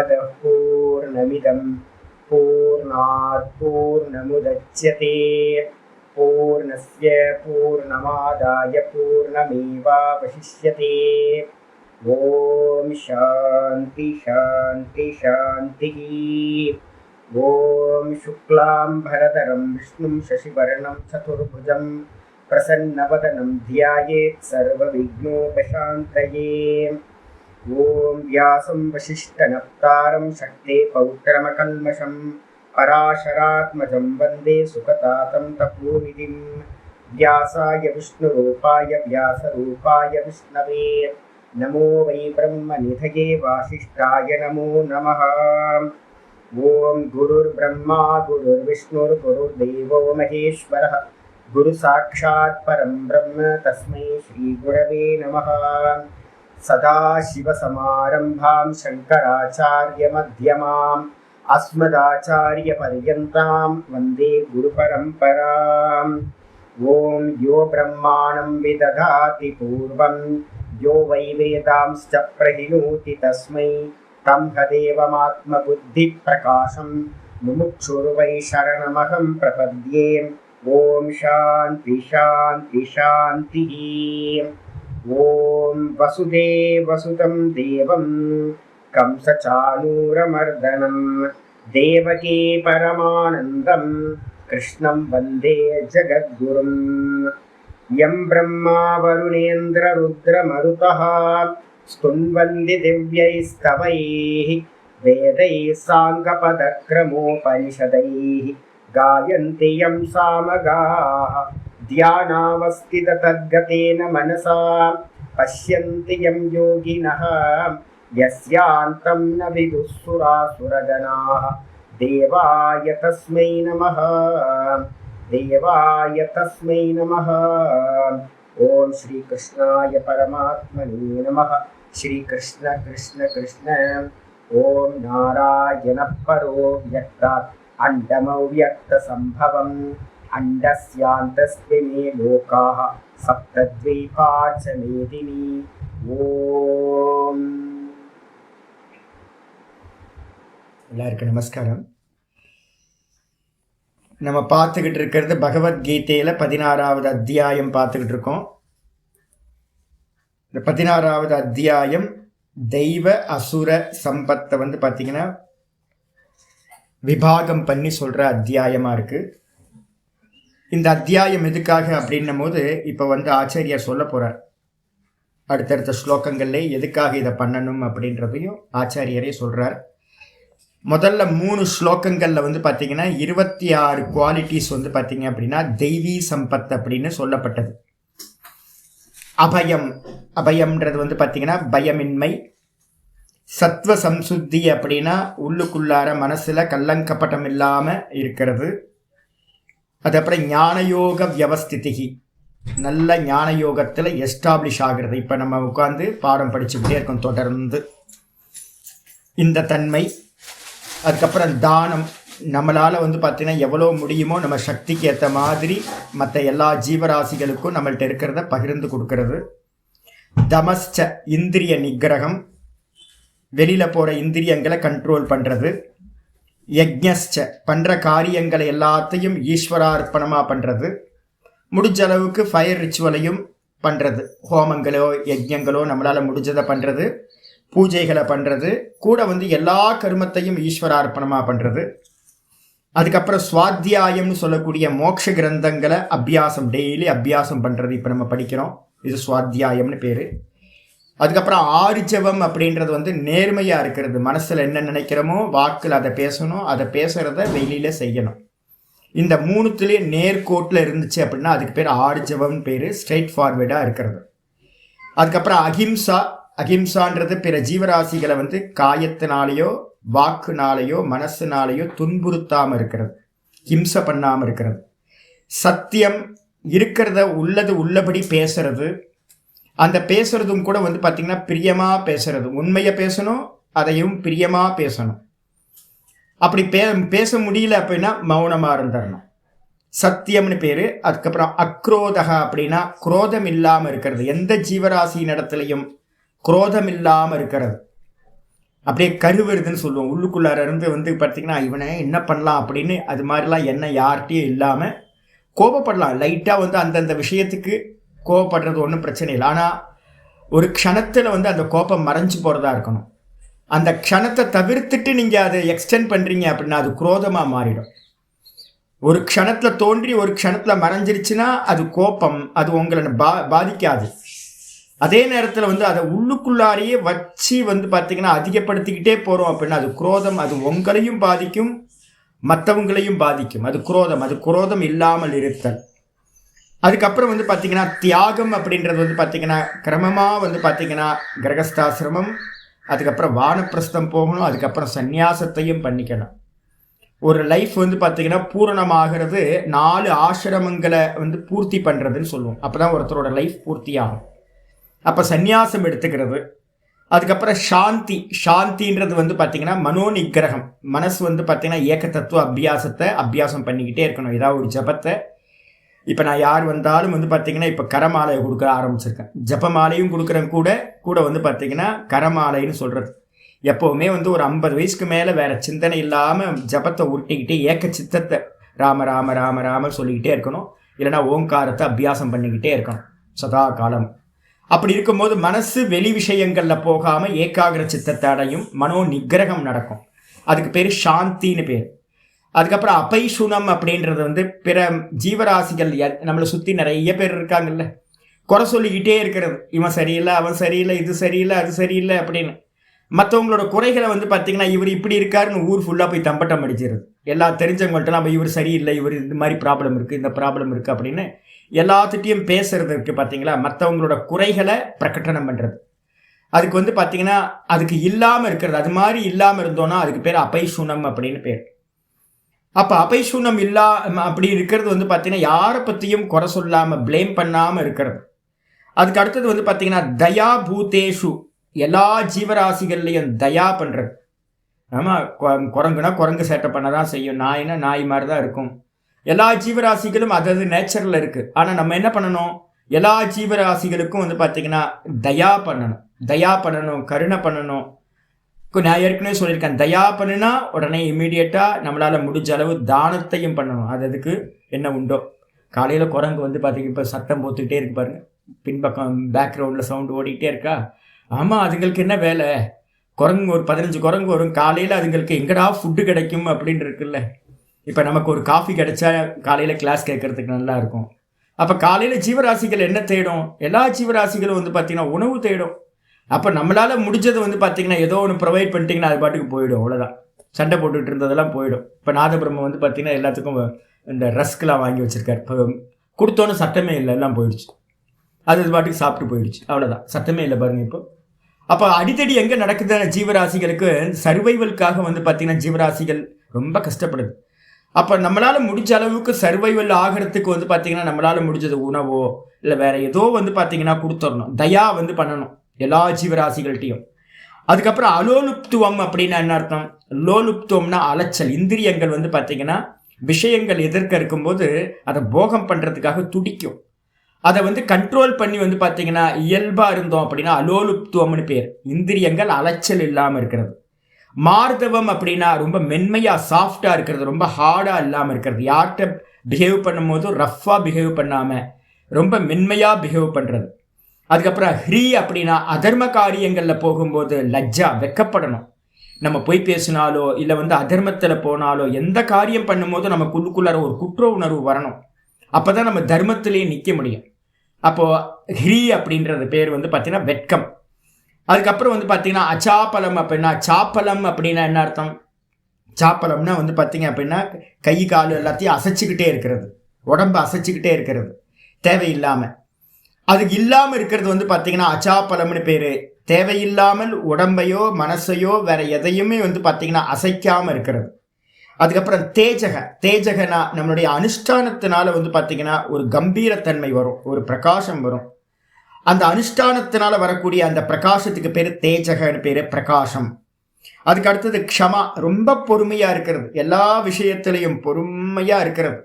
पूर्णमदः पूर्णमिदं पूर्णात् पूर्णमुदच्यते पूर्णस्य पूर्णमादाय पूर्णमेवावशिष्यते। ॐ शान्ति शान्ति शान्तिः। ॐ शुक्लाम्बरधरं विष्णुं शशिवर्णं चतुर्भुजं प्रसन्नवदनं ध्यायेत् सर्वविघ्नोपशान्तये। ॐ व्यासं वसिष्ठनप्तारं शक्ते पौत्रमकल्मषं पराशरात्मजं वन्दे सुखतातं तपोनिधिं। व्यासाय विष्णुरूपाय व्यासरूपाय विष्णवे नमो वै ब्रह्मनिधये वासिष्ठाय नमो नमः। ॐ गुरुर्ब्रह्मा गुरुर्विष्णुर्गुरुर्देवो महेश्वरः गुरुसाक्षात् परं ब्रह्म तस्मै श्रीगुरवे नमः। सदाशिवसमारम्भां शङ्कराचार्यमध्यमाम् अस्मदाचार्यपर्यन्तां वन्दे गुरुपरम्पराम्। ॐ यो ब्रह्माणं विदधाति पूर्वं यो वै वेदांश्च प्रहिणोति तस्मै तदेवमात्मबुद्धिप्रकाशं मुमुक्षुर्वै शरणमहं प्रपद्ये। ॐ शान्ति शान्ति शान्तिः। ॐ वसुदेवसुतं देवं कंसचाणूरमर्दनं देवकी परमानन्दं कृष्णं वन्दे जगद्गुरुं। यं ब्रह्मा वरुणेन्द्ररुद्रमरुतः स्तुन्वन्ति दिव्यैस्तवैः वेदैः साङ्गपदक्रमोपनिषदैः गायन्ति यं सामगाः ध्यानावस्थिततद्गतेन मनसा पश्यन्ति यं योगिनः यस्यान्तं न विदुःसुरासुरगणाः। देवाय तस्मै नमः देवाय तस्मै नमः। ॐ श्रीकृष्णाय परमात्मने नमः। श्रीकृष्ण कृष्ण कृष्ण। ॐ नारायणः परो व्यक्तात् अण्डमव्यक्तसम्भवम् अण्डस्यान्तस्मिन् लोकाः सप्तद्वीपा च मेदिनी। ஓம். எல்லாருக்கும் நமஸ்காரம். நம்ம பார்த்துக்கிட்டு இருக்கிறது பகவத்கீதையில் 16வது அத்தியாயம் பார்த்துக்கிட்டு இருக்கோம். இந்த 16வது அத்தியாயம் தெய்வ அசுர சம்பத்தை பார்த்தீங்கன்னா விபாகம் பண்ணி சொல்கிற அத்தியாயமாக இருக்குது. இந்த அத்தியாயம் எதுக்காக அப்படின்னும் போது இப்போ ஆச்சாரியார் சொல்ல போகிறார். அடுத்தடுத்த ஸ்லோகங்கள்லே எதுக்காக இதை பண்ணணும் அப்படின்றதையும் ஆச்சாரியரே சொல்கிறார். முதல்ல 3 ஸ்லோகங்களில் பார்த்தீங்கன்னா 26 குவாலிட்டிஸ் பார்த்தீங்க அப்படின்னா தெய்வீ சம்பத் அப்படின்னு சொல்லப்பட்டது. அபயம், அபயம்ன்றது பார்த்தீங்கன்னா பயமின்மை. சத்வ சம்சுத்தி அப்படின்னா உள்ளுக்குள்ளார மனசில் கல்லங்கப்பட்டம் இல்லாமல் இருக்கிறது. அதுக்கப்புறம் ஞானயோக வியவஸ்திதிகி, நல்ல ஞான யோகத்தில் எஸ்டாப்ளிஷ் ஆகிறது. இப்போ நம்ம உட்காந்து பாடம் படிச்சுக்கிட்டே இருக்கோம் தொடர்ந்து. இந்த தன்மை. அதுக்கப்புறம் தானம், நம்மளால் பார்த்தீங்கன்னா எவ்வளோ முடியுமோ நம்ம சக்திக்கு ஏற்ற மாதிரி மற்ற எல்லா ஜீவராசிகளுக்கும் நம்மள்ட்ட இருக்கிறத பகிர்ந்து கொடுக்கறது. தமஸ்ச, இந்திரிய நிகிரகம், வெளியில் போகிற இந்திரியங்களை கண்ட்ரோல் பண்ணுறது. யஜ்ஞஸ்ச, பண்ணுற காரியங்களை எல்லாத்தையும் ஈஸ்வரார்ப்பணமாக பண்ணுறது. முடிஞ்ச அளவுக்கு ஃபயர் ரிச்சுவலையும் பண்ணுறது. ஹோமங்களோ யஜ்ஞங்களோ நம்மளால் முடிஞ்சதை பண்ணுறது. பூஜைகளை பண்ணுறது. கூட எல்லா கர்மத்தையும் ஈஸ்வரார்ப்பணமாக பண்ணுறது. அதுக்கப்புறம் சுவாத்தியாயம்னு சொல்லக்கூடிய மோட்ச கிரந்தங்களை அபியாசம், டெய்லி அபியாசம் பண்ணுறது. இப்போ நம்ம படிக்கிறோம், இது சுவாத்தியாயம்னு பேர். அதுக்கப்புறம் ஆர்ஜவம் அப்படின்றது நேர்மையாக இருக்கிறது. மனசில் என்ன நினைக்கிறோமோ வாக்கில் அதை பேசணும், அதை பேசுகிறத வெளியில் செய்யணும். இந்த 3த்துலேயே நேர்கோட்டில் இருந்துச்சு அப்படின்னா அதுக்கு பேர் ஆர்ஜவம்னு பேர், ஸ்ட்ரெயிட் ஃபார்வேர்டாக இருக்கிறது. அதுக்கப்புறம் அஹிம்சா. அஹிம்சான்றது பிற ஜீவராசிகளை காயத்தினாலேயோ வாக்குனாலேயோ மனசுனாலேயோ துன்புறுத்தாமல் இருக்கிறது, ஹிம்சை பண்ணாமல் இருக்கிறது. சத்தியம், இருக்கிறத உள்ளது உள்ளபடி பேசுறது. அந்த பேசுறதும் கூட பார்த்திங்கன்னா பிரியமாக பேசுறது. உண்மையை பேசணும், அதையும் பிரியமாக பேசணும். அப்படி பேச முடியல அப்படின்னா மௌனமாக இருந்துடணும். சத்தியம்னு பேர். அதுக்கப்புறம் அக்ரோதகா அப்படின்னா குரோதம் இல்லாமல் இருக்கிறது. எந்த ஜீவராசியின் இடத்துலையும் குரோதம் இல்லாமல் இருக்கிறது. அப்படியே கருவருதுன்னு சொல்லுவோம். உள்ளுக்குள்ளார இருந்து வந்து பார்த்தீங்கன்னா இவனை என்ன பண்ணலாம் அப்படின்னு அது மாதிரிலாம் எண்ணம் யார்கிட்டையும் இல்லாமல் கோபப்படலாம். லைட்டாக வந்து அந்தந்த விஷயத்துக்கு கோபப்படுறது ஒன்றும் பிரச்சனை இல்லை. ஆனால் ஒரு க்ஷணத்தில் வந்து அந்த கோபம் மறைஞ்சு போகிறதா இருக்கணும். அந்த க்ஷணத்தை தவிர்த்துட்டு நீங்கள் அதை எக்ஸ்டெண்ட் பண்ணுறீங்க அப்படின்னா அது குரோதமாக மாறிடும். ஒரு க்ஷணத்தில் தோன்றி ஒரு க்ஷணத்தில் மறைஞ்சிருச்சுன்னா அது கோபம், அது உங்களை பாதிக்காது. அதே நேரத்தில் வந்து அதை உள்ளுக்குள்ளாரையே வச்சு வந்து பார்த்தீங்கன்னா அதிகப்படுத்திக்கிட்டே போகிறோம் அப்படின்னா அது குரோதம், அது உங்களையும் பாதிக்கும் மற்றவங்களையும் பாதிக்கும். அது குரோதம் இல்லாமல் இருத்தல். அதுக்கப்புறம் வந்து பார்த்தீங்கன்னா தியாகம் அப்படின்றது வந்து பார்த்தீங்கன்னா கிரமமாக வந்து பார்த்தீங்கன்னா கிரகஸ்தாசிரமம், அதுக்கப்புறம் வானப்பிரஸ்தம் போகணும், அதுக்கப்புறம் சந்நியாசத்தையும் பண்ணிக்கணும். ஒரு லைஃப் வந்து பார்த்தீங்கன்னா பூரணமாகிறது 4 ஆசிரமங்களை வந்து பூர்த்தி பண்ணுறதுன்னு சொல்லுவோம். அப்போ தான் ஒருத்தரோட லைஃப் பூர்த்தி ஆகும். அப்போ சந்நியாசம் எடுத்துக்கிறது, அதுக்கப்புறம் சாந்தின்றது வந்து பார்த்தீங்கன்னா மனோ நிகிரகம். மனசு வந்து பார்த்தீங்கன்னா ஏக தத்துவ அபியாசம் பண்ணிக்கிட்டே இருக்கணும். ஏதாவது ஒரு ஜபத்தை இப்போ நான் யார் வந்தாலும் வந்து பார்த்தீங்கன்னா இப்போ கரமாலையை கொடுக்க ஆரம்பிச்சிருக்கேன். ஜபமாலையும் கொடுக்குறேன், கூட வந்து பார்த்தீங்கன்னா கரமாலைன்னு சொல்கிறது. எப்போவுமே வந்து ஒரு 50 வயசுக்கு மேலே வேறு சிந்தனை இல்லாமல் ஜபத்தை உருட்டிக்கிட்டே ஏக்க சித்தத்தை ராம ராம ராம ராம சொல்லிக்கிட்டே இருக்கணும். இல்லைனா ஓங்காரத்தை அபியாசம் பண்ணிக்கிட்டே இருக்கணும் சதா காலம். அப்படி இருக்கும்போது மனசு வெளி விஷயங்களில் போகாமல் ஏகாகிர சித்தத்தை அடையும், மனோ நிகிரகம் நடக்கும். அதுக்கு பேர் சாந்தின்னு பேர். அதுக்கப்புறம் அபைசுனம் அப்படின்றது வந்து பிற ஜீவராசிகள் நம்மளை சுற்றி நிறைய பேர் இருக்காங்கல்ல, குறை சொல்லிக்கிட்டே இருக்கிறது. இவன் சரியில்லை, அவன் சரியில்லை, இது சரியில்லை, அது சரியில்லை அப்படின்னு. மற்றவங்களோட குறைகளை வந்து பார்த்தீங்கன்னா இவர் இப்படி இருக்காருன்னு ஊர் ஃபுல்லாக போய் தம்பட்டம் அடிச்சிருது. எல்லா தெரிஞ்சவங்கள்ட்ட நம்ம இவர் சரியில்லை, இவர் இந்த மாதிரி ப்ராப்ளம் இருக்குது, இந்த ப்ராப்ளம் இருக்குது அப்படின்னு எல்லாத்துட்டையும் பேசுறது இருக்குது பார்த்தீங்களா. மற்றவங்களோட குறைகளை பிரகடனம் பண்ணுறது. அதுக்கு வந்து பார்த்தீங்கன்னா அதுக்கு இல்லாமல் இருக்கிறது. அது மாதிரி இல்லாமல் இருந்தோன்னா அதுக்கு பேர் அபைசுனம் அப்படின்னு பேர். அப்போ அபைசுனம் அப்படி இருக்கிறது வந்து பார்த்தீங்கன்னா யாரை பற்றியும் குறை சொல்லாமல் ப்ளேம் பண்ணாமல் இருக்கிறது. அதுக்கு அடுத்தது வந்து பார்த்தீங்கன்னா தயா பூதேஷு, எல்லா ஜீவராசிகள்லையும் தயா பண்ணுறது. ஆமாம், குரங்குனா குரங்கு சேட்டை பண்ண தான் செய்யும், நாய்னா நாய் மாதிரி தான் இருக்கும். எல்லா ஜீவராசிகளும் அதாவது நேச்சரில் இருக்குது. ஆனால் நம்ம என்ன பண்ணணும், எல்லா ஜீவராசிகளுக்கும் வந்து பார்த்திங்கன்னா தயா பண்ணணும், கருணை பண்ணணும். நான் ஏற்கனவே சொல்லியிருக்கேன், தயா பண்ணுனா உடனே இம்மீடியட்டாக நம்மளால் முடிஞ்ச அளவு தானத்தையும் பண்ணணும். அதுக்கு என்ன உண்டோ. காலையில் குரங்கு வந்து பார்த்திங்க இப்போ சத்தம் போத்துக்கிட்டே இருக்கு பாருங்கள், பின்பக்கம் பேக்ரவுண்டில் சவுண்டு ஓடிக்கிட்டே இருக்கா. ஆமாம், அதுங்களுக்கு என்ன வேலை, குரங்கு ஒரு 15 குரங்கு வரும் காலையில், அதுங்களுக்கு எங்கடா ஃபுட்டு கிடைக்கும் அப்படின்னு இருக்குல்ல. இப்போ நமக்கு ஒரு காஃபி கிடைச்சா காலையில் கிளாஸ் கேட்குறதுக்கு நல்லா இருக்கும். அப்போ காலையில் ஜீவராசிகள் என்ன தேடும், எல்லா ஜீவராசிகளும் வந்து பார்த்திங்கன்னா உணவு தேடும். அப்போ நம்மளால் முடிஞ்சது வந்து பார்த்திங்கன்னா ஏதோ ஒன்று ப்ரொவைட் பண்ணிட்டீங்கன்னா அது பாட்டுக்கு போயிடும், அவ்வளோதான். சண்டை போட்டுக்கிட்டு இருந்ததெல்லாம் போயிடும். இப்போ நாதபிரம்ம வந்து பார்த்திங்கன்னா எல்லாத்துக்கும் இந்த ரஸ்க்லாம் வாங்கி வச்சுருக்காரு. இப்போ கொடுத்தோன்னு சட்டமே இல்லை, எல்லாம் போயிடுச்சு. அது பாட்டுக்கு சாப்பிட்டு போயிடுச்சு, அவ்வளோதான். சட்டமே இல்லை பாருங்கள் இப்போ. அப்போ அடித்தடி எங்கே நடக்குதுன்னு ஜீவராசிகளுக்கு சர்வைவலுக்காக வந்து பார்த்திங்கன்னா ஜீவராசிகள் ரொம்ப கஷ்டப்படுது. அப்போ நம்மளால் முடிஞ்ச அளவுக்கு சர்வைவல் ஆகிறதுக்கு வந்து பார்த்திங்கன்னா நம்மளால் முடிஞ்சது உணவோ இல்லை வேறு ஏதோ வந்து பார்த்திங்கன்னா கொடுத்துடணும். தயா வந்து பண்ணணும் எல்லா ஜீவராசிகள்கிட்டையும். அதுக்கப்புறம் அலோலுப்துவம் அப்படின்னா என்ன அர்த்தம், லோலுப்துவம்னா அலைச்சல். இந்திரியங்கள் வந்து பார்த்திங்கன்னா விஷயங்கள் எதிர்க்க இருக்கும்போது அதை போகம் பண்ணுறதுக்காக துடிக்கும். அதை வந்து கண்ட்ரோல் பண்ணி வந்து பார்த்திங்கன்னா இயல்பாக இருந்தோம் அப்படின்னா அலோலுப்துவம்னு பேர். இந்திரியங்கள் அலைச்சல் இல்லாமல் இருக்கிறது. மார்தவம் அப்படின்னா ரொம்ப மென்மையாக சாஃப்டாக இருக்கிறது, ரொம்ப ஹார்டாக இல்லாமல் இருக்கிறது. யார்கிட்ட பிஹேவ் பண்ணும்போதும் ரஃப்பாக பிஹேவ் பண்ணாமல் ரொம்ப மென்மையாக பிஹேவ் பண்ணுறது. அதுக்கப்புறம் ஹ்ரீ அப்படின்னா அதர்ம காரியங்களில் போகும்போது லஜ்ஜா, வெக்கப்படணும். நம்ம போய் பேசினாலோ இல்லை வந்து அதர்மத்தில் போனாலோ எந்த காரியம் பண்ணும்போதும் நமக்குள்ளுக்குள்ளார ஒரு குற்ற உணர்வு வரணும். அப்போ தான் நம்ம தர்மத்திலேயே நிற்க முடியும். அப்போது ஹ்ரீ அப்படின்றது பேர் வந்து பார்த்திங்கன்னா வெட்கம். அதுக்கப்புறம் வந்து பார்த்திங்கன்னா அச்சாப்பலம் அப்படின்னா, சாப்பலம் அப்படின்னா என்ன அர்த்தம், சாப்பலம்னா வந்து பார்த்திங்க அப்படின்னா கை கால் எல்லாத்தையும் அசைச்சிக்கிட்டே இருக்கிறது, உடம்பு அசைச்சிக்கிட்டே இருக்கிறது தேவையில்லாமல். அதுக்கு இல்லாமல் இருக்கிறது வந்து பார்த்திங்கன்னா அச்சாப்பலம்னு பேர். தேவையில்லாமல் உடம்பையோ மனசையோ வேற எதையுமே வந்து பார்த்திங்கன்னா அசைக்காமல் இருக்கிறது. அதுக்கப்புறம் தேஜகனா நம்மளுடைய அனுஷ்டானத்தினால வந்து பார்த்திங்கன்னா ஒரு கம்பீரத்தன்மை வரும், ஒரு பிரகாசம் வரும். அந்த அனுஷ்டானத்தினால வரக்கூடிய அந்த பிரகாசத்துக்கு பேர் தேஜகன்னு பேர், பிரகாசம். அதுக்கு அடுத்தது க்ஷமா, ரொம்ப பொறுமையாக இருக்கிறது, எல்லா விஷயத்திலையும் பொறுமையாக இருக்கிறது.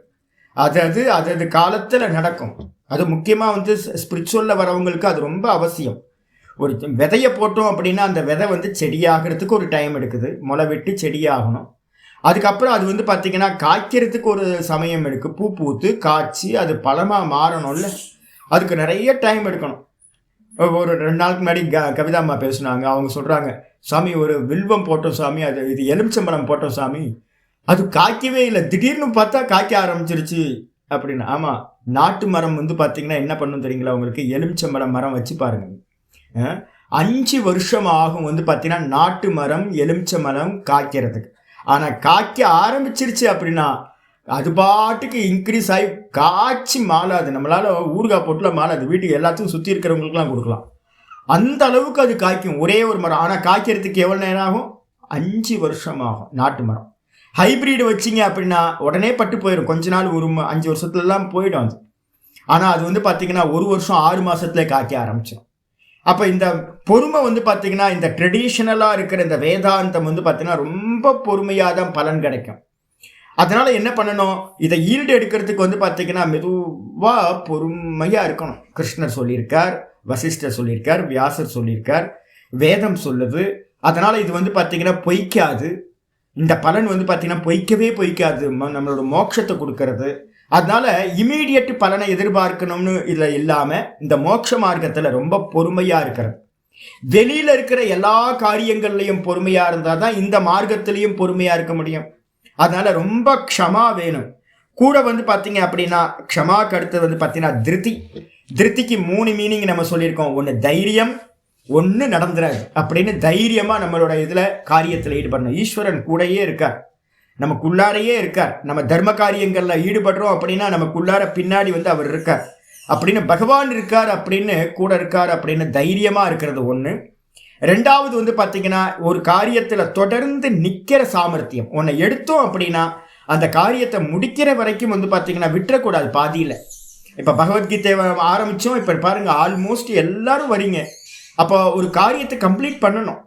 அது காலத்தில் நடக்கும். அது முக்கியமாக வந்து ஸ்பிரிச்சுவலில் வரவங்களுக்கு அது ரொம்ப அவசியம். ஒரு விதையை போட்டோம் அப்படின்னா அந்த விதை வந்து செடியாகிறதுக்கு ஒரு டைம் எடுக்குது, முளை விட்டு செடியாகணும். அதுக்கப்புறம் அது வந்து பார்த்திங்கன்னா காய்க்கிறதுக்கு ஒரு சமயம் எடுக்கும், பூ பூத்து காய்ச்சி அது பழமாக மாறணும்ல, அதுக்கு நிறைய டைம் எடுக்கணும். ஒரு 2 நாளுக்கு முன்னாடி கவிதாம்மா பேசுனாங்க. அவங்க சொல்கிறாங்க, சாமி ஒரு வில்வம் போட்டோம் சாமி, அது இது எலுமிச்சம்பழம் போட்டோம் சாமி, அது காய்க்கவே இல்லை, திடீர்னு பார்த்தா காய்க்க ஆரம்பிச்சிருச்சு அப்படின்னு. ஆமாம், நாட்டு மரம் வந்து பார்த்திங்கன்னா என்ன பண்ணும் தெரியுங்களா உங்களுக்கு? எலுமிச்சம்பழம் மரம் வச்சு பாருங்கள், 5 வருஷம் ஆகும் வந்து பார்த்திங்கன்னா நாட்டு மரம் எலுமிச்சம்பழம் காய்க்கிறதுக்கு. ஆனால் காய்க்க ஆரம்பிச்சிருச்சு அப்படின்னா அது பாட்டுக்கு இன்க்ரீஸ் ஆகி காய்ச்சி மாலாது. நம்மளால் ஊறுகாய் போட்டுலாம் மாலாது, வீட்டுக்கு எல்லாத்துக்கும் சுற்றி இருக்கிறவங்களுக்குலாம் கொடுக்கலாம். அந்த அளவுக்கு அது காய்க்கும் ஒரே ஒரு மரம். ஆனால் காய்க்கிறதுக்கு எவ்வளோ நேரம் ஆகும்? 5 வருஷம் ஆகும். நாட்டு மரம். ஹைப்ரிட் வச்சிங்க அப்படின்னா உடனே பட்டு போயிடும், கொஞ்ச நாள், ஒரு 5 வருஷத்துலலாம் போயிடும் அது. ஆனால் அது வந்து பார்த்திங்கன்னா 1 வருஷம் 6 மாதத்துல காய்க்க ஆரம்பிச்சிடும். அப்போ இந்த பொறுமை வந்து பார்த்திங்கன்னா இந்த ட்ரெடிஷ்னலாக இருக்கிற இந்த வேதாந்தம் வந்து பார்த்திங்கன்னா ரொம்ப பொறுமையாக தான் பலன் கிடைக்கும். அதனால் என்ன பண்ணணும், இதை ஈல்டு எடுக்கிறதுக்கு வந்து பார்த்திங்கன்னா மெதுவாக பொறுமையாக இருக்கணும். கிருஷ்ணர் சொல்லியிருக்கார், வசிஷ்டர் சொல்லியிருக்கார், வியாசர் சொல்லியிருக்கார், வேதம் சொல்லுது. அதனால் இது வந்து பார்த்திங்கன்னா பொய்க்காது. இந்த பலன் வந்து பார்த்திங்கன்னா பொய்க்காது, நம்மளோட மோட்சத்தை கொடுக்கறது. அதனால் இமீடியட் பலனை எதிர்பார்க்கணும்னு இதில் இல்லாமல் இந்த மோட்ச மார்க்கத்தில் ரொம்ப பொறுமையாக இருக்கிறது. வெளியில் இருக்கிற எல்லா காரியங்கள்லையும் பொறுமையாக இருந்தால் தான் இந்த மார்க்கத்திலையும் பொறுமையாக இருக்க முடியும். அதனால ரொம்ப க்ஷமா வேணும். கூட வந்து பார்த்தீங்க அப்படின்னா க்ஷமாக்கு அடுத்தது வந்து பார்த்தீங்கன்னா திருப்திக்கு 3 மீனிங் நம்ம சொல்லியிருக்கோம். ஒன்று தைரியம், ஒன்று நடந்துறாது அப்படின்னு தைரியமாக நம்மளோட இதில் காரியத்தில் ஈடுபடணும். ஈஸ்வரன் கூடயே இருக்கார், நமக்குள்ளாரையே இருக்கார். நம்ம தர்ம காரியங்களில் ஈடுபடுறோம் அப்படின்னா நமக்குள்ளார பின்னாடி வந்து அவர் இருக்கார் அப்படின்னு, பகவான் இருக்கார் அப்படின்னு, கூட இருக்கார் அப்படின்னு தைரியமாக இருக்கிறது ஒன்று. 2வது வந்து பார்த்தீங்கன்னா ஒரு காரியத்தில் தொடர்ந்து நிற்கிற சாமர்த்தியம். ஒன்றை எடுத்தோம் அப்படின்னா அந்த காரியத்தை முடிக்கிற வரைக்கும் வந்து பார்த்தீங்கன்னா விட்டுறக்கூடாது பாதியில். இப்போ பகவத்கீதை ஆரம்பித்தோம், இப்போ பாருங்கள் ஆல்மோஸ்ட் எல்லாரும் வரீங்க. அப்போ ஒரு காரியத்தை கம்ப்ளீட் பண்ணணும்.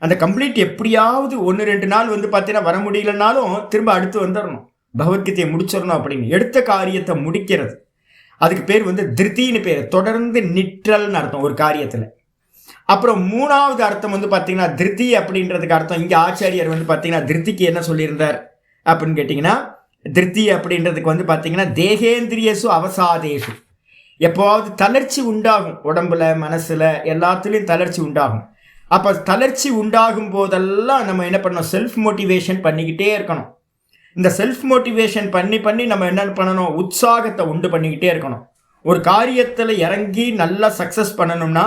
அந்த கம்ப்ளீட் எப்படியாவது 1-2 நாள் வந்து பார்த்தீங்கன்னா வர முடியலனாலும் திரும்ப அடுத்து வந்துடணும், பகவத்கீதையை முடிச்சிடணும் அப்படின்னு. எடுத்த காரியத்தை முடிக்கிறது, அதுக்கு பேர் வந்து திருப்தின்னு பேர். தொடர்ந்து நிற்றல்னு அர்த்தம் ஒரு காரியத்தில். அப்புறம் 3வது அர்த்தம் வந்து பார்த்தீங்கன்னா திருப்தி அப்படின்றதுக்கு அர்த்தம் இங்கே ஆச்சாரியர் வந்து பார்த்தீங்கன்னா திருப்திக்கு என்ன சொல்லியிருந்தார் அப்படின்னு கேட்டிங்கன்னா, திருப்தி அப்படின்றதுக்கு வந்து பார்த்தீங்கன்னா தேகேந்திரியசு அவசாதேஷு. எப்போவாவது தளர்ச்சி உண்டாகும், உடம்புல மனசில் எல்லாத்துலேயும் தளர்ச்சி உண்டாகும். அப்போ தளர்ச்சி உண்டாகும் போதெல்லாம் நம்ம என்ன பண்ணணும், செல்ஃப் மோட்டிவேஷன் பண்ணிக்கிட்டே இருக்கணும். இந்த செல்ஃப் மோட்டிவேஷன் பண்ணி நம்ம என்ன பண்ணணும், உற்சாகத்தை உண்டு பண்ணிக்கிட்டே இருக்கணும். ஒரு காரியத்தில் இறங்கி நல்லா சக்ஸஸ் பண்ணணும்னா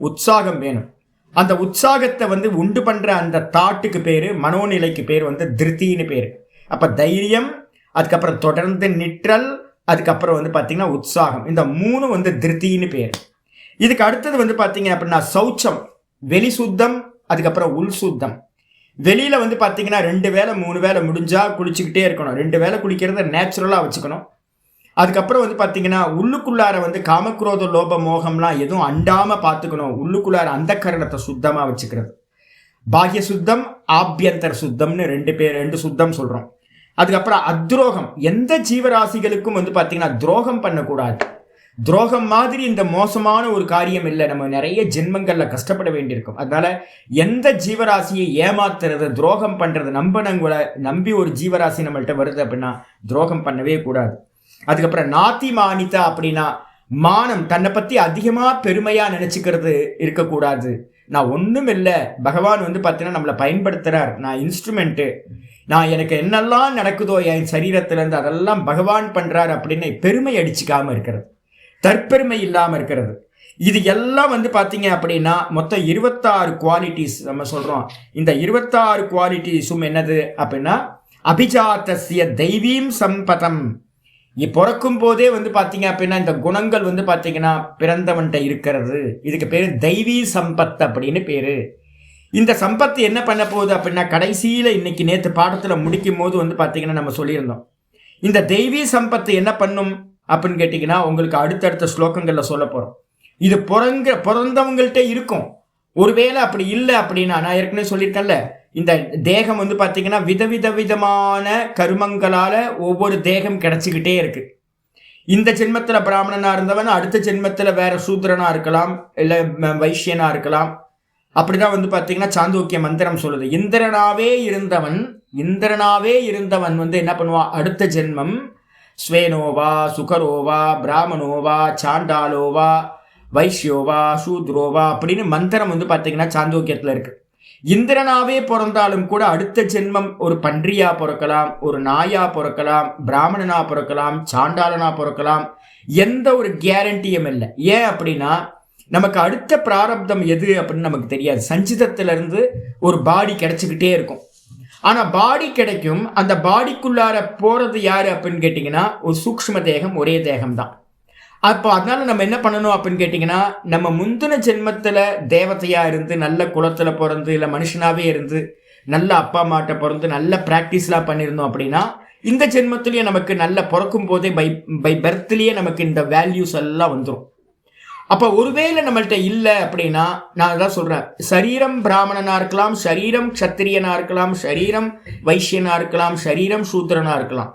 உற்சாகம் வேணும். அந்த உற்சாகத்தை வந்து உண்டு பண்ணுற அந்த தாட்டுக்கு பேர், மனோநிலைக்கு பேர் வந்து திருப்தின்னு பேர். அப்போ தைரியம், அதுக்கப்புறம் தொடர்ந்து நிற்றல், அதுக்கப்புறம் வந்து பார்த்திங்கன்னா உற்சாகம். இந்த 3 வந்து திருப்தின்னு பேர். இதுக்கு அடுத்தது வந்து பார்த்தீங்க அப்படின்னா சௌச்சம், வெளி சுத்தம், அதுக்கப்புறம் உள் சுத்தம். வெளியில் வந்து பார்த்தீங்கன்னா 2 வேளை 3 வேளை முடிஞ்சால் குளிச்சுக்கிட்டே இருக்கணும். 2 வேளை குளிக்கிறத நேச்சுரலாக வச்சுக்கணும். அதுக்கப்புறம் வந்து பார்த்தீங்கன்னா உள்ளுக்குள்ளார வந்து காமக்ரோத லோப மோகம்லாம் எதுவும் அண்டாமல் பார்த்துக்கணும். உள்ளுக்குள்ளார அந்த கரணத்தை சுத்தமாக வச்சுக்கிறது. பாஹ்ய சுத்தம், ஆபியந்தர சுத்தம்னு 2 சுத்தம் சொல்கிறோம். அதுக்கப்புறம் அத்ரோகம், எந்த ஜீவராசிகளுக்கும் வந்து பார்த்தீங்கன்னா துரோகம் பண்ணக்கூடாது. துரோகம் மாதிரி இந்த மோசமான ஒரு காரியம் இல்லை. நம்ம நிறைய ஜென்மங்களில் கஷ்டப்பட வேண்டியிருக்கும். அதனால எந்த ஜீவராசியை ஏமாத்துறது, துரோகம் பண்ணுறது, நம்பி ஒரு ஜீவராசி நம்மள்கிட்ட வருது அப்படின்னா துரோகம் பண்ணவே கூடாது. அதுக்கப்புறம் நாத்தி மானிதா அப்படின்னா மானம், தன்னை பற்றி அதிகமாக பெருமையாக நினச்சிக்கிறது இருக்கக்கூடாது. நான் ஒன்றும் இல்லை, பகவான் வந்து பார்த்தீங்கன்னா நம்மளை பயன்படுத்துகிறார், நான் இன்ஸ்ட்ருமெண்ட்டு, நான் எனக்கு என்னெல்லாம் நடக்குதோ என் சரீரத்திலேருந்து அதெல்லாம் பகவான் பண்ணுறார் அப்படின்னு பெருமை அடிச்சுக்காமல் இருக்கிறது, தற்பெருமை இல்லாமல் இருக்கிறது. இது எல்லாம் வந்து பார்த்தீங்க அப்படின்னா மொத்தம் 26 குவாலிட்டிஸ் நம்ம சொல்கிறோம். இந்த 26 குவாலிட்டிஸும் என்னது அப்படின்னா அபிஜாத்தஸ்ய தெய்வீம் சம்பதம். பிறக்கும் போதே வந்து பார்த்தீங்க அப்படின்னா இந்த குணங்கள் வந்து பார்த்தீங்கன்னா பிறந்தவன்கிட்ட இருக்கிறது. இதுக்கு பேர் தெய்வீ சம்பத் அப்படின்னு பேர். இந்த சம்பத்து என்ன பண்ண போகுது அப்படின்னா கடைசியில் இன்னைக்கு நேற்று பாடத்தில் முடிக்கும் போது வந்து பார்த்தீங்கன்னா நம்ம சொல்லியிருந்தோம், இந்த தெய்வீ சம்பத்து என்ன பண்ணும் அப்படின்னு கேட்டிங்கன்னா உங்களுக்கு அடுத்தடுத்த ஸ்லோகங்களில் சொல்ல போகிறோம். இது பிறந்தவங்கள்ட்ட இருக்கும். ஒருவேளை அப்படி இல்லை அப்படின்னா, நான் ஏற்கனவே சொல்லியிருக்கேன்ல, இந்த தேகம் வந்து பார்த்தீங்கன்னா விதமான கருமங்களால் ஒவ்வொரு தேகம் கிடச்சிக்கிட்டே இருக்குது. இந்த ஜென்மத்தில் பிராமணனா இருந்தவன் அடுத்த ஜென்மத்தில் வேற சூத்திரனா இருக்கலாம், இல்லை வைஷ்யனா இருக்கலாம். அப்படிதான் வந்து பார்த்தீங்கன்னா சாந்தோக்கிய மந்திரம் சொல்லுது. இந்திரனாவே இருந்தவன் வந்து என்ன பண்ணுவான், அடுத்த ஜென்மம் ஸ்வேனோவா சுகரோவா பிராமணோவா சாண்டாலோவா வைஷ்யோவா சூத்ரோவா அப்படின்னு மந்திரம் வந்து பார்த்தீங்கன்னா சாந்தோக்கியத்தில் இருக்கு. இந்திரனாவே பிறந்தாலும் கூட அடுத்த ஜென்மம் ஒரு பன்றியா பிறக்கலாம், ஒரு நாயா பிறக்கலாம், பிராமணனா பிறக்கலாம், சாண்டாளனா பிறக்கலாம். எந்த ஒரு கேரண்டியும் இல்லை. ஏன் அப்படின்னா நமக்கு அடுத்த பிராரப்தம் எது அப்படின்னு நமக்கு தெரியாது. சஞ்சிதத்திலிருந்து ஒரு பாடி கிடைச்சிக்கிட்டே இருக்கும். ஆனால் பாடி கிடைக்கும், அந்த பாடிக்குள்ளார போகிறது யாரு அப்படின்னு கேட்டிங்கன்னா ஒரு சூக்ஷ்ம தேகம், ஒரே தேகம் தான். அப்போ அதனால நம்ம என்ன பண்ணணும் அப்படின்னு கேட்டிங்கன்னா, நம்ம முந்தின ஜென்மத்தில் தேவதையாக இருந்து நல்ல குலத்தில் பிறந்து இல்லை மனுஷனாகவே இருந்து நல்ல அப்பா அம்மாட்ட பிறந்து நல்ல ப்ராக்டிஸ்லாம் பண்ணியிருந்தோம் அப்படின்னா இந்த ஜென்மத்திலேயே நமக்கு நல்ல பிறக்கும் போதே பை பர்த்லேயே நமக்கு இந்த வேல்யூஸ் எல்லாம் வந்துடும். அப்போ ஒருவேளை நம்மள்கிட்ட இல்லை அப்படின்னா, நான் அதான் சொல்கிறேன், சரீரம் பிராமணனாக இருக்கலாம், சரீரம் க்ஷத்திரியனாக இருக்கலாம், சரீரம் வைஷ்யனாக இருக்கலாம், சரீரம் சூத்திரனாக இருக்கலாம்.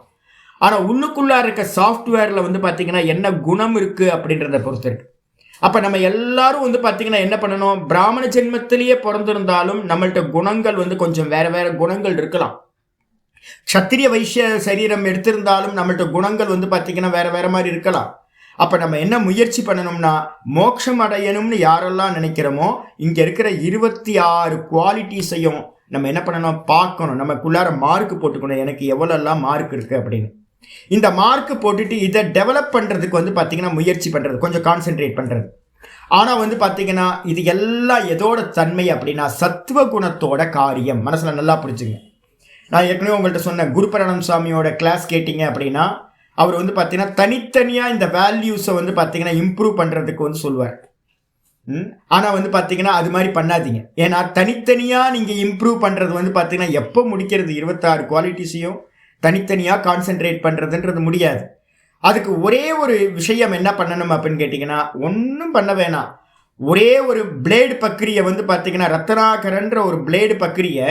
ஆனால் உள்ளுக்குள்ளார இருக்க சாஃப்ட்வேரில் வந்து பார்த்தீங்கன்னா என்ன குணம் இருக்குது அப்படின்றத பொறுத்து இருக்கு. அப்போ நம்ம எல்லாரும் வந்து பார்த்தீங்கன்னா என்ன பண்ணணும், பிராமண ஜென்மத்திலேயே பிறந்திருந்தாலும் நம்மள்கிட்ட குணங்கள் வந்து கொஞ்சம் வேற வேற குணங்கள் இருக்கலாம். க்ஷத்திரிய வைஷ்ய சரீரம் எடுத்திருந்தாலும் நம்மள்கிட்ட குணங்கள் வந்து பார்த்தீங்கன்னா வேற வேற மாதிரி இருக்கலாம். அப்போ நம்ம என்ன முயற்சி பண்ணணும்னா, மோட்சம் அடையணும்னு யாரெல்லாம் நினைக்கிறோமோ இங்கே இருக்கிற 26 குவாலிட்டிஸையும் நம்ம என்ன பண்ணணும், பார்க்கணும். நமக்குள்ளார மார்க் போட்டுக்கணும், எனக்கு எவ்வளோலாம் மார்க் இருக்குது அப்படின்னு. இந்த மார்க் போட்டுட்டு இதை டெவலப் பண்ணுறதுக்கு வந்து பார்த்தீங்கன்னா முயற்சி பண்ணுறது, கொஞ்சம் கான்சென்ட்ரேட் பண்ணுறது. ஆனால் வந்து பார்த்தீங்கன்னா இது எல்லாம் எதோட தன்மை அப்படின்னா சத்துவ குணத்தோட காரியம். மனசில் நல்லா புரிஞ்சுங்க. நான் ஏற்கனவே உங்கள்கிட்ட சொன்ன குருபரணம் சுவாமியோட கிளாஸ் கேட்டிங்க அப்படின்னா அவர் வந்து பார்த்தீங்கன்னா தனித்தனியாக இந்த வேல்யூஸை வந்து பார்த்தீங்கன்னா இம்ப்ரூவ் பண்ணுறதுக்கு வந்து சொல்லுவார். ஆனால் வந்து பார்த்தீங்கன்னா அது மாதிரி பண்ணாதீங்க. ஏன்னா தனித்தனியாக நீங்கள் இம்ப்ரூவ் பண்ணுறது வந்து பார்த்தீங்கன்னா எப்போ முடிக்கிறது, 26 குவாலிட்டிஸையும் தனித்தனியாக கான்சென்ட்ரேட் பண்ணுறதுன்றது முடியாது. அதுக்கு ஒரே ஒரு விஷயம் என்ன பண்ணணும் அப்படின்னு கேட்டிங்கன்னா, ஒன்றும் பண்ண வேணாம். ஒரே ஒரு பிளேடு பக்ரியை வந்து பார்த்தீங்கன்னா ரத்னாகரன்ற ஒரு பிளேடு பக்ரியை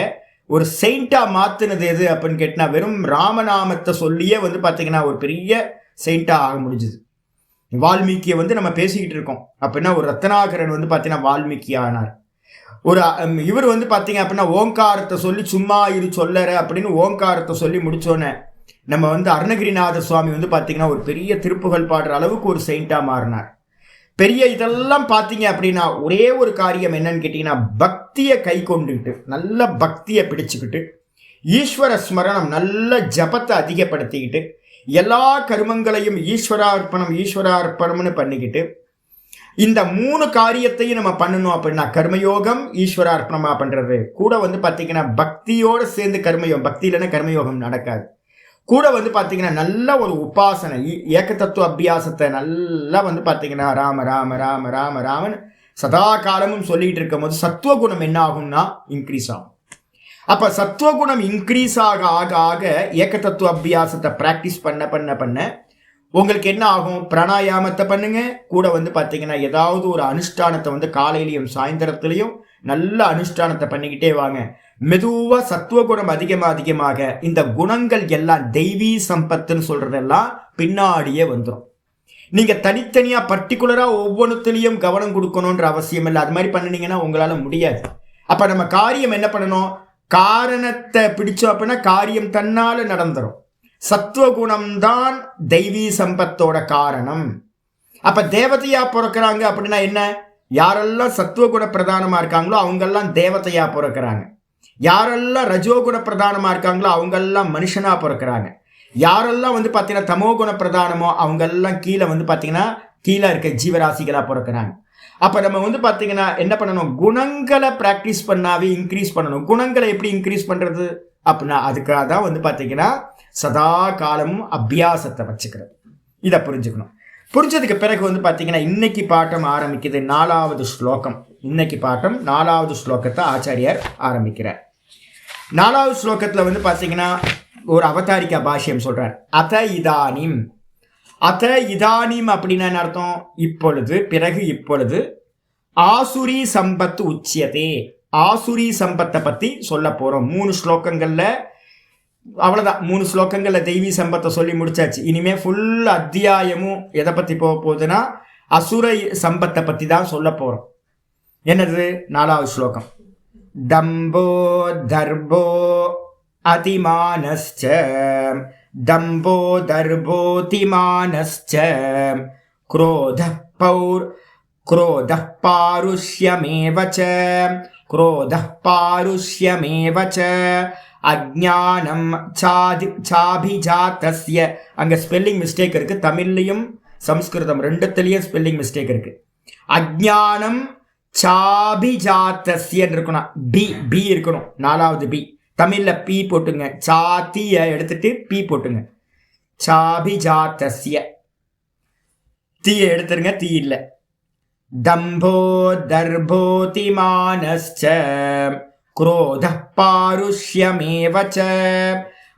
ஒரு செயிண்டாக மாற்றினது எது அப்படின்னு கேட்டினா, வெறும் ராமநாமத்தை சொல்லியே வந்து பார்த்தீங்கன்னா ஒரு பெரிய செயிண்டாக ஆக முடிஞ்சுது. வால்மீகியை வந்து நம்ம பேசிக்கிட்டு இருக்கோம் அப்படின்னா ஒரு ரத்னாகரன் வந்து பார்த்தீங்கன்னா வால்மீகி ஆனார். ஒரு இவர் வந்து பார்த்தீங்க அப்படின்னா ஓங்காரத்தை சொல்லி சும்மா இரு சொல்லற அப்படின்னு ஓங்காரத்தை சொல்லி முடித்தோன்னே நம்ம வந்து அருணகிரிநாத சுவாமி வந்து பார்த்தீங்கன்னா ஒரு பெரிய திருப்புகழ் பாடுற அளவுக்கு ஒரு செயிண்டாக மாறினார். பெரிய இதெல்லாம் பார்த்தீங்க அப்படின்னா ஒரே ஒரு காரியம் என்னன்னு கேட்டிங்கன்னா, பக்தியை கை கொண்டுக்கிட்டு நல்ல பக்தியை பிடிச்சிக்கிட்டு ஈஸ்வர ஸ்மரணம் நல்ல ஜபத்தை அதிகப்படுத்திக்கிட்டு எல்லா கர்மங்களையும் ஈஸ்வரார்ப்பணம்னு பண்ணிக்கிட்டு இந்த 3 காரியத்தையும் நம்ம பண்ணணும் அப்படின்னா கர்மயோகம் ஈஸ்வரார்ப்பணமாக பண்ணுறது கூட வந்து பார்த்தீங்கன்னா பக்தியோடு சேர்ந்து கர்மயோகம், பக்தி இல்லைன்னா கர்மயோகம் நடக்காது. கூட வந்து பார்த்தீங்கன்னா நல்ல ஒரு உபாசனை ஏக தத்துவ அபியாசத்தை நல்லா வந்து பார்த்தீங்கன்னா ராம ராம ராம ராம ராமன் சதா காலமும் சொல்லிகிட்டு இருக்கும் போது சத்துவகுணம் என்ன ஆகும்னா இன்க்ரீஸ் ஆகும். அப்போ சத்துவகுணம் இன்க்ரீஸ் ஆக ஆக ஆக ஏக தத்துவ அபியாசத்தை ப்ராக்டிஸ் பண்ண உங்களுக்கு என்ன ஆகும், பிராணாயாமத்தை பண்ணுங்க, கூட வந்து பார்த்தீங்கன்னா ஏதாவது ஒரு அனுஷ்டானத்தை வந்து காலையிலையும் சாயந்தரத்துலையும் நல்ல அனுஷ்டானத்தை பண்ணிக்கிட்டே வாங்க. மெதுவாக சத்துவகுணம் அதிகமாக இந்த குணங்கள் எல்லாம் தெய்வீ சம்பத்துன்னு சொல்கிறதெல்லாம் பின்னாடியே வந்துடும். நீங்கள் தனித்தனியாக பர்டிகுலராக ஒவ்வொன்றுத்துலேயும் கவனம் கொடுக்கணுன்ற அவசியம் இல்லை. அது மாதிரி பண்ணினீங்கன்னா உங்களால் முடியாது. அப்போ நம்ம காரியம் என்ன பண்ணணும், காரணத்தை பிடிச்சோம் அப்படின்னா காரியம் தன்னால் நடந்துடும். சத்துவகுணம்தான் தெய்வீ சம்பத்தோட காரணம். அப்போ தேவதையாக பிறக்கிறாங்க அப்படின்னா என்ன, யாரெல்லாம் சத்துவகுண பிரதானமாக இருக்காங்களோ அவங்கெல்லாம் தேவதையாக பிறக்கிறாங்க. யாரெல்லாம் ரஜோகுண பிரதானமாக இருக்காங்களோ அவங்கெல்லாம் மனுஷனாக பிறக்கிறாங்க. யாரெல்லாம் வந்து பார்த்தீங்கன்னா தமோ குண பிரதானமோ அவங்கெல்லாம் கீழே வந்து பார்த்தீங்கன்னா கீழே இருக்க ஜீவராசிகளாக பிறக்கிறாங்க. அப்போ நம்ம வந்து பார்த்தீங்கன்னா என்ன பண்ணணும், குணங்களை ப்ராக்டிஸ் பண்ணாவே இன்க்ரீஸ் பண்ணணும். குணங்களை எப்படி இன்க்ரீஸ் பண்ணுறது அப்படின்னா அதுக்காக தான் வந்து பார்த்தீங்கன்னா சதா காலமும் அபியாசத்தை வச்சுக்கிறது. இதை புரிஞ்சுக்கணும். புரிஞ்சதுக்கு பிறகு வந்து பார்த்தீங்கன்னா இன்னைக்கு பாட்டம் ஆரம்பிக்குது 4வது ஸ்லோகம். இன்னைக்கு பாட்டம் 4வது ஸ்லோகத்தை ஆச்சாரியார் ஆரம்பிக்கிறார். 4வது ஸ்லோகத்தில் வந்து பார்த்தீங்கன்னா ஒரு அவதாரிக்கா பாஷ்யம் சொல்கிறார். அத இதானிம் அப்படின்னா என்ன அர்த்தம், இப்பொழுது, பிறகு இப்பொழுது ஆசுரி சம்பத்து உச்சியதே, ஆசுரி சம்பத்தை பற்றி சொல்ல போகிறோம். 3 ஸ்லோகங்களில் அவ்வளோதான், 3 ஸ்லோகங்களில் தெய்வீ சம்பத்தை சொல்லி முடிச்சாச்சு. இனிமே ஃபுல் அத்தியாயமும் எதை பற்றி போக போகுதுன்னா அசுர சம்பத்தை பற்றி தான் சொல்ல போகிறோம். என்னது? 4வது ஸ்லோகம். தம்போ தர்போ அதிமானஸ்ச தம்போ தர்போதிமானஸ்ச क्रोध पारुष्यमेव च अज्ञानं चाभिजातस्य. அங்க ஸ்பெல்லிங் மிஸ்டேக் இருக்கு. தமிழ்லையும் சம்ஸ்கிருதம் ரெண்டுத்திலையும் ஸ்பெல்லிங் மிஸ்டேக் இருக்கு. அஜ்ஞானம் சாபிஜாத்தஸ்ய இருக்கணும். பி இருக்கணும். 4வது பி. தமிழ்ல பி போட்டுங்க. சாத்திய எடுத்துட்டு பி போட்டுங்க. சாபிஜாத்தஸ்ய. தீய எடுத்துருங்க. தீ இல்ல. தம்போ தர்போதிமானஸ்ச क्रोध पारुष्यमेव च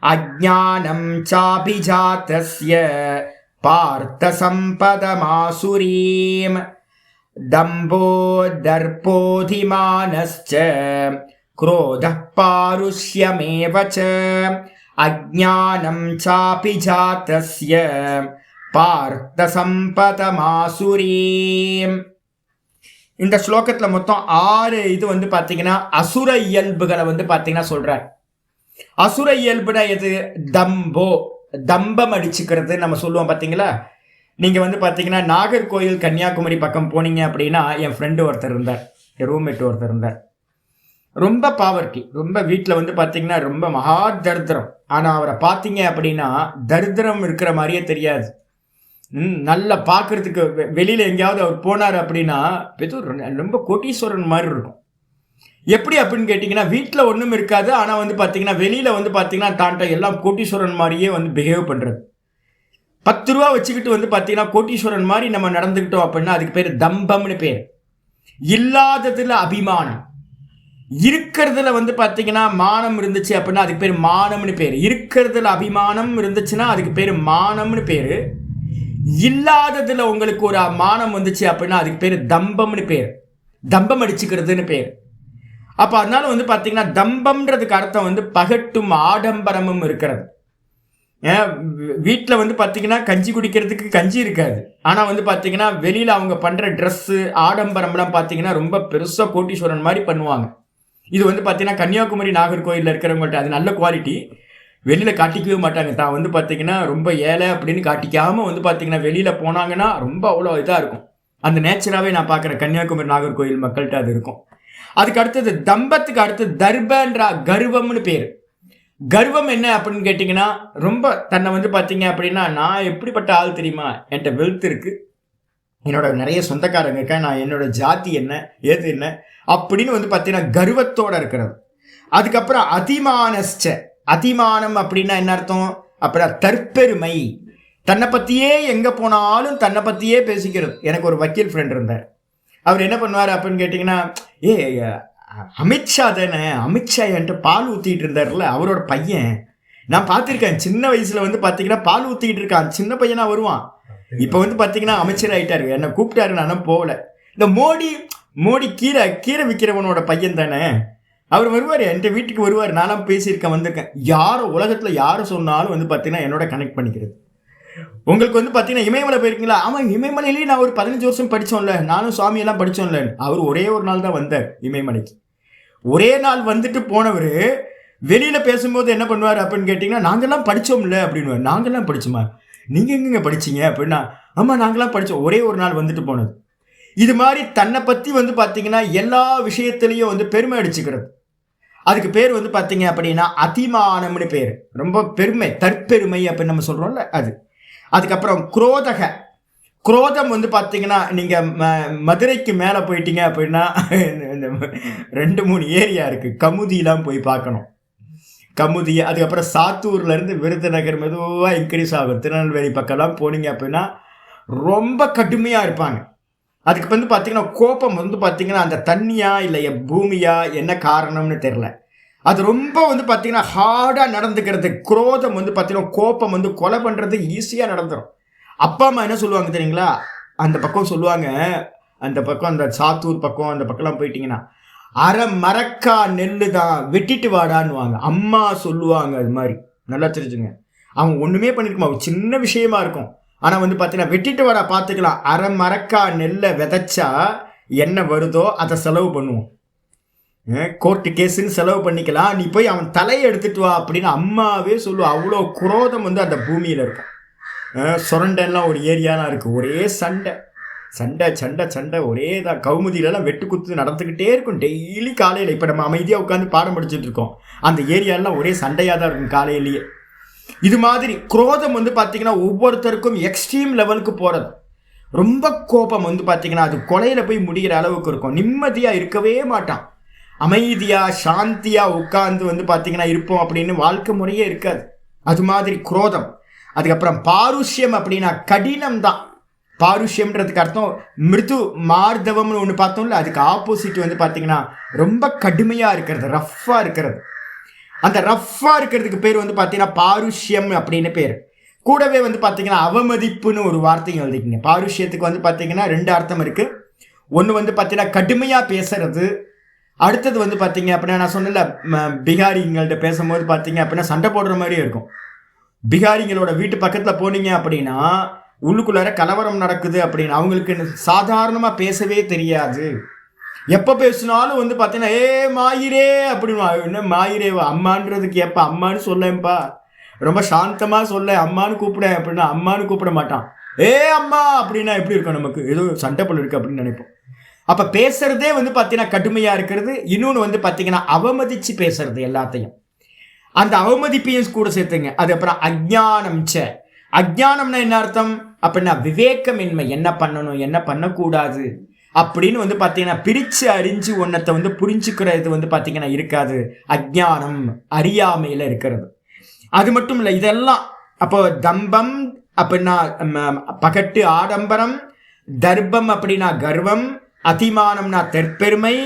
अज्ञानं चाभिजातस्य पार्थ सम्पदमासुरीं. दम्भो दर्पोऽधिमानश्च क्रोधः पारुष्यमेव च अज्ञानं चाभिजातस्य पार्थ सम्पदमासुरीं. இந்த ஸ்லோகத்தில் மொத்தம் 6 இது வந்து பார்த்தீங்கன்னா அசுர இயல்புகளை வந்து பார்த்தீங்கன்னா சொல்றார். அசுர இயல்புனா எது? தம்போ, தம்பம் அடிச்சுக்கிறது நம்ம சொல்லுவோம் பார்த்தீங்களா. நீங்கள் வந்து பார்த்தீங்கன்னா நாகர்கோயில் கன்னியாகுமரி பக்கம் போனீங்க அப்படின்னா என் ஃப்ரெண்டு ஒருத்தர் இருந்தார், என் ரூம்மேட் ஒருத்தர் இருந்தார். ரொம்ப பாவர்ட்டி, ரொம்ப வீட்டில் வந்து பார்த்தீங்கன்னா ரொம்ப மகா தரித்திரம். ஆனால் அவரை பார்த்தீங்க அப்படின்னா தரித்திரம் இருக்கிற மாதிரியே தெரியாது. நல்லா பார்க்கறதுக்கு வெளியில் எங்கேயாவது அவர் போனார் அப்படின்னா ரொம்ப கோட்டீஸ்வரன் மாதிரி இருக்கும். எப்படி அப்படின்னு கேட்டிங்கன்னா வீட்டில் ஒன்றும் இருக்காது. ஆனால் வந்து பார்த்தீங்கன்னா வெளியில் வந்து பார்த்தீங்கன்னா தாண்ட எல்லாம் கோட்டீஸ்வரன் மாதிரியே வந்து பிஹேவ் பண்ணுறது. 10 ரூபா வச்சுக்கிட்டு வந்து பார்த்தீங்கன்னா கோட்டீஸ்வரன் மாதிரி நம்ம நடந்துக்கிட்டோம் அப்படின்னா அதுக்கு பேர் தம்பம்னு பேர். இல்லாததில் அபிமானம், இருக்கிறதுல வந்து பார்த்தீங்கன்னா மானம் இருந்துச்சு அப்படின்னா அதுக்கு பேர் மானம்னு பேர். இருக்கிறதுல அபிமானம் இருந்துச்சுன்னா அதுக்கு பேர் மானம்னு பேர். இல்லாததுல உங்களுக்கு ஒரு மானம் வந்துச்சு அப்படின்னா அதுக்கு பேர் தம்பம்னு பேர். தம்பம் அடிச்சுக்கிறதுன்னு பேர். அப்போ அதனால வந்து பார்த்தீங்கன்னா தம்பம்ன்றதுக்கு அர்த்தம் வந்து பகட்டும் ஆடம்பரமும் இருக்கிறது. வீட்டில் வந்து பார்த்தீங்கன்னா கஞ்சி குடிக்கிறதுக்கு கஞ்சி இருக்காது. ஆனால் வந்து பார்த்தீங்கன்னா வெளியில் அவங்க பண்ணுற ட்ரெஸ்ஸு ஆடம்பரம்லாம் பார்த்தீங்கன்னா ரொம்ப பெருசாக கோட்டீஸ்வரன் மாதிரி பண்ணுவாங்க. இது வந்து பார்த்தீங்கன்னா கன்னியாகுமரி நாகர்கோயிலில் இருக்கிறவங்கள்ட்ட அது நல்ல குவாலிட்டி. வெளியில் காட்டிக்கவே மாட்டாங்க. தான் வந்து பார்த்தீங்கன்னா ரொம்ப ஏழை அப்படின்னு காட்டிக்காமல் வந்து பார்த்தீங்கன்னா வெளியில் போனாங்கன்னா ரொம்ப அவ்வளோ இதாக இருக்கும். அந்த நேச்சராகவே நான் பார்க்குறேன் கன்னியாகுமரி நாகர்கோயில் மக்கள்கிட்ட அது இருக்கும். அதுக்கு அடுத்தது தம்பத்துக்கு அடுத்தது தர்பன்றா கர்வம்னு பேர். கர்வம் என்ன அப்படின்னு கேட்டிங்கன்னா ரொம்ப தன்னை வந்து பார்த்தீங்க அப்படின்னா நான் எப்படிப்பட்ட ஆள் தெரியுமா, என்கிட்ட வெல்த் இருக்குது, என்னோட நிறைய சொந்தக்காரங்க இருக்கேன், நான் என்னோட ஜாதி என்ன ஏது என்ன அப்படின்னு வந்து பார்த்தீங்கன்னா கர்வத்தோடு இருக்கிறது. அதுக்கப்புறம் அதிமானஸ்ச, அதிமானம் அப்படின்னா என்ன அர்த்தம்? அப்புறம் தற்பெருமை, தன்னை பற்றியே எங்கே போனாலும் தன்னை பற்றியே பேசிக்கிறது. எனக்கு ஒரு வக்கீல் ஃப்ரெண்ட் இருந்தார். அவர் என்ன பண்ணுவார் அப்படின்னு கேட்டிங்கன்னா, அமித்ஷா தானே, அமித்ஷா என்கிட்ட பால் ஊற்றிட்டு இருந்தார்ல, அவரோட பையன் நான் பார்த்துருக்கேன். சின்ன வயசில் வந்து பார்த்தீங்கன்னா பால் ஊற்றிக்கிட்டு இருக்கான், சின்ன பையனாக வருவான். இப்போ வந்து பார்த்தீங்கன்னா அமைச்சர் ஆகிட்டாரு. என்னை கூப்பிட்டாரு, நானும் போகல. இந்த மோடி கீரை விற்கிறவனோட பையன் தானே, அவர் வருவார், என்கிட்ட வீட்டுக்கு வருவார். நானும் பேசியிருக்கேன், வந்திருக்கேன். யாரோ உலகத்தில் யார் சொன்னாலும் வந்து பார்த்தீங்கன்னா என்னோட கனெக்ட் பண்ணிக்கிறது. உங்களுக்கு வந்து பார்த்தீங்கன்னா இமயமலை போயிருக்கீங்களா? ஆமாம், இமயமலையிலேயே நான் ஒரு 15 வருஷம் படித்தோம்ல, நானும் சுவாமியெல்லாம் படித்தோம்ல. அவர் ஒரே ஒரு நாள் தான் வந்தார் இமயமலைக்கு. ஒரே நாள் வந்துட்டு போனவர் வெளியில் பேசும்போது என்ன பண்ணுவார் அப்படின்னு கேட்டிங்கன்னா, நாங்கள்லாம் படித்தோம்ல அப்படின்னு. நாங்கள்லாம் படித்தோமா? நீங்கள் எங்கெங்க படிச்சிங்க அப்படின்னா, ஆமாம் நாங்களாம் படித்தோம். ஒரே ஒரு நாள் வந்துட்டு போனது. இது மாதிரி தன்னை பற்றி வந்து பார்த்தீங்கன்னா எல்லா விஷயத்துலேயும் வந்து பெருமை அடிச்சுக்கிறது. அதுக்கு பேர் வந்து பார்த்தீங்க அப்படின்னா அதிமானம்னு பேர். ரொம்ப பெருமை, தற்பெருமை அப்படின்னு நம்ம சொல்கிறோம்ல அது. அதுக்கப்புறம் குரோதக, குரோதம் வந்து பார்த்தீங்கன்னா நீங்கள் மதுரைக்கு மேலே போயிட்டீங்க அப்படின்னா 2-3 ஏரியா இருக்குது. கமுதியெலாம் போய் பார்க்கணும். கமுதி, அதுக்கப்புறம் சாத்தூர்லேருந்து விருதுநகர் மெதுவாக இன்க்ரீஸ் ஆகும். திருநெல்வேலி பக்கம்லாம் போனீங்க அப்படின்னா ரொம்ப கடுமையாக இருப்பாங்க. அதுக்கு வந்து பார்த்தீங்கன்னா கோபம் வந்து பார்த்தீங்கன்னா அந்த தண்ணியா இல்லை பூமியா என்ன காரணம்னு தெரில, அது ரொம்ப வந்து பார்த்தீங்கன்னா ஹார்டாக நடந்துக்கிறது. குரோதம் வந்து பார்த்தீங்கன்னா கோபம் வந்து கொலை பண்ணுறது ஈஸியாக நடந்துடும். அப்பா அம்மா என்ன சொல்லுவாங்க தெரியுங்களா? அந்த பக்கம் சொல்லுவாங்க, அந்த பக்கம் அந்த சாத்தூர் பக்கம் அந்த பக்கம்லாம் போயிட்டீங்கன்னா அரை மரக்கா நெல்லு தான் வெட்டிட்டு வாடான்னுவாங்க. அம்மா சொல்லுவாங்க அது மாதிரி. நல்லா தெரிஞ்சுங்க. அவன் ஒன்றுமே பண்ணியிருக்குமா, ஒரு சின்ன விஷயமா இருக்கும். ஆனால் வந்து பார்த்தீங்கன்னா வெட்டிட்டு வாடா பார்த்துக்கலாம், அரை மரக்கா நெல்லை விதைச்சா என்ன வருதோ அதை செலவு பண்ணுவோம். கோர்ட்டு கேஸுன்னு செலவு பண்ணிக்கலாம், நீ போய் அவன் தலையை எடுத்துட்டு வா அப்படின்னு அம்மாவே சொல்லுவா. அவ்வளோ குரோதம் வந்து அந்த பூமியில் இருக்கும். சுரண்டெல்லாம் ஒரு ஏரியாலாம் இருக்குது, ஒரே சண்டை சண்டை சண்டை சண்டை ஒரே தான். கவுமுதியிலலாம் வெட்டு குத்து நடந்துக்கிட்டே இருக்கும் டெய்லி காலையில். இப்போ நம்ம அமைதியாக உட்காந்து பாடம் படிச்சுட்டு இருக்கோம், அந்த ஏரியாலாம் ஒரே சண்டையாக தான் இருக்கும் காலையிலேயே. இது மாதிரி குரோதம் வந்து பார்த்தீங்கன்னா ஒவ்வொருத்தருக்கும் எக்ஸ்ட்ரீம் லெவலுக்கு போகிறது. ரொம்ப கோபம் வந்து பார்த்தீங்கன்னா அது கொலையில் போய் முடிகிற அளவுக்கு இருக்கும். நிம்மதியாக இருக்கவே மாட்டான். அமைதியாக சாந்தியாக உட்காந்து வந்து பார்த்தீங்கன்னா இருப்போம் அப்படின்னு வாழ்க்கை முறையே இருக்காது. அது மாதிரி குரோதம். அதுக்கப்புறம் பாருஷ்யம் அப்படின்னா கடினம் தான். பாருஷ்யம்ன்றதுக்கு அர்த்தம் மிருது மார்தவம்னு ஒன்று பார்த்தோம்ல, அதுக்கு ஆப்போசிட் வந்து பார்த்தீங்கன்னா ரொம்ப கடுமையாக இருக்கிறது, ரஃப்பாக இருக்கிறது. அந்த ரஃப்பாக இருக்கிறதுக்கு பேர் வந்து பார்த்தீங்கன்னா பாருஷ்யம் அப்படின்னு பேர். கூடவே வந்து பார்த்தீங்கன்னா அவமதிப்புன்னு ஒரு வார்த்தையும் எழுதிக்கிங்க. பாருஷ்யத்துக்கு வந்து பார்த்தீங்கன்னா 2 அர்த்தம் இருக்குது. ஒன்று வந்து பார்த்தீங்கன்னா கடுமையாக பேசுறது, அடுத்தது வந்து பார்த்தீங்க அப்படின்னா நான் சொன்னல பிகாரிங்கள்ட்ட பேசும்போது பார்த்தீங்க அப்படின்னா சண்டை போடுற மாதிரியே இருக்கும். பிகாரிங்களோட வீட்டு பக்கத்தில் போனீங்க அப்படின்னா உள்ளுக்குள்ளார கலவரம் நடக்குது அப்படின்னு அவங்களுக்கு சாதாரணமாக பேசவே தெரியாது. எப்போ பேசினாலும் வந்து பார்த்தீங்கன்னா மாயிரே அப்படின்னு. என்ன மாயிரேவா, அம்மான்றதுக்கு எப்போ அம்மானு சொல்லேன்ப்பா, ரொம்ப சாந்தமாக சொல்ல அம்மானு கூப்பிட அப்படின்னா அம்மானு கூப்பிட மாட்டான். அம்மா அப்படின்னா எப்படி இருக்கும், நமக்கு ஏதோ சண்டை போல இருக்கு அப்படின்னு நினைப்போம். அப்போ பேசுறதே வந்து பார்த்தீங்கன்னா கடுமையாக இருக்கிறது. இன்னொன்று வந்து பார்த்தீங்கன்னா அவமதிச்சு பேசுறது எல்லாத்தையும். அந்த அவமதிப்பையும் கூட சேர்த்துங்க. அது அப்புறம் அஜ்ஞானம். அஜ்ஞானம்னா என்ன அர்த்தம் அப்படின்னா விவேகமின்மை, என்ன பண்ணணும் என்ன பண்ணக்கூடாது அப்படின்னு வந்து பார்த்தீங்கன்னா பிரித்து அறிஞ்சு ஒன்றத்தை வந்து புரிஞ்சுக்கிறது வந்து பார்த்தீங்கன்னா இருக்காது. அஜ்ஞானம், அறியாமையில் இருக்கிறது. அது மட்டும் இல்லை, இதெல்லாம் அப்போ தம்பம் அப்படின்னா பகட்டு ஆடம்பரம், தர்ப்பம் அப்படின்னா கர்வம், அதிமானம்னா தெற்பெருமை,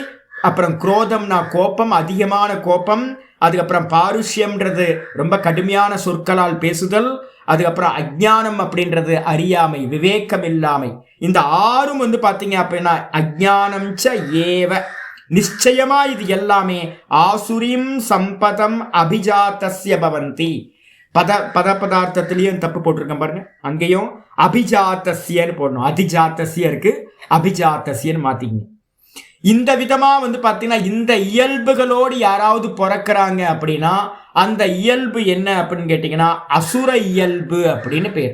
அப்புறம் குரோதம்னா கோபம், அதிகமான கோபம், அதுக்கப்புறம் பாருஷ்யம்ன்றது ரொம்ப கடுமையான சொற்களால் பேசுதல், அதுக்கப்புறம் அஜ்ஞானம் அப்படின்றது அறியாமை, விவேகம் இல்லாமை. இந்த 6 வந்து பார்த்தீங்க அப்படின்னா அஜ்ஞானம் ச ஏவ, நிச்சயமா இது எல்லாமே ஆசுரிம் சம்பதம் அபிஜாத்தஸ்ய பவந்தி. பதார்த்தத்திலையும் தப்பு போட்டிருக்கேன் பாருங்க, அங்கேயும் அபிஜாத்தஸ்யன்னு போடணும். அதிஜாத்தஸ்ய இருக்கு, அபிஜாத்தஸ்யன்னு மாத்திக்கிங்க. இந்த விதமா வந்து பார்த்தீங்கன்னா இந்த இயல்புகளோடு யாராவது பிறக்கிறாங்க அப்படின்னா அந்த இயல்பு என்ன அப்படின்னு கேட்டீங்கன்னா அசுர இயல்பு அப்படின்னு பேர்.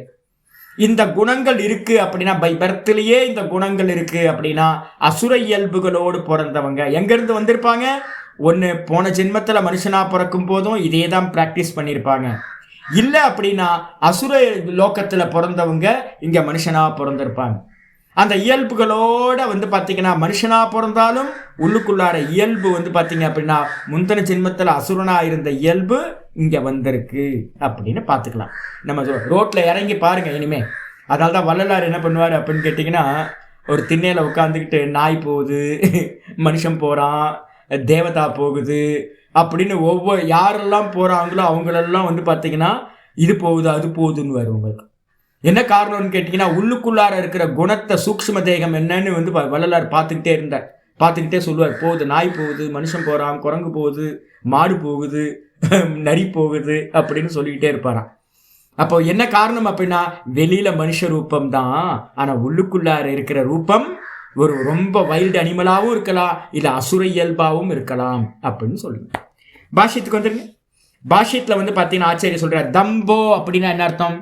இந்த குணங்கள் இருக்கு அப்படின்னா பை பர்த்லயே இந்த குணங்கள் இருக்கு அப்படின்னா அசுர இயல்புகளோடு பிறந்தவங்க எங்கிருந்து வந்திருப்பாங்க? ஒன்று போன ஜென்மத்தில் மனுஷனா பிறக்கும் போதும் இதே தான் பிராக்டிஸ் பண்ணியிருப்பாங்க. இல்லை அப்படின்னா அசுர லோக்கத்தில் பிறந்தவங்க இங்கே மனுஷனா பிறந்திருப்பாங்க. அந்த இயல்புகளோட வந்து பார்த்தீங்கன்னா மனுஷனாக பிறந்தாலும் உள்ளுக்குள்ளார இயல்பு வந்து பார்த்தீங்க அப்படின்னா முந்தின ஜென்மத்தில் அசுரனாக இருந்த இயல்பு இங்கே வந்திருக்கு அப்படின்னு பார்த்துக்கலாம். நம்ம ரோட்டில் இறங்கி பாருங்கள் இனிமேல். அதனால தான் வள்ளலார் என்ன பண்ணுவார் அப்படின்னு கேட்டிங்கன்னா, ஒரு திண்ணையில் உட்காந்துக்கிட்டு நாய் போகுது, மனுஷன் போகிறான், தேவதா போகுது அப்படின்னு யாரெல்லாம் போகிறாங்களோ அவங்களெல்லாம் வந்து பார்த்தீங்கன்னா இது போகுது அது போகுதுன்னு வரும். உங்களுக்கு என்ன காரணம்னு கேட்டிங்கன்னா உள்ளுக்குள்ளார இருக்கிற குணத்தை சூக்ஷ்ம தேகம் என்னன்னு வந்து வள்ளலார் பார்த்துக்கிட்டே இருந்தார். பார்த்துக்கிட்டே சொல்லுவார், போகுது நாய் போகுது, மனுஷன் போகிறான், குரங்கு போகுது, மாடு போகுது, நரி போகுது அப்படின்னு சொல்லிக்கிட்டே இருப்பாராம். அப்போ என்ன காரணம் அப்படின்னா வெளியில் மனுஷ ரூபம் தான், ஆனால் உள்ளுக்குள்ளார இருக்கிற ரூபம் ஒரு ரொம்ப வைல்டு அனிமலாகவும் இருக்கலாம், இல்லை அசுர இயல்பாகவும் இருக்கலாம் அப்படின்னு சொல்லுங்க. பாஷ்யத்துக்கு வந்துருங்க. பாஷ்யத்தில் வந்து பார்த்தீங்கன்னா ஆச்சாரிய சொல்கிறார், தம்போ அப்படின்னா என்ன அர்த்தம்?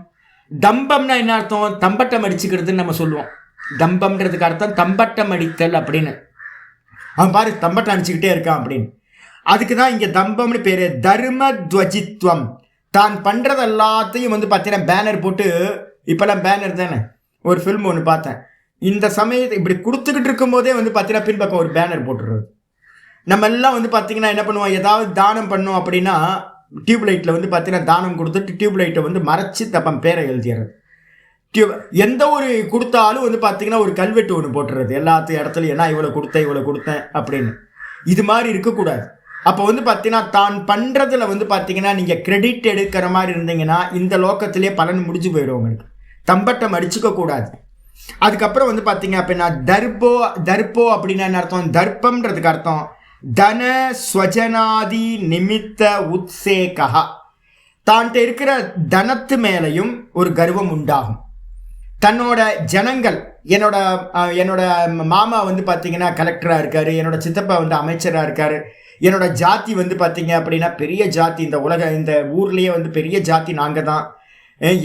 தம்பம்னா என்ன அர்த்தம்? தம்பட்டம் அடிச்சுக்கிறதுன்னு நம்ம சொல்லுவோம். தம்பம்ன்றதுக்கு அர்த்தம் தம்பட்டம் அடித்தல் அப்படின்னு. அவன் பாரு தம்பட்டம் அடிச்சுக்கிட்டே இருக்கான் அப்படின்னு. அதுக்கு தான் இங்கே தம்பம்னு பேர். தர்ம துவஜித்வம், தான் பண்ணுறது எல்லாத்தையும் வந்து பார்த்தீங்கன்னா பேனர் போட்டு, இப்போல்லாம் பேனர் தானே, ஒரு ஃபில்ம் ஒன்று பார்த்தேன், இந்த சமயத்தை இப்படி கொடுத்துக்கிட்டு இருக்கும் போதே வந்து பார்த்தீங்கன்னா பின்பக்கம் ஒரு பேனர் போட்டுடுறது. நம்ம எல்லாம் வந்து பார்த்தீங்கன்னா என்ன பண்ணுவோம், ஏதாவது தானம் பண்ணோம் அப்படின்னா டியூப்லைட்டில் வந்து பார்த்தீங்கன்னா தானம் கொடுத்துட்டு டியூப்லைட்டை வந்து மறைச்சி தப்பம் பேரை எழுதிடுறது. எந்த ஒரு கொடுத்தாலும் வந்து பார்த்தீங்கன்னா ஒரு கல்வெட்டு ஒன்று போட்டுறது எல்லாத்து இடத்துலையும், ஏன்னா இவ்வளோ கொடுத்தேன் அப்படின்னு. இது மாதிரி இருக்கக்கூடாது. அப்போ வந்து பார்த்தீங்கன்னா தான் பண்ணுறதுல வந்து பார்த்தீங்கன்னா நீங்கள் கிரெடிட் எடுக்கிற மாதிரி இருந்தீங்கன்னா இந்த லோக்கத்திலே பலன் முடிஞ்சு போயிடும் உங்களுக்கு. தம்பட்டம் அடிச்சுக்க கூடாது. அதுக்கப்புறம் வந்து பார்த்தீங்க அப்படின்னா தர்ப்போ அப்படின்னா என்ன அர்த்தம்? தர்ப்பம்ன்றதுக்கு அர்த்தம் தன ஸ்வஜனாதி நிமித்த உத்சேகா. தான்கிட்ட இருக்கிற தனத்து மேலையும் ஒரு கர்வம் உண்டாகும். தன்னோட ஜனங்கள், என்னோட மாமா வந்து பார்த்தீங்கன்னா கலெக்டராக இருக்காரு, என்னோட சித்தப்பா வந்து அமைச்சராக இருக்காரு, என்னோட ஜாதி வந்து பார்த்தீங்க அப்படின்னா பெரிய ஜாதி, இந்த ஊர்லேயே வந்து பெரிய ஜாதி நாங்கள் தான்,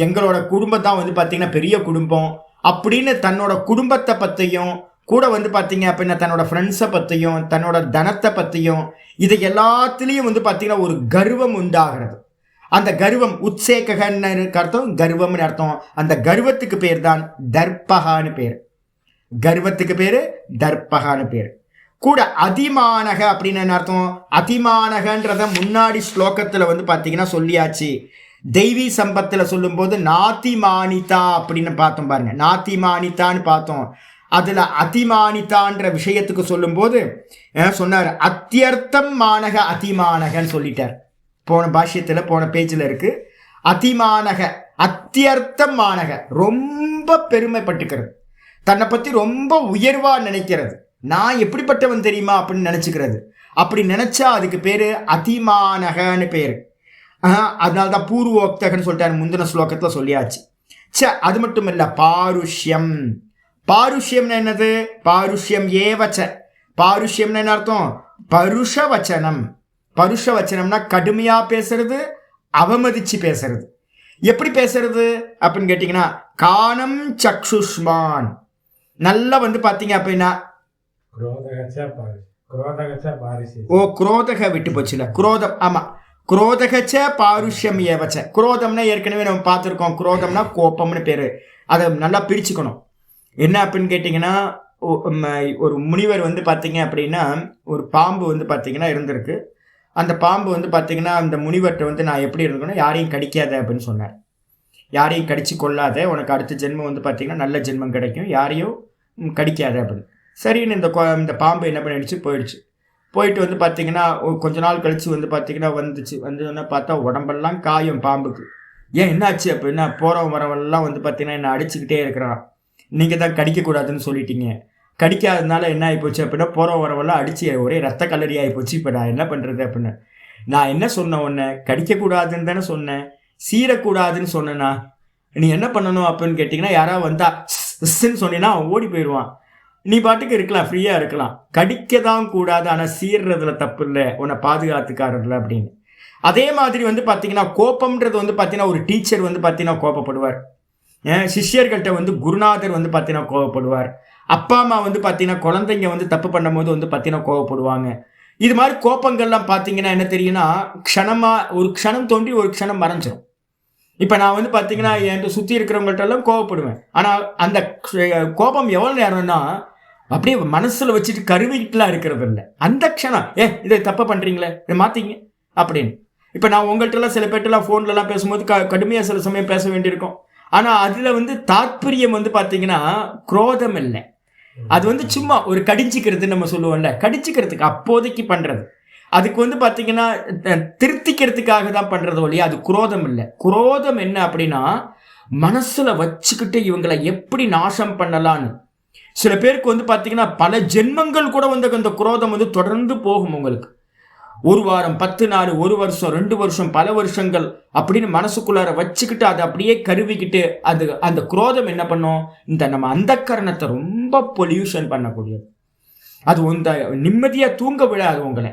எங்களோட குடும்பம் தான் வந்து பார்த்தீங்கன்னா பெரிய குடும்பம் அப்படின்னு தன்னோட குடும்பத்தை பற்றியும் கூட வந்து பார்த்தீங்க அப்படின்னா தன்னோட ஃப்ரெண்ட்ஸை பற்றியும் தன்னோட தனத்தை பற்றியும் இதை எல்லாத்துலேயும் வந்து பார்த்தீங்கன்னா ஒரு கர்வம் உண்டாகிறது. அந்த கர்வம் உத்சேகன்னு அர்த்தம், கர்வம்னு அர்த்தம். அந்த கர்வத்துக்கு பேர் தான் தர்பகான்னு பேர். கர்வத்துக்கு பேர் தர்பகான்னு பேர். கூட அதிமானக அப்படின்னு அர்த்தம். அதிமானகன்றத முன்னாடி ஸ்லோகத்தில் வந்து பார்த்தீங்கன்னா சொல்லியாச்சு. தெய்வீ சம்பத்தில் சொல்லும்போது நாத்திமானிதா அப்படின்னு பார்த்தோம் பாருங்க. நாத்திமானிதான்னு பார்த்தோம். அதில் அதிமானிதான்ற விஷயத்துக்கு சொல்லும்போது சொன்னார் அத்தியர்த்தம் மானக அதிமானகன்னு சொல்லிட்டார். போன பாஷ்யத்தில் போன பேஜில் இருக்குது. அதிமானக அத்தியர்த்தம் மானக ரொம்ப பெருமைப்பட்டுக்கிறது, தன்னை பற்றி ரொம்ப உயர்வாக நினைக்கிறது, நான் எப்படிப்பட்டவன் தெரியுமா அப்படின்னு நினச்சிக்கிறது. அப்படி நினச்சா அதுக்கு பேர் அதிமானகன்னு பேர். அதனால தான் பூர்வோக்தகன்னு சொல்லிட்டாரு, முந்தின ஸ்லோகத்தில் சொல்லியாச்சு. அது மட்டும் இல்லை, பாருஷ்யம். பாருஷ்யம்னு என்னது? பாருஷ்யம் ஏவச்ச. பாருஷ்யம்னு என்ன அர்த்தம்? பருஷ வச்சனம். பருஷ வச்சனம்னா கடுமையாக பேசுறது, அவமதிச்சு பேசுறது. எப்படி பேசுறது அப்படின்னு கேட்டிங்கன்னா, காணம் சக்ஷுஷ்மான். நல்லா வந்து பார்த்தீங்க அப்படின்னா குரோதக விட்டு போச்சுல, குரோதம். ஆமாம், குரோதகச்ச பாருஷ்யம் ஏவச்ச. குரோதம்னா ஏற்கனவே நம்ம பார்த்துருக்கோம். குரோதம்னா கோபம்னு பேர். அதை நல்லா பிரிச்சுக்கணும். என்ன அப்படின்னு கேட்டிங்கன்னா, ஒரு முனிவர் வந்து பார்த்தீங்க அப்படின்னா ஒரு பாம்பு வந்து பார்த்தீங்கன்னா இருந்திருக்கு. அந்த பாம்பு வந்து பார்த்தீங்கன்னா அந்த முனிவர்கிட்ட வந்து நான் எப்படி இருக்கணும், யாரையும் கடிக்காத அப்படின்னு சொன்னார். யாரையும் கடிச்சு கொள்ளாத, உனக்கு அடுத்த ஜென்மம் வந்து பார்த்தீங்கன்னா நல்ல ஜென்மம் கிடைக்கும், யாரையும் கடிக்காத அப்படின்னு. சரின்னு இந்த பாம்பு என்ன பண்ணிடுச்சு, போயிட்டு வந்து பார்த்தீங்கன்னா கொஞ்ச நாள் கழித்து வந்து பார்த்தீங்கன்னா வந்ததுன்னா பார்த்தா உடம்பெல்லாம் காயும் பாம்புக்கு. ஏன் என்னாச்சு அப்படின்னா, போகிறவன் வரவெல்லாம் வந்து பார்த்தீங்கன்னா என்னை அடிச்சுக்கிட்டே இருக்கிறான், நீங்கள் தான் கடிக்கக்கூடாதுன்னு சொல்லிட்டீங்க, கடிக்காததுனால என்ன ஆகிப்போச்சு அப்படின்னா போகிற வரவெல்லாம் அடித்து ஒரே ரத்த கல்லறி ஆகிப்போச்சு, இப்போ நான் என்ன பண்ணுறது அப்படின்னு. நான் என்ன சொன்னேன், உன்னை கடிக்கக்கூடாதுன்னு தானே சொன்னேன், சீரக்கூடாதுன்னு சொன்னேன்னா. நீ என்ன பண்ணணும் அப்படின்னு கேட்டிங்கன்னா, யாராவது வந்தா ஸ்ன்னு சொன்னீங்கன்னா அவன் ஓடி போயிடுவான், நீ பாட்டுக்கு இருக்கலாம், ஃப்ரீயாக இருக்கலாம். கடிக்க தான் கூடாது, ஆனால் சீர்றதுல தப்பு இல்லை, உன்னை பாதுகாத்துக்காரதில்ல அப்படின்னு. அதே மாதிரி வந்து பார்த்தீங்கன்னா கோபம்ன்றது வந்து பார்த்தீங்கன்னா ஒரு டீச்சர் வந்து பார்த்தீங்கன்னா கோபப்படுவார், சிஷ்யர்கள்ட்ட வந்து குருநாதர் வந்து பார்த்தீங்கன்னா கோபப்படுவார், அப்பா அம்மா வந்து பார்த்தீங்கன்னா குழந்தைங்க வந்து தப்பு பண்ணும் போது வந்து பார்த்தீங்கன்னா கோவப்படுவாங்க. இது மாதிரி கோபங்கள்லாம் பார்த்தீங்கன்னா என்ன தெரியும்னா, ஒரு க்ஷணம் தோன்றி ஒரு க்ஷணம் மறைஞ்சிடும். இப்போ நான் வந்து பார்த்தீங்கன்னா என்கிட்ட சுற்றி இருக்கிறவங்கள்ட்டெல்லாம் கோவப்படுவேன். ஆனால் அந்த கோபம் எவ்வளோ நேரம்னா அப்படியே மனசில் வச்சுட்டு கருவிக்கிட்டுலாம் இருக்கிறது இல்லை. அந்த க்ஷணம் இதை தப்பு பண்ணுறீங்களே, இதை மாற்றிங்க அப்படின்னு. இப்போ நான் உங்கள்கிட்டலாம் சில பேர்ட்டெல்லாம் ஃபோன்லலாம் பேசும்போது கடுமையாக சில சமயம் பேச வேண்டியிருக்கும். ஆனால் அதில் வந்து தாற்பயம் வந்து பார்த்தீங்கன்னா குரோதம் இல்லை, அது வந்து சும்மா ஒரு கடிச்சிக்கிறதுன்னு நம்ம சொல்லுவோம்ல, கடிச்சிக்கிறதுக்கு அப்போதைக்கு பண்ணுறது. அதுக்கு வந்து பார்த்தீங்கன்னா திருத்திக்கிறதுக்காக தான் பண்ணுறது ஒழிய அது குரோதம் இல்லை. குரோதம் என்ன அப்படின்னா மனசில் வச்சுக்கிட்டு இவங்களை எப்படி நாசம் பண்ணலான்னு. சில பேருக்கு வந்து பார்த்தீங்கன்னா பல ஜென்மங்கள் கூட வந்து அந்த குரோதம் வந்து தொடர்ந்து போகும். உங்களுக்கு ஒரு வாரம், 10 நாள், 1 வருஷம், 2 வருஷம், பல வருஷங்கள் அப்படின்னு மனசுக்குள்ளார வச்சுக்கிட்டு அதை அப்படியே கருவிக்கிட்டு அந்த குரோதம் என்ன பண்ணும், இந்த நம்ம அந்த கரணத்தை ரொம்ப பொல்யூஷன் பண்ணக்கூடியது. அது வந்து நிம்மதியாக தூங்க விடாது உங்களை,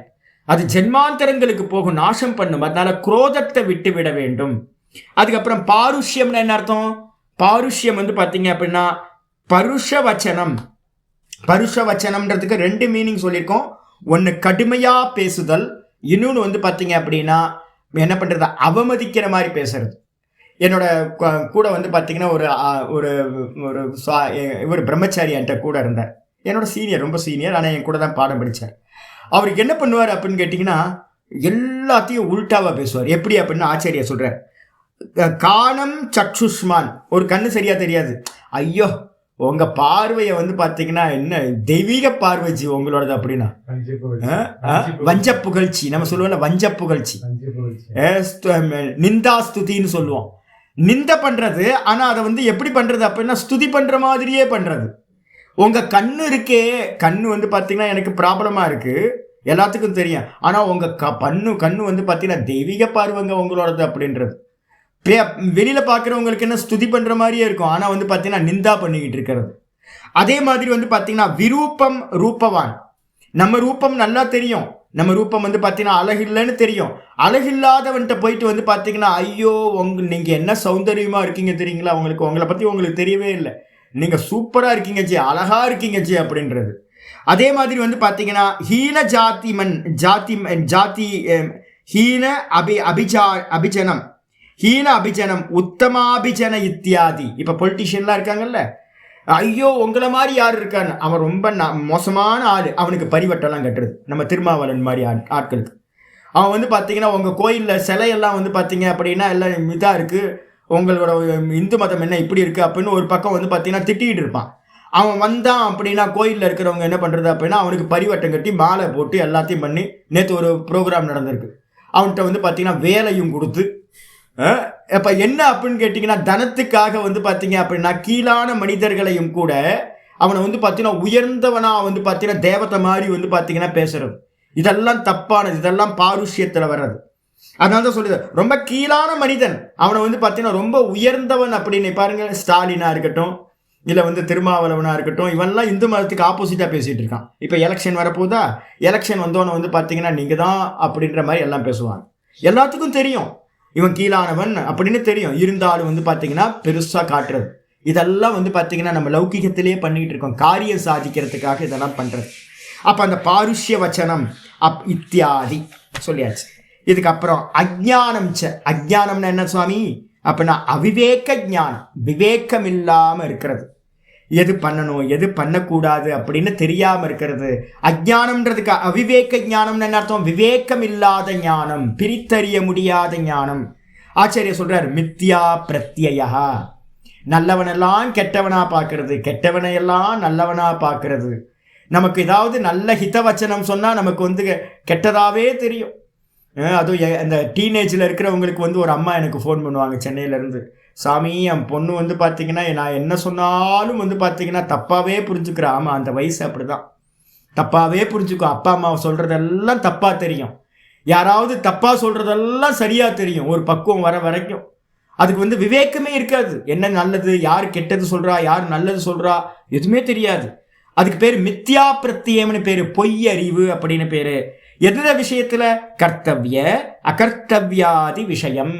அது ஜென்மாந்தரங்களுக்கு போகும், நாசம் பண்ணும். அதனால குரோதத்தை விட்டு விட வேண்டும். அதுக்கப்புறம் பாருஷ்யம்னு என்ன அர்த்தம்? பாருஷ்யம் வந்து பார்த்தீங்க அப்படின்னா பருஷ வச்சனம். பருஷ வச்சனம்ன்றதுக்கு 2 மீனிங் சொல்லியிருக்கோம். ஒன்று கடுமையாக பேசுதல், இன்னொன்று வந்து பார்த்தீங்க அப்படின்னா என்ன பண்ணுறது, அவமதிக்கிற மாதிரி பேசுறது. என்னோட கூட வந்து பார்த்தீங்கன்னா ஒரு பிரம்மச்சாரி என்கிட்ட கூட இருந்தார், என்னோட சீனியர், ரொம்ப சீனியர், ஆனால் என் கூட தான் பாடம் படித்தார். அவருக்கு என்ன பண்ணுவார் அப்படின்னு கேட்டிங்கன்னா எல்லாத்தையும் உல்டாவாக பேசுவார். எப்படி அப்படின்னு ஆச்சரியா சொல்கிறார், காணம் சக்ஷுஷ்மான், ஒரு கண்ணு சரியாக தெரியாது, ஐயோ உங்கள் பார்வையை வந்து பார்த்தீங்கன்னா என்ன தெய்வீக பார்வைச்சி உங்களோடது அப்படின்னா வஞ்ச புகழ்ச்சி, நம்ம சொல்லுவோம்ல வஞ்ச புகழ்ச்சி, நிந்தா ஸ்துதின்னு சொல்லுவோம். நிந்த பண்ணுறது, ஆனால் அதை வந்து எப்படி பண்ணுறது அப்படின்னா ஸ்துதி பண்ணுற மாதிரியே பண்ணுறது. உங்கள் கண்ணு இருக்கே, கண்ணு வந்து பார்த்தீங்கன்னா எனக்கு ப்ராப்ளமாக இருக்குது, எல்லாத்துக்கும் தெரியும், ஆனால் உங்கள் கண்ணு வந்து பார்த்தீங்கன்னா தெய்வீக பார்வைங்க உங்களோடது அப்படின்றது. வெளியில பார்க்குறவங்களுக்கு என்ன ஸ்துதி பண்ற மாதிரியே இருக்கும், ஆனா வந்து பார்த்தீங்கன்னா நிந்தா பண்ணிக்கிட்டு இருக்கிறது. அதே மாதிரி வந்து பார்த்தீங்கன்னா விரூபம் ரூபவான், நம்ம ரூபம் நல்லா தெரியும், நம்ம ரூபம் வந்து பார்த்தீங்கன்னா அழகில்லைன்னு தெரியும். அழகில்லாதவன்கிட்ட போயிட்டு வந்து பார்த்தீங்கன்னா ஐயோ நீங்கள் என்ன சௌந்தரியமாக இருக்கீங்க தெரியுங்களா, உங்களை பற்றி உங்களுக்கு தெரியவே இல்லை, நீங்கள் சூப்பராக இருக்கீங்க ஜி, அழகாக இருக்கீங்க ஜி அப்படின்றது. அதே மாதிரி வந்து பார்த்தீங்கன்னா ஹீன ஜாதி ஹீன அபிஜனம் ஹீன அபிஜனம் உத்தமாபிஜன இத்தியாதி. இப்போ பொலிட்டிஷியன்லாம் இருக்காங்கல்ல, ஐயோ உங்களை மாதிரி யார் இருக்கான்னு, அவன் ரொம்ப மோசமான ஆள், அவனுக்கு பரிவட்டெல்லாம் கட்டுறது. நம்ம திருமாவளவன் மாதிரி ஆட்களுக்கு அவன் வந்து பார்த்தீங்கன்னா உங்கள் கோயிலில் சிலையெல்லாம் வந்து பார்த்தீங்க அப்படின்னா எல்லாம் இதாக இருக்குது, உங்களோட இந்து மதம் என்ன இப்படி இருக்குது அப்படின்னு ஒரு பக்கம் வந்து பார்த்தீங்கன்னா திட்டிகிட்டு இருப்பான். அவன் வந்தான் அப்படின்னா கோயிலில் இருக்கிறவங்க என்ன பண்ணுறது அப்படின்னா அவனுக்கு பரிவட்டம் கட்டி மாலை போட்டு எல்லாத்தையும் பண்ணி, நேற்று ஒரு ப்ரோக்ராம் நடந்திருக்கு, அவன்கிட்ட வந்து பார்த்தீங்கன்னா வேலையும் கொடுத்து, இப்போ என்ன அப்படின்னு கேட்டிங்கன்னா தனத்துக்காக வந்து பார்த்தீங்க அப்படின்னா கீழான மனிதர்களையும் கூட அவனை வந்து பார்த்தீங்கன்னா உயர்ந்தவனாக வந்து பார்த்தீங்கன்னா தேவதை மாதிரி வந்து பார்த்தீங்கன்னா பேசுறது, இதெல்லாம் தப்பானது, இதெல்லாம் பாருஷ்யத்தில் வர்றது. அதனால தான் சொல்லுது ரொம்ப கீழான மனிதன் அவனை வந்து பார்த்தீங்கன்னா ரொம்ப உயர்ந்தவன் அப்படின்னு. பாருங்க, ஸ்டாலினாக இருக்கட்டும் இல்லை வந்து திருமாவளவனாக இருக்கட்டும், இவன்லாம் இந்து மதத்துக்கு ஆப்போசிட்டாக பேசிகிட்டு இருக்கான். இப்போ எலெக்ஷன் வரப்போதா, எலெக்ஷன் வந்தோன்னு வந்து பார்த்தீங்கன்னா நீங்கள் தான் அப்படின்ற மாதிரி எல்லாம் பேசுவாங்க. எல்லாத்துக்கும் தெரியும் இவன் கீழானவன் அப்படின்னு தெரியும், இருந்தாலும் வந்து பார்த்தீங்கன்னா பெருசாக காட்டுறது. இதெல்லாம் வந்து பார்த்தீங்கன்னா நம்ம லௌகிகத்திலேயே பண்ணிகிட்டு இருக்கோம், காரியம் சாதிக்கிறதுக்காக இதெல்லாம் பண்ணுறது. அப்போ அந்த பாருஷ்ய வச்சனம் இத்தியாதி சொல்லியாச்சு. இதுக்கப்புறம் அஜ்ஞானம் அஜ்ஞானம்னா என்ன சுவாமி அப்படின்னா அவிவேக ஞானம், விவேகம் இல்லாமல் இருக்கிறது, எது பண்ணணும் எது பண்ணக்கூடாது அப்படின்னு தெரியாமல் இருக்கிறது. அஜ்ஞானம்ன்றதுக்கு அவிவேக ஞானம்னு என்ன அர்த்தம், விவேகம் இல்லாத ஞானம், பிரித்தறிய முடியாத ஞானம். ஆச்சாரியர் சொல்றார் மித்யா பிரத்யா, நல்லவனெல்லாம் கெட்டவனா பார்க்கறது, கெட்டவனையெல்லாம் நல்லவனா பார்க்கறது. நமக்கு ஏதாவது நல்ல ஹிதவச்சனம் சொன்னால் நமக்கு வந்து கெட்டதாகவே தெரியும். அதுவும் அந்த டீனேஜில் இருக்கிறவங்களுக்கு வந்து ஒரு அம்மா எனக்கு ஃபோன் பண்ணுவாங்க சென்னையிலேருந்து, சாமி என் பொண்ணு வந்து பார்த்தீங்கன்னா நான் என்ன சொன்னாலும் வந்து பார்த்தீங்கன்னா தப்பாகவே புரிஞ்சுக்கிறா. ஆமாம், அந்த வயசு அப்படி தான், தப்பாகவே புரிஞ்சுக்கும். அப்பா அம்மா சொல்கிறதெல்லாம் தப்பாக தெரியும், யாராவது தப்பாக சொல்கிறதெல்லாம் சரியாக தெரியும் ஒரு பக்குவம் வர வரைக்கும். அதுக்கு வந்து விவேகமே இருக்காது, என்ன நல்லது யார் கெட்டது சொல்கிறா யார் நல்லது சொல்கிறா எதுவுமே தெரியாது. அதுக்கு பேர் மித்யா பிரத்தியம்னு பேர், பொய் அறிவு அப்படின்னு பேர். எந்த விஷயத்தில், கர்த்தவிய அகர்த்தவியாதி விஷயம்.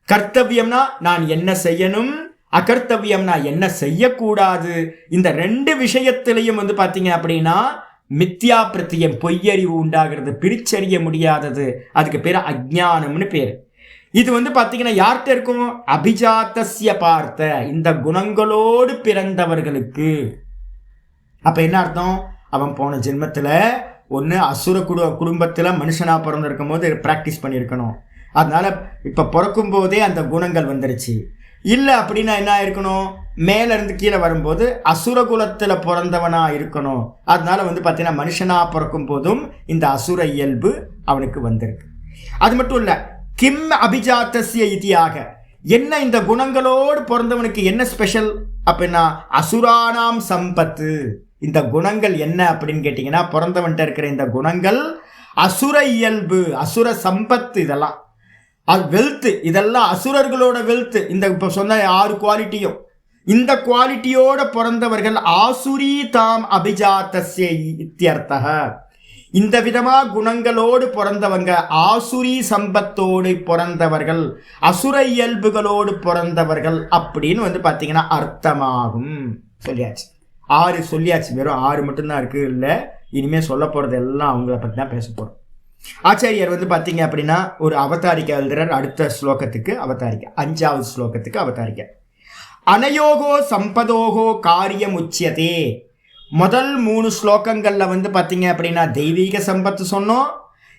கர்த்தவியம்னா நான் என்ன செய்யணும், அகர்த்தவியம்னா என்ன செய்யக்கூடாது. இந்த ரெண்டு விஷயத்திலையும் வந்து பார்த்தீங்க அப்படின்னா மித்யா பிரத்தியம், பொய்யறிவு உண்டாகிறது, பிரிச்சறிய முடியாதது, அதுக்கு பேர் அஜ்ஞானம்னு பேர். இது வந்து பார்த்தீங்கன்னா யார்கிட்ட இருக்கும், அபிஜாத்தஸ்ய பார்த்த, இந்த குணங்களோடு பிறந்தவர்களுக்கு. அப்போ என்ன அர்த்தம், அவன் போன ஜென்மத்தில் ஒன்று அசுர குடும்பத்தில் மனுஷனாக பிறந்திருக்கும் போது ப்ராக்டிஸ் பண்ணியிருக்கணும், அதனால் இப்போ பிறக்கும் போதே அந்த குணங்கள் வந்துருச்சு. இல்லை அப்படின்னா என்ன இருக்கணும், மேலேருந்து கீழே வரும்போது அசுரகுலத்தில் பிறந்தவனாக இருக்கணும், அதனால வந்து பார்த்தீங்கன்னா மனுஷனாக பிறக்கும் போதும் இந்த அசுர இயல்பு அவனுக்கு வந்திருக்கு. அது மட்டும் இல்லை, கிம் அபிஜாத்தஸ்ய இதியாக, என்ன இந்த குணங்களோடு பிறந்தவனுக்கு என்ன ஸ்பெஷல் அப்படின்னா அசுரானாம் சம்பத்து. இந்த குணங்கள் என்ன அப்படின்னு கேட்டிங்கன்னா பிறந்தவன்கிட்ட இருக்கிற இந்த குணங்கள் அசுர இயல்பு, அசுர சம்பத்து, இதெல்லாம் அது வெல்த்து, இதெல்லாம் அசுரர்களோட வெல்த்து. இந்த இப்போ சொன்ன 6 குவாலிட்டியும் இந்த குவாலிட்டியோட பிறந்தவர்கள் ஆசுரி தாம் அபிஜாத்தஸ்ய இத்தியர்த்தக. இந்த விதமாக குணங்களோடு பிறந்தவங்க ஆசுரி சம்பத்தோடு பிறந்தவர்கள், அசுர இயல்புகளோடு பிறந்தவர்கள் அப்படின்னு வந்து பார்த்தீங்கன்னா அர்த்தமாகும். சொல்லியாச்சு, 6 சொல்லியாச்சு, வெறும் 6 மட்டும்தான் இருக்குது. இல்லை, இனிமேல் சொல்ல போகிறது எல்லாம் அவங்கள பற்றி தான் பேச போகிறோம். ஆச்சாரியர் வந்து பார்த்தீங்க அப்படின்னா ஒரு அவதாரிக்கை எழுதுறார். அடுத்த ஸ்லோகத்துக்கு அவதாரிக்கை, 5வது ஸ்லோகத்துக்கு அவதாரிக்கை. அனயோகோ சம்பதோகோ காரியம் உச்சியதே. முதல் 3 ஸ்லோகங்களில் வந்து பார்த்தீங்க அப்படின்னா தெய்வீக சம்பத்து சொன்னோம்.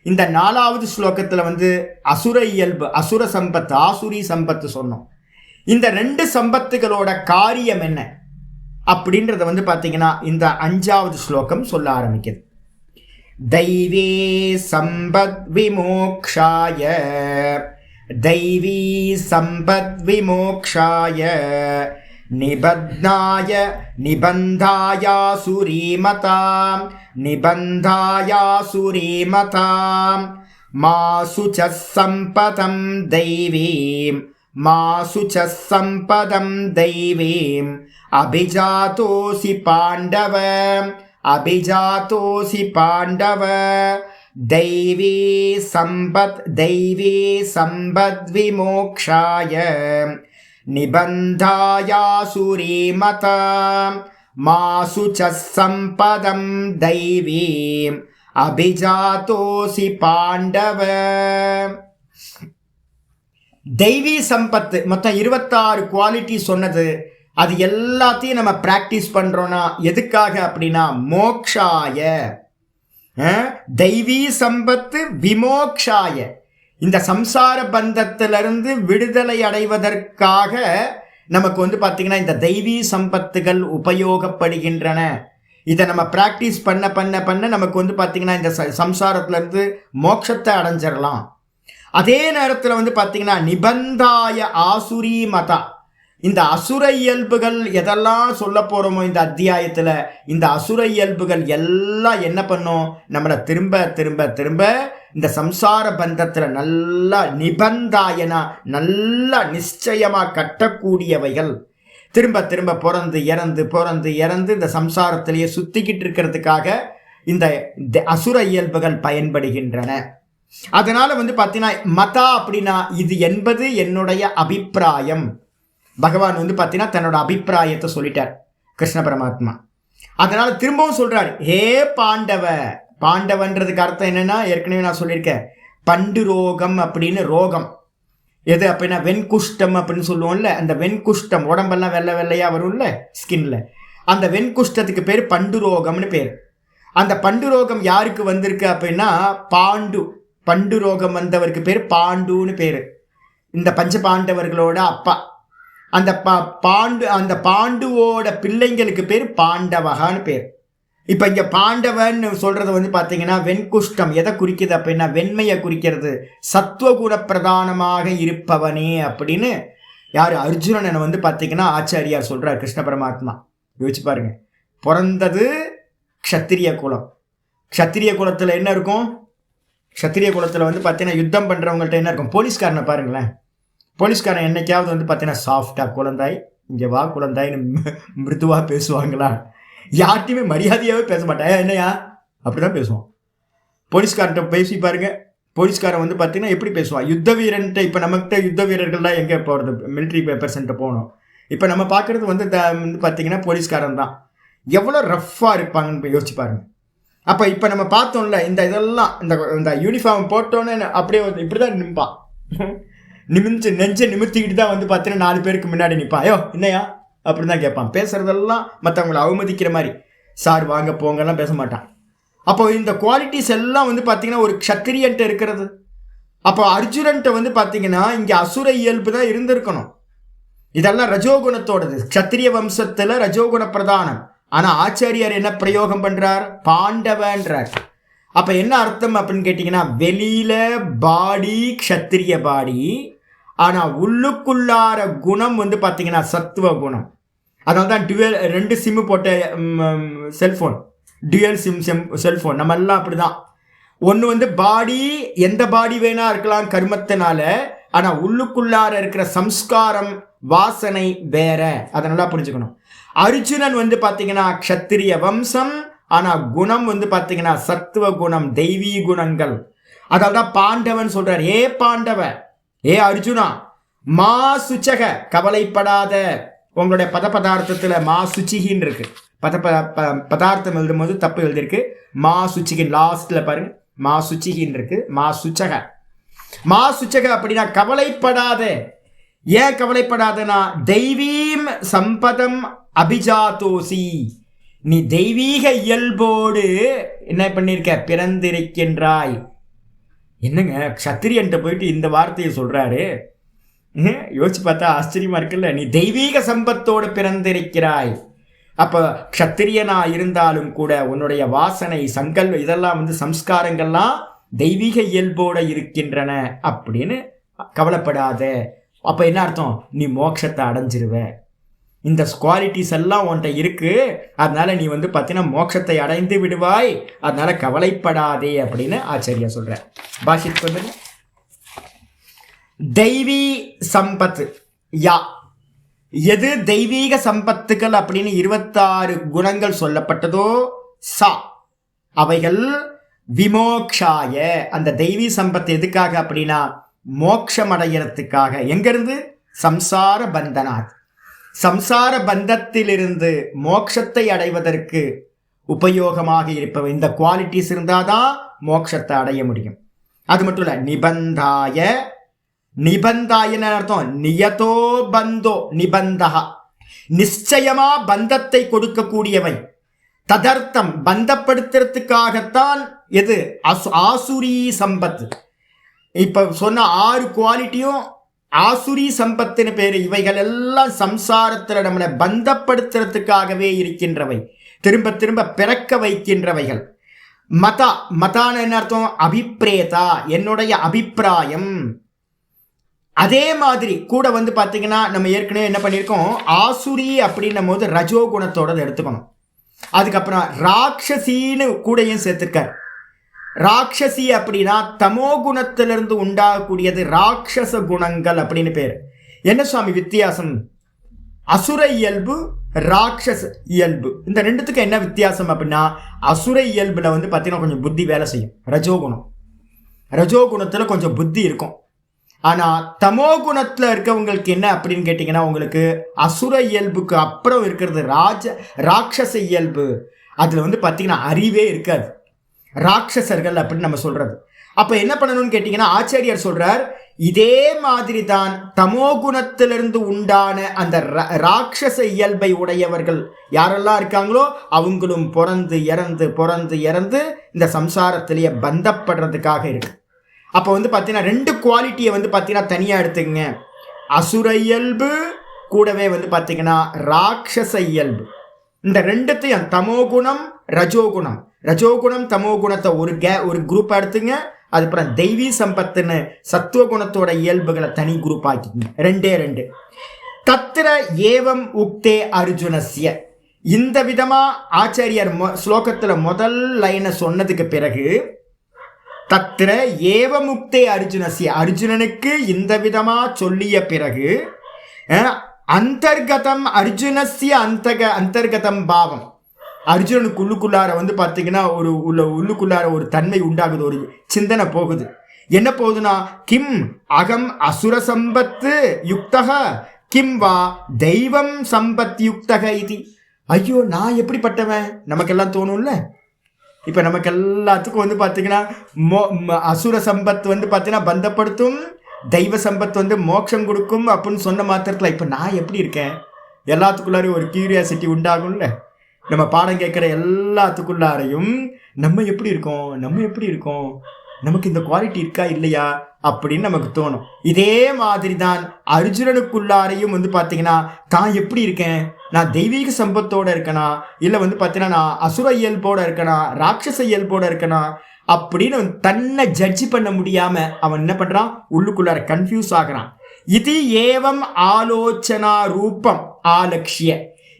இந்த 4வது ஸ்லோகத்தில் வந்து அசுர இயல்பு, அசுர சம்பத்து, ஆசுரி சம்பத்து சொன்னோம். இந்த 2 சம்பத்துகளோட காரியம் என்ன அப்படின்றத வந்து பார்த்தீங்கன்னா இந்த 5வது ஸ்லோகம் சொல்ல ஆரம்பிக்குது. தைவே சம்பத் விமோக்ஷாய, தைவீ சம்பத் விமோக்ஷாய நிபத்னாய நிபந்தாயாசுரீமதாம், நிபந்தாயாசுரீமதாம் மாசுச சம்பதம் தைவீம் மாசுச்ச சம்பதம் தெய்வீம் அபிஜாதோசி பாண்டவ அபிஜாதோசி பாண்டவ தெய்வீ சம்பத் விமோக்ஷாய நிபந்தாயாசுரீ மதா மாசுச்ச சம்பதம் தெய்வீம் அபிஜாதோசி பாண்டவ. தெய்வீ சம்பத்து மொத்தம் 26 குவாலிட்டி சொன்னது. அது எல்லாத்தையும் நம்ம பிராக்டிஸ் பண்றோம்னா எதுக்காக அப்படின்னா மோக்ஷாய. தெய்வீ சம்பத்து விமோக்ஷாய, இந்த சம்சார பந்தத்திலிருந்து விடுதலை அடைவதற்காக நமக்கு வந்து பார்த்தீங்கன்னா இந்த தெய்வீ சம்பத்துகள் உபயோகப்படுகின்றன. இதை நம்ம பிராக்டிஸ் பண்ண பண்ண பண்ண நமக்கு வந்து பார்த்தீங்கன்னா இந்த சம்சாரத்திலிருந்து மோட்சத்தை அடைஞ்சிடலாம். அதே நேரத்தில் வந்து பார்த்தீங்கன்னா நிபந்தாய ஆசுரி மதா, இந்த அசுர இயல்புகள் எதெல்லாம் சொல்ல போகிறோமோ இந்த அத்தியாயத்தில், இந்த அசுர இயல்புகள் எல்லாம் என்ன பண்ணும், நம்மளை திரும்ப திரும்ப திரும்ப இந்த சம்சார பந்தத்தில் நல்லா நிபந்தாயனா நல்லா நிச்சயமாக கட்டக்கூடியவைகள். திரும்ப திரும்ப பிறந்து இறந்து இந்த சம்சாரத்திலேயே சுத்திக்கிட்டு இருக்கிறதுக்காக இந்த அசுர இயல்புகள் பயன்படுகின்றன. அதனால வந்து பார்த்தீங்கன்னா மதா அப்படின்னா இது என்பது என்னுடைய அபிப்பிராயம். பகவான் வந்து பார்த்தீங்கன்னா தன்னோட அபிப்பிராயத்தை சொல்லிட்டார் கிருஷ்ண பரமாத்மா. அதனால திரும்பவும் சொல்றாரு, ஹே பாண்டவ. பாண்டவன்றதுக்கு அர்த்தம் என்னன்னா ஏற்கனவே நான் சொல்லியிருக்கேன், பண்டு ரோகம் அப்படின்னு ரோகம் எது அப்படின்னா வெண்குஷ்டம் அப்படின்னு சொல்லுவோம்ல, அந்த வெண்குஷ்டம் உடம்பெல்லாம் வெள்ளை வெள்ளையா வரும்ல ஸ்கின்ல, அந்த வெண்குஷ்டத்துக்கு பேர் பண்டு ரோகம்னு பேர். அந்த பண்டு ரோகம் யாருக்கு வந்திருக்கு அப்படின்னா பண்டு ரோகம் வந்தவருக்கு பேர் பாண்டுன்னு பேர். இந்த பஞ்ச பாண்டவர்களோட அப்பா. அந்த பாண்டுவோட பிள்ளைங்களுக்கு பேர் பாண்டவகான்னு பேர். இப்போ இங்கே பாண்டவன் சொல்றது வந்து பார்த்தீங்கன்னா வெண்குஷ்டம் எதை குறிக்குது அப்படின்னா வெண்மையை குறிக்கிறது, சத்துவகுண பிரதானமாக இருப்பவனே அப்படின்னு யார் அர்ஜுனனை வந்து பார்த்தீங்கன்னா ஆச்சாரியார் சொல்றார் கிருஷ்ண பரமாத்மா. யோசிச்சு பாருங்க, பிறந்தது க்ஷத்திரிய குலம். க்ஷத்திரிய குலத்தில் என்ன இருக்கும், க்ஷத்திரிய குலத்தில் வந்து பார்த்தீங்கன்னா யுத்தம் பண்ணுறவங்கள்ட்ட என்ன இருக்கும், போலீஸ்காரனை பாருங்களேன். போலீஸ்காரன் என்னைக்காவது வந்து பார்த்தீங்கன்னா சாஃப்டாக குழந்தாய் இங்கே வா குழந்தாய்னு மிருதுவாக பேசுவாங்களா? யார்ட்டையுமே மரியாதையாகவே பேச மாட்டாயா, என்னையா அப்படி தான் பேசுவான். போலீஸ்கார்ட்ட பேசி பாருங்க, போலீஸ்காரன் வந்து பார்த்தீங்கன்னா எப்படி பேசுவான். யுத்த வீரன்ட்ட இப்போ நம்மகிட்ட யுத்த வீரர்கள்லாம் எங்கே போகிறது, மிலிட்ரி பேப்பர்ஸ்ன்ட்டு போகணும். இப்போ நம்ம பார்க்குறது வந்து பார்த்தீங்கன்னா போலீஸ்காரன் தான். எவ்வளோ ரஃப்பாக இருப்பாங்கன்னு யோசிச்சு பாருங்க. அப்போ இப்போ நம்ம பார்த்தோம்ல இதெல்லாம் இந்த யூனிஃபார்ம் போட்டோன்னே அப்படியே இப்படி தான் நிற்பான். நெஞ்சை நிமித்திக்கிட்டு தான் வந்து பார்த்தீங்கன்னா 4 பேருக்கு முன்னாடி நிற்பான். ஐயோ என்னையா அப்படி தான் கேட்பான். பேசுறதெல்லாம் மற்றவங்களை அவமதிக்கிற மாதிரி சார் வாங்க போங்கெல்லாம் பேச மாட்டான். அப்போ இந்த குவாலிட்டிஸ் எல்லாம் வந்து பார்த்தீங்கன்னா ஒரு க்ஷத்திரியன்ட்ட இருக்கிறது. அப்போ அர்ஜுனன்ட்ட வந்து பார்த்தீங்கன்னா இங்கே அசுர இயல்பு தான் இருந்திருக்கணும். இதெல்லாம் ரஜோகுணத்தோடது, க்ஷத்திரிய வம்சத்தில் ரஜோகுண பிரதானம். ஆனால் ஆச்சாரியார் என்ன பிரயோகம் பண்ணுறார், பாண்டவன்றார். அப்போ என்ன அர்த்தம் அப்படின்னு கேட்டிங்கன்னா வெளியில பாடி க்ஷத்திரிய பாடி, ஆனால் உள்ளுக்குள்ளார குணம் வந்து பார்த்தீங்கன்னா சத்துவ குணம். அதனால தான் 2 சிம்மு போட்ட செல்ஃபோன், டுவல் சிம் செல்ஃபோன் நம்ம எல்லாம் அப்படி தான். ஒன்று வந்து பாடி எந்த பாடி வேணா இருக்கலாம் கர்மத்தினால, ஆனால் உள்ளுக்குள்ளார இருக்கிற சம்ஸ்காரம் வாசனை வேற. அதை நல்லா புரிஞ்சுக்கணும். அர்ஜுனன் வந்து பார்த்தீங்கன்னா க்ஷத்திரிய வம்சம், ஆனால் குணம் வந்து பார்த்தீங்கன்னா சத்துவ குணம், தெய்வீ குணங்கள். அதாவது தான் பாண்டவன் சொல்றார், ஏ பாண்டவ, ஏ அர்ஜுனா, மா சுச்சக கவலைப்படாத. உங்களுடைய பதார்த்தத்தில் மா சுச்சிகின்னு இருக்கு. பதார்த்தம் எழுதும் போது தப்பு எழுதிருக்கு, மா சுச்சிகின் லாஸ்ட்ல பாருங்க, மா சுச்சிகின்னு இருக்கு, மா சுச்சக. மா சுச்சக அப்படின்னா கவலைப்படாத. ஏன் கவலைப்படாதனா தெய்வீம் சம்பதம் அபிஜாதோசி, நீ தெய்வீக இயல்போடு என்ன பண்ணிருக்க, பிறந்திருக்கின்றாய். என்னங்க க்ஷத்திரியன்ட்ட போயிட்டு இந்த வார்த்தையை சொல்றாரு, யோசிச்சு பார்த்தா ஆச்சரியமா இருக்குல்ல. நீ தெய்வீக சம்பத்தோடு பிறந்திருக்கிறாய். அப்ப க்ஷத்திரியனா இருந்தாலும் கூட உன்னுடைய வாசனை இதெல்லாம் வந்து சம்ஸ்காரங்கள்லாம் தெய்வீக இயல்போட இருக்கின்றன அப்படின்னு கவலைப்படாத. அப்ப என்ன அர்த்தம், நீ மோட்சத்தை அடைஞ்சிருவ. இந்த குவாலிட்டிஸ் எல்லாம் உன்கிட்ட இருக்கு, அதனால நீ வந்து பார்த்தீங்கன்னா மோட்சத்தை அடைந்து விடுவாய், அதனால கவலைப்படாதே அப்படின்னு ஆச்சாரியா சொல்ற. பாஷித் பண்ணுங்க. தெய்வீ சம்பத்து யா, எது தெய்வீக சம்பத்துக்கள் அப்படின்னு 26 குணங்கள் சொல்லப்பட்டதோ சா, அவைகள் விமோக்ஷாய, அந்த தெய்வீ சம்பத்து எதுக்காக அப்படின்னா மோட்சம் அடைகிறதுக்காக. எங்கிருந்து? சம்சார பந்தனாத், சம்சார பந்தத்திலிருந்து மோட்சத்தை அடைவதற்கு உபயோகமாக இருப்பவை. இந்த குவாலிட்டிஸ் இருந்தாதான் மோட்சத்தை அடைய முடியும். அது மட்டும் இல்ல, நிபந்தாய, நிபந்தாயன்னு அர்த்தம் நியதோ பந்தோ நிபந்தா, நிச்சயமா பந்தத்தை கொடுக்கக்கூடியவை. ததர்த்தம் பந்தப்படுத்துறதுக்காகத்தான் எது? ஆசுரி சம்பத்து. இப்ப சொன்ன 6 குவாலிட்டியும் ஆசுரி சம்பத்துன்னு பேரு. இவைகள் எல்லாம் சம்சாரத்தில் நம்மளை பந்தப்படுத்துறதுக்காகவே இருக்கின்றவை, திரும்ப திரும்ப பிறக்க வைக்கின்றவைகள். மதா, மதான என்ன அர்த்தம்? அபிப்ரேதா, என்னுடைய அபிப்பிராயம். அதே மாதிரி கூட பாத்தீங்கன்னா நம்ம ஏற்கனவே என்ன பண்ணியிருக்கோம், ஆசுரி அப்படின்னும் போது ரஜோகுணத்தோட எடுத்துக்கணும். அதுக்கப்புறம் ராட்சசின்னு கூடயும் சேர்த்திருக்கார். ராட்சசி அப்படின்னா தமோ குணத்திலிருந்து உண்டாகக்கூடியது, ராட்சச குணங்கள் அப்படின்னு பேர். என்ன சுவாமி வித்தியாசம்? அசுர இயல்பு, ராட்சச இயல்பு, இந்த ரெண்டுத்துக்கு என்ன வித்தியாசம் அப்படின்னா, அசுர இயல்புல பார்த்தீங்கன்னா கொஞ்சம் புத்தி வேலை செய்யும், ரஜோகுணம். ரஜோகுணத்துல கொஞ்சம் புத்தி இருக்கும். ஆனா தமோ குணத்துல இருக்கவங்களுக்கு என்ன அப்படின்னு கேட்டீங்கன்னா, உங்களுக்கு அசுர இயல்புக்கு அப்புறம் இருக்கிறது ராட்சச இயல்பு. அதுல பார்த்தீங்கன்னா அறிவே இருக்காது, ராட்சசர்கள் அப்படின்னு நம்ம சொல்றது. அப்ப என்ன பண்ணணும்னு கேட்டீங்கன்னா, ஆச்சாரியர் சொல்றார், இதே மாதிரி தான் தமோ குணத்திலிருந்து உண்டான அந்த ராட்சச இயல்பை உடையவர்கள் யாரெல்லாம் இருக்காங்களோ அவங்களும் பிறந்து இறந்து பிறந்து இறந்து இந்த சம்சாரத்திலேயே பந்தப்படுறதுக்காக இருக்கு. அப்போ பார்த்தீங்கன்னா 2 குவாலிட்டியை பார்த்தீங்கன்னா தனியாக எடுத்துக்கங்க. அசுர இயல்பு கூடவே பார்த்தீங்கன்னா ராட்சச இயல்பு. இந்த ரெண்டுத்தையும் தமோகுணம் ரஜோகுணம், ரஜோகுணம் தமோ குணத்தை ஒரு குரூப் எடுத்துங்க. அதுக்கப்புறம் தெய்வீ சம்பத்துன்னு சத்துவகுணத்தோட இயல்புகளை தனி குரூப் ஆக்கிங்க. 2 தத்திர ஏவம் உக்தே அர்ஜுனஸ்ய. இந்த விதமா ஆச்சாரியர் ஸ்லோகத்துல முதல் லைனை சொன்னதுக்கு பிறகு தத்திர ஏவமுக்தே அர்ஜுனஸ்ய, அர்ஜுனனுக்கு இந்த விதமா சொல்லிய பிறகு அந்தர்கதம் அர்ஜுனஸ்ய அந்தர்கதம் பாவம், அர்ஜுனனுக்கு உள்ளுக்குள்ளார பார்த்தீங்கன்னா உள்ளுக்குள்ளார ஒரு தன்மை உண்டாகுது, ஒரு சிந்தனை போகுது. என்ன போகுதுன்னா, கிம் அகம் அசுர சம்பத்து யுக்தக கிம் வா தெய்வம் சம்பத் யுக்தக இது. ஐயோ நான் எப்படிப்பட்டவன் நமக்கெல்லாம் தோணும்ல. இப்ப நமக்கு எல்லாத்துக்கும் பார்த்தீங்கன்னா அசுர சம்பத் பார்த்தீங்கன்னா பந்தப்படுத்தும், தெய்வ சம்பத் மோட்சம் கொடுக்கும் அப்படின்னு சொன்ன மாத்திரத்துல இப்ப நான் எப்படி இருக்கேன் எல்லாத்துக்குள்ளாரையும் ஒரு கியூரியாசிட்டி உண்டாகும்ல. நம்ம பாடம் கேட்குற எல்லாத்துக்குள்ளாரையும் நம்ம எப்படி இருக்கோம், நமக்கு இந்த குவாலிட்டி இருக்கா இல்லையா அப்படின்னு நமக்கு தோணும். இதே மாதிரி தான் அர்ஜுனனுக்குள்ளாரையும் பார்த்தீங்கன்னா தான் எப்படி இருக்கேன், நான் தெய்வீக சம்பத்தோட இருக்கனா இல்லை பார்த்தீங்கன்னா நான் அசுர இயல்போட இருக்கனா ராட்சச இயல்போட இருக்கனா அப்படின்னு தன்னை ஜட்ஜி பண்ண முடியாம அவன் என்ன பண்றான், உள்ளுக்குள்ளார கன்ஃபியூஸ் ஆகிறான். இது ஏவம் ஆலோசனா ரூபம் ஆலக்ஷிய.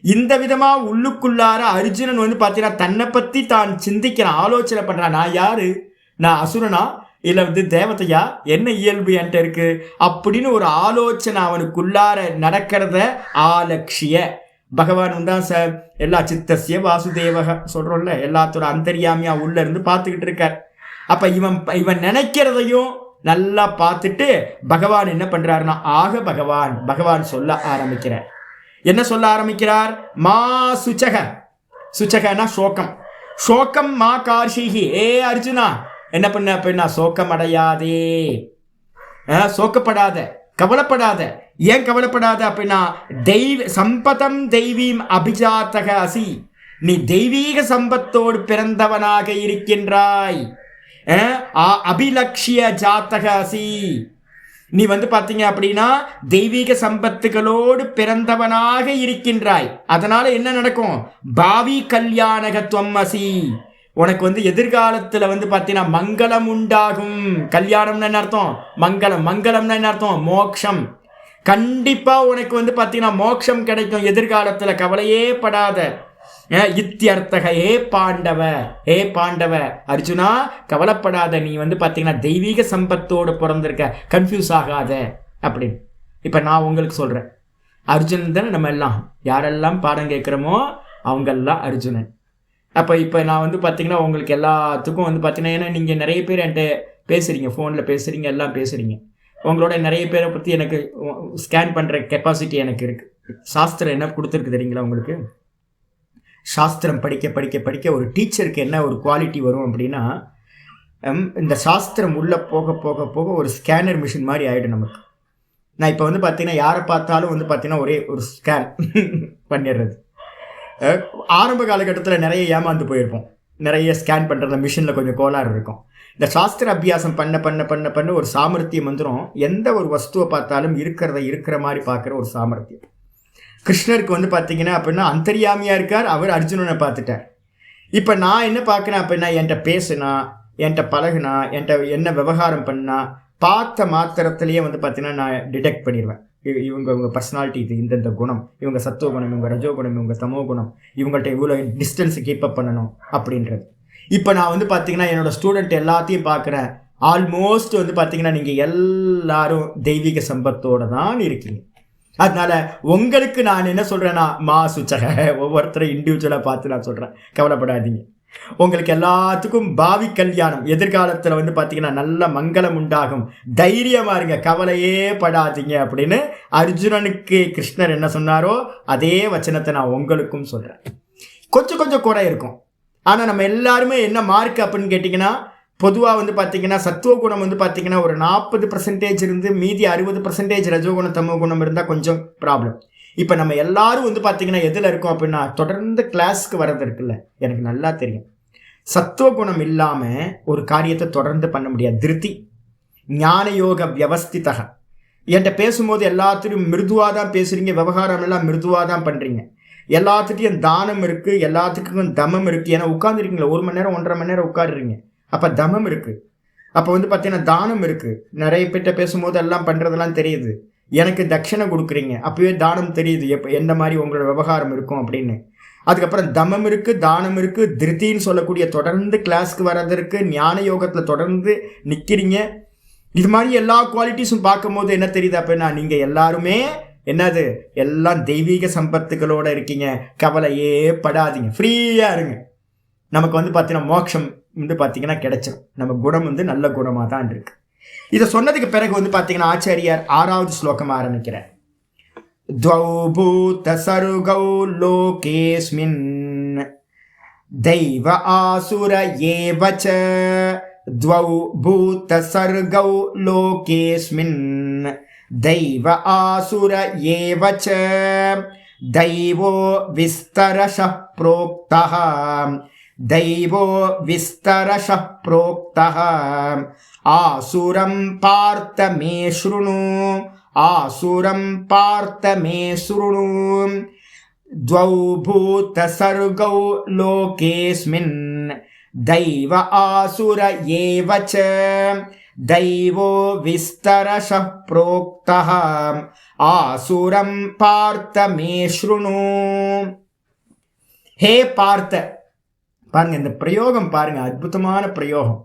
இந்த விதமா உள்ளுக்குள்ளார அர்ஜுனன் பார்த்தீங்கன்னா தன்னை பத்தி தான் சிந்திக்கிறான், ஆலோசனை பண்றான். நான் யாரு, நான் அசுரனா இல்ல தேவதையா, என்ன இயல்பு என்கிட்ட இருக்கு அப்படின்னு ஒரு ஆலோசனை அவனுக்குள்ளார நடக்கிறத ஆலக்ஷிய. பகவான் தான் சார் எல்லா சித்தசிய வாசுதேவக சொல்றோம்ல, எல்லாத்தோட அந்தரியாமியா உள்ள இருந்து பார்த்துக்கிட்டு இருக்கார். அப்ப இவன் நினைக்கிறதையும் நல்லா பார்த்துட்டு பகவான் என்ன பண்றாருன்னா, ஆக பகவான் சொல்ல ஆரம்பிக்கிறார். என்ன சொல்ல ஆரம்பிக்கிறார்? மா சுச்சக, சுச்சகனா சோகம், சோகம் மா கார்ஷிகி. ஏ அர்ஜுனா என்ன பண்ண அப்படின்னா சோகம் அடையாதே, சோக்கப்படாத, கவலைப்படாத. ஏன் கவலைப்படாத அப்படின்னா சம்பதம் தெய்வீம் அபிஜாத்தக அசி, நீ தெய்வீக சம்பத்தோடு பிறந்தவனாக இருக்கின்றாய். அபிலக்ஷிய ஜாத்தக அசி, நீ பார்த்தீங்க அப்படின்னா தெய்வீக சம்பத்துகளோடு பிறந்தவனாக இருக்கின்றாய். அதனால என்ன நடக்கும், பாவி கல்யாணகத்துவம் அசி, உனக்கு எதிர்காலத்துல பார்த்தீங்கன்னா மங்களம் உண்டாகும். கல்யாணம்னு என்ன அர்த்தம், மங்களம், மங்களம்னு என்ன அர்த்தம், மோட்சம். கண்டிப்பா உனக்கு பார்த்தீங்கன்னா மோட்சம் கிடைக்கும் எதிர்காலத்துல, கவலையே படாத. இத்தியர்த்தக ஹே பாண்டவ, ஹே பாண்டவ அர்ஜுனா கவலைப்படாத, நீ வந்து பார்த்தீங்கன்னா தெய்வீக சம்பத்தோடு பிறந்திருக்க, கன்ஃபியூஸ் ஆகாத அப்படின்னு. இப்போ நான் உங்களுக்கு சொல்கிறேன், அர்ஜுனன் தானே நம்ம எல்லாம், யாரெல்லாம் பாடம் கேட்குறோமோ அவங்கெல்லாம் அர்ஜுனன். அப்போ இப்போ நான் வந்து பார்த்தீங்கன்னா உங்களுக்கு எல்லாத்துக்கும் வந்து பார்த்தீங்கன்னா, ஏன்னா நீங்கள் நிறைய பேர் என்கிட்ட பேசுகிறீங்க, ஃபோனில் பேசுகிறீங்க, எல்லாம் பேசுகிறீங்க, உங்களோட நிறைய பேரை பற்றி எனக்கு ஸ்கேன் பண்ணுற கெப்பாசிட்டி எனக்கு இருக்குது. சாஸ்திரம் என்ன கொடுத்துருக்கு தெரியுங்களா உங்களுக்கு? சாஸ்திரம் படிக்க படிக்க படிக்க ஒரு டீச்சருக்கு என்ன ஒரு குவாலிட்டி வரும் அப்படின்னா, இந்த சாஸ்திரம் உள்ளே போக போக போக ஒரு ஸ்கேனர் மிஷின் மாதிரி ஆகிடும் நமக்கு. நான் இப்போ வந்து பார்த்தீங்கன்னா யாரை பார்த்தாலும் வந்து பார்த்தீங்கன்னா ஒரே ஒரு ஸ்கேன் பண்ணிடுறது. ஆரம்ப காலகட்டத்தில் நிறைய ஏமாந்து போயிருப்போம், நிறைய ஸ்கேன் பண்ணுறதுல மிஷினில் கொஞ்சம் கோளாறு இருக்கும். இந்த சாஸ்திர அபியாசம் பண்ண பண்ண பண்ண பண்ண ஒரு சாமர்த்தியம் வந்துடும். எந்த ஒரு வஸ்துவை பார்த்தாலும் இருக்கிறத இருக்கிற மாதிரி பார்க்குற ஒரு சாமர்த்தியம். கிருஷ்ணருக்கு வந்து பார்த்தீங்கன்னா அப்படின்னா அந்தர்யாமியாக இருக்கார், அவர் அர்ஜுனனை பார்த்துட்டார். இப்போ நான் என்ன பார்க்குறேன் அப்படின்னா, என்கிட்ட பேசுனா, என்கிட்ட பழகுனா, என்கிட்ட என்ன விவகாரம் பண்ணா, பார்த்த மாத்திரத்திலேயே வந்து பார்த்தீங்கன்னா நான் டிடெக்ட் பண்ணிடுவேன். இவங்க பர்சனாலிட்டி இது, இந்தந்த குணம், இவங்க சத்துவ குணம், இவங்க ரஜோ குணம், இவங்க தமோ குணம், இவங்கள்ட்ட இவ்வளோ டிஸ்டன்ஸு கீப் அப் பண்ணணும் அப்படின்றது. இப்போ நான் வந்து பார்த்தீங்கன்னா என்னோடய ஸ்டூடெண்ட் எல்லாத்தையும் பார்க்குறேன், ஆல்மோஸ்ட் வந்து பார்த்தீங்கன்னா நீங்கள் எல்லாரும் தெய்வீக சம்பத்தோடு தான் இருக்கீங்க. அதனால உங்களுக்கு நான் என்ன சொல்கிறேன்னா, மா சுச்சக, ஒவ்வொருத்தரும் இண்டிவிஜுவலாக பார்த்து நான் சொல்கிறேன், கவலைப்படாதீங்க. உங்களுக்கு எல்லாத்துக்கும் பாவி கல்யாணம், எதிர்காலத்தில் வந்து பார்த்தீங்கன்னா நல்ல மங்களம் உண்டாகும், தைரியமாக இருங்க, கவலையே படாதீங்க அப்படின்னு அர்ஜுனனுக்கு கிருஷ்ணர் என்ன சொன்னாரோ அதே வச்சனத்தை நான் உங்களுக்கும் சொல்கிறேன். கொஞ்சம் கொஞ்சம் குறை இருக்கும், ஆனால் நம்ம எல்லாருமே என்ன மார்க் அப்படின்னு கேட்டிங்கன்னா, பொதுவாக வந்து பார்த்தீங்கன்னா சத்துவ குணம் வந்து பார்த்தீங்கன்னா ஒரு 40% இருந்து மீதி 60% ரஜோகுணம் தமோ குணம் இருந்தால் கொஞ்சம் ப்ராப்ளம். இப்போ நம்ம எல்லாரும் வந்து பார்த்தீங்கன்னா எதில் இருக்கோம் அப்படின்னா, தொடர்ந்து கிளாஸ்க்கு வர்றது இருக்குல்ல, எனக்கு நல்லா தெரியும். சத்துவ குணம் இல்லாமல் ஒரு காரியத்தை தொடர்ந்து பண்ண முடியாது. திருத்தி ஞான யோக வியவஸ்திதக. என்கிட்ட பேசும்போது எல்லாத்துலையும் மிருதுவாக தான் பேசுகிறீங்க, விவகாரம் எல்லாம் மிருதுவாக தான் பண்ணுறீங்க, எல்லாத்துட்டையும் தானம் இருக்குது, எல்லாத்துக்கும் தமம் இருக்குது. ஏன்னா உட்காந்துருக்கீங்களா 1 மணி நேரம் 1.5 மணி நேரம் உட்காடுறீங்க, அப்போ தமம் இருக்குது. அப்போ வந்து பார்த்தீங்கன்னா தானம் இருக்குது. நிறைய பேர்கிட்ட பேசும்போது எல்லாம் பண்ணுறதெல்லாம் தெரியுது. எனக்கு தட்சணை கொடுக்குறீங்க, அப்போவே தானம் தெரியுது எப்போ எந்த மாதிரி உங்களோட விவகாரம் இருக்கும் அப்படின்னு. அதுக்கப்புறம் தமம் இருக்குது, தானம் இருக்குது, திருத்தின்னு சொல்லக்கூடிய தொடர்ந்து கிளாஸ்க்கு வர்றதற்கு, ஞான யோகத்தில் தொடர்ந்து நிற்கிறீங்க. இது மாதிரி எல்லா குவாலிட்டிஸும் பார்க்கும்போது என்ன தெரியுது அப்படின்னா, நீங்கள் எல்லாருமே என்னது, எல்லாம் தெய்வீக சம்பத்துகளோடு இருக்கீங்க, கவலையே படாதீங்க, ஃப்ரீயாக இருங்க. நமக்கு வந்து பார்த்தீங்கன்னா மோட்சம் வந்து பார்த்தீங்கன்னா கிடைச்சிடும். நம்ம குணம் வந்து நல்ல குணமாக தான் இருக்கு. இதை சொன்னதுக்கு பிறகு வந்து பார்த்தீங்கன்னா ஆச்சாரியார் 6வது ஸ்லோகம் ஆரம்பிக்கிறார். த்வௌ பூத சருகௌ லோகேஸ்மின் தெய்வ ஆசுர ஏவச. த்வௌ பூத சருகௌ லோகேஸ்மின் தெய்வ ஆசுர ஏவச. தெய்வோ விஸ்தரஷ ப்ரோக்தஹ. தைவோ விஸ்தரஷ ப்ரோக்தஹ. ஆசுரம் பார்த்த மே ஸ்ருணு. ஆசுரம் பார்த்த மே ஸ்ருணு. த்வௌ பூத சர்கௌ லோகேஸ்மின் தைவ ஆசுர ஏவச. தைவோ விஸ்தரஷ ப்ரோக்தஹ. ஆசுரம் பார்த்த மே ஸ்ருணு. ஹே பார்த்த, பாருங்க இந்த பிரயோகம் பாருங்க, அற்புதமான பிரயோகம்.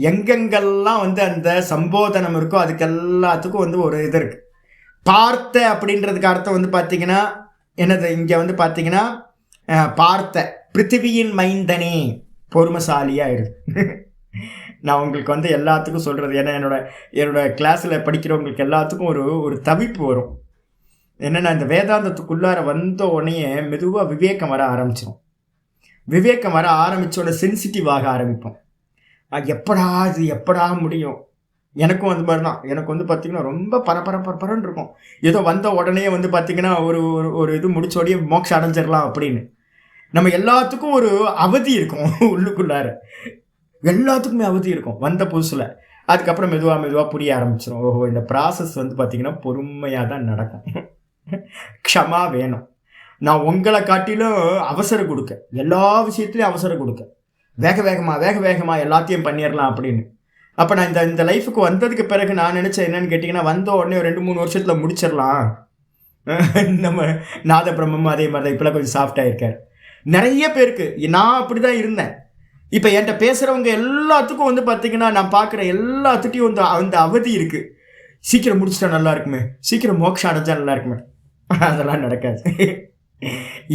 எங்கெங்கெல்லாம் வந்து அந்த சம்போதனம் இருக்கோ அதுக்கு எல்லாத்துக்கும் வந்து ஒரு இது இருக்கு. பார்த்த அப்படின்றதுக்கு அர்த்தம் வந்து பார்த்தீங்கன்னா என்னது, இங்கே வந்து பார்த்தீங்கன்னா பார்த்த பிருத்திவியின் மைந்தனே, பொறுமைசாலியாக இருக்கு. நான் உங்களுக்கு வந்து எல்லாத்துக்கும் சொல்கிறது, ஏன்னா என்னோட கிளாஸில் படிக்கிறவங்களுக்கு எல்லாத்துக்கும் ஒரு தவிப்பு வரும். என்னென்னா இந்த வேதாந்தத்துக்குள்ளார வந்த உடனே மெதுவாக விவேகம் வர ஆரம்பிச்சிடும். விவேகம் வர ஆரம்பித்தோட சென்சிட்டிவாக ஆரம்பிப்போம். எப்படா முடியும். எனக்கும் அந்த மாதிரி தான். எனக்கு வந்து பார்த்திங்கன்னா ரொம்ப பரபரன்னு இருக்கும். ஏதோ வந்த உடனே வந்து பார்த்திங்கன்னா ஒரு இது முடிச்சோடனே மோட்சம் அடைஞ்சிடலாம் அப்படின்னு. நம்ம எல்லாத்துக்கும் ஒரு அவதி இருக்கும் உள்ளுக்குள்ளார, எல்லாத்துக்குமே அவதி இருக்கும் வந்த புதுசில். அதுக்கப்புறம் மெதுவாக புரிய ஆரம்பிச்சிடும். ஓஹோ, இந்த ப்ராசஸ் வந்து பார்த்திங்கன்னா பொறுமையாக தான் நடக்கும். க்ஷமா வேணும். நான் உங்களை காட்டிலும் அவசரம் கொடுக்க, எல்லா விஷயத்துலையும் அவசரம் கொடுக்க, வேக வேகமாக எல்லாத்தையும் பண்ணிடலாம் அப்படின்னு. அப்போ நான் இந்த லைஃபுக்கு வந்ததுக்கு பிறகு நான் நினச்சேன் என்னன்னு கேட்டிங்கன்னா, வந்த உடனே 2-3 வருஷத்தில் முடிச்சிடலாம், நம்ம நாத பிரம்மமும் அதே மாதிரி தான் இப்பெல்லாம் கொஞ்சம் சாஃப்டாக இருக்கார். நிறைய பேருக்கு நான் அப்படி தான் இருந்தேன். இப்போ என்கிட்ட பேசுகிறவங்க எல்லாத்துக்கும் வந்து பார்த்தீங்கன்னா நான் பார்க்குற எல்லாத்துட்டையும் வந்து அந்த அவதி இருக்குது. சீக்கிரம் முடிச்சிட்டா நல்லா இருக்குமே, சீக்கிரம் மோட்சம் அடைஞ்சா நல்லா இருக்குமே. அதெல்லாம் நடக்காது.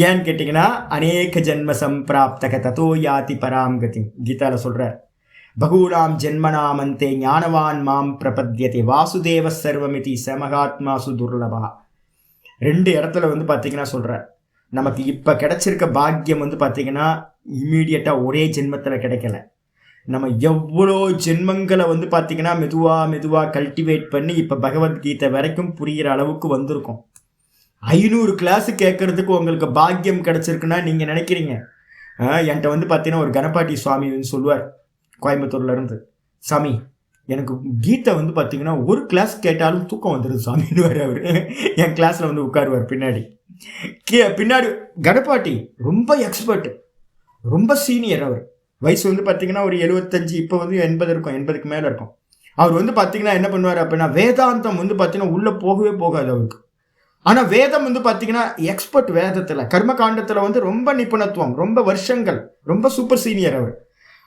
ஏன்னு கேட்டிங்கன்னா அநேக ஜென்ம சம்பிராப்தக ததோ யாதி பராம் கதி கீதாவில் சொல்கிறார். பகூனாம் ஜென்மனாமந்தே ஞானவான் மாம் பிரபத்யதே வாசுதேவ சர்வமிதி சமகாத்மாசு துர்லபா. 2 இடத்துல வந்து பார்த்தீங்கன்னா சொல்கிறார். நமக்கு இப்போ கிடைச்சிருக்க பாக்கியம் வந்து பார்த்தீங்கன்னா இம்மீடியட்டாக ஒரே ஜென்மத்தில் கிடைக்கல. நம்ம எவ்வளோ ஜென்மங்களை வந்து பார்த்தீங்கன்னா மெதுவாக கல்டிவேட் பண்ணி இப்போ பகவத்கீதை வரைக்கும் புரிகிற அளவுக்கு வந்திருக்கோம். 500 கிளாஸு கேட்குறதுக்கு உங்களுக்கு பாக்கியம் கிடச்சிருக்குன்னா நீங்கள் நினைக்கிறீங்க. என்கிட்ட வந்து பார்த்தீங்கன்னா ஒரு கணபாட்டி சுவாமி வந்து சொல்லுவார் கோயம்புத்தூர்லேருந்து, சாமி எனக்கு கீதை வந்து பார்த்தீங்கன்னா ஒரு கிளாஸ் கேட்டாலும் தூக்கம் வந்துடுது சாமின்னு அவர் என் கிளாஸில் வந்து உட்காருவார் பின்னாடி. பின்னாடி கணபாட்டி ரொம்ப எக்ஸ்பர்ட், ரொம்ப சீனியர். அவர் வயசு வந்து பார்த்தீங்கன்னா ஒரு 75, இப்போ வந்து 80 இருக்கும், 80க்கு மேலே இருக்கும். அவர் வந்து பார்த்தீங்கன்னா என்ன பண்ணுவார் அப்படின்னா வேதாந்தம் வந்து பார்த்தீங்கன்னா உள்ளே போகவே போகாது அவருக்கு. ஆனால் வேதம் வந்து பார்த்தீங்கன்னா எக்ஸ்பர்ட். வேதத்தில் கர்மகாண்டத்தில் வந்து ரொம்ப நிபுணத்துவம், ரொம்ப வருஷங்கள், ரொம்ப சூப்பர் சீனியர். அவர்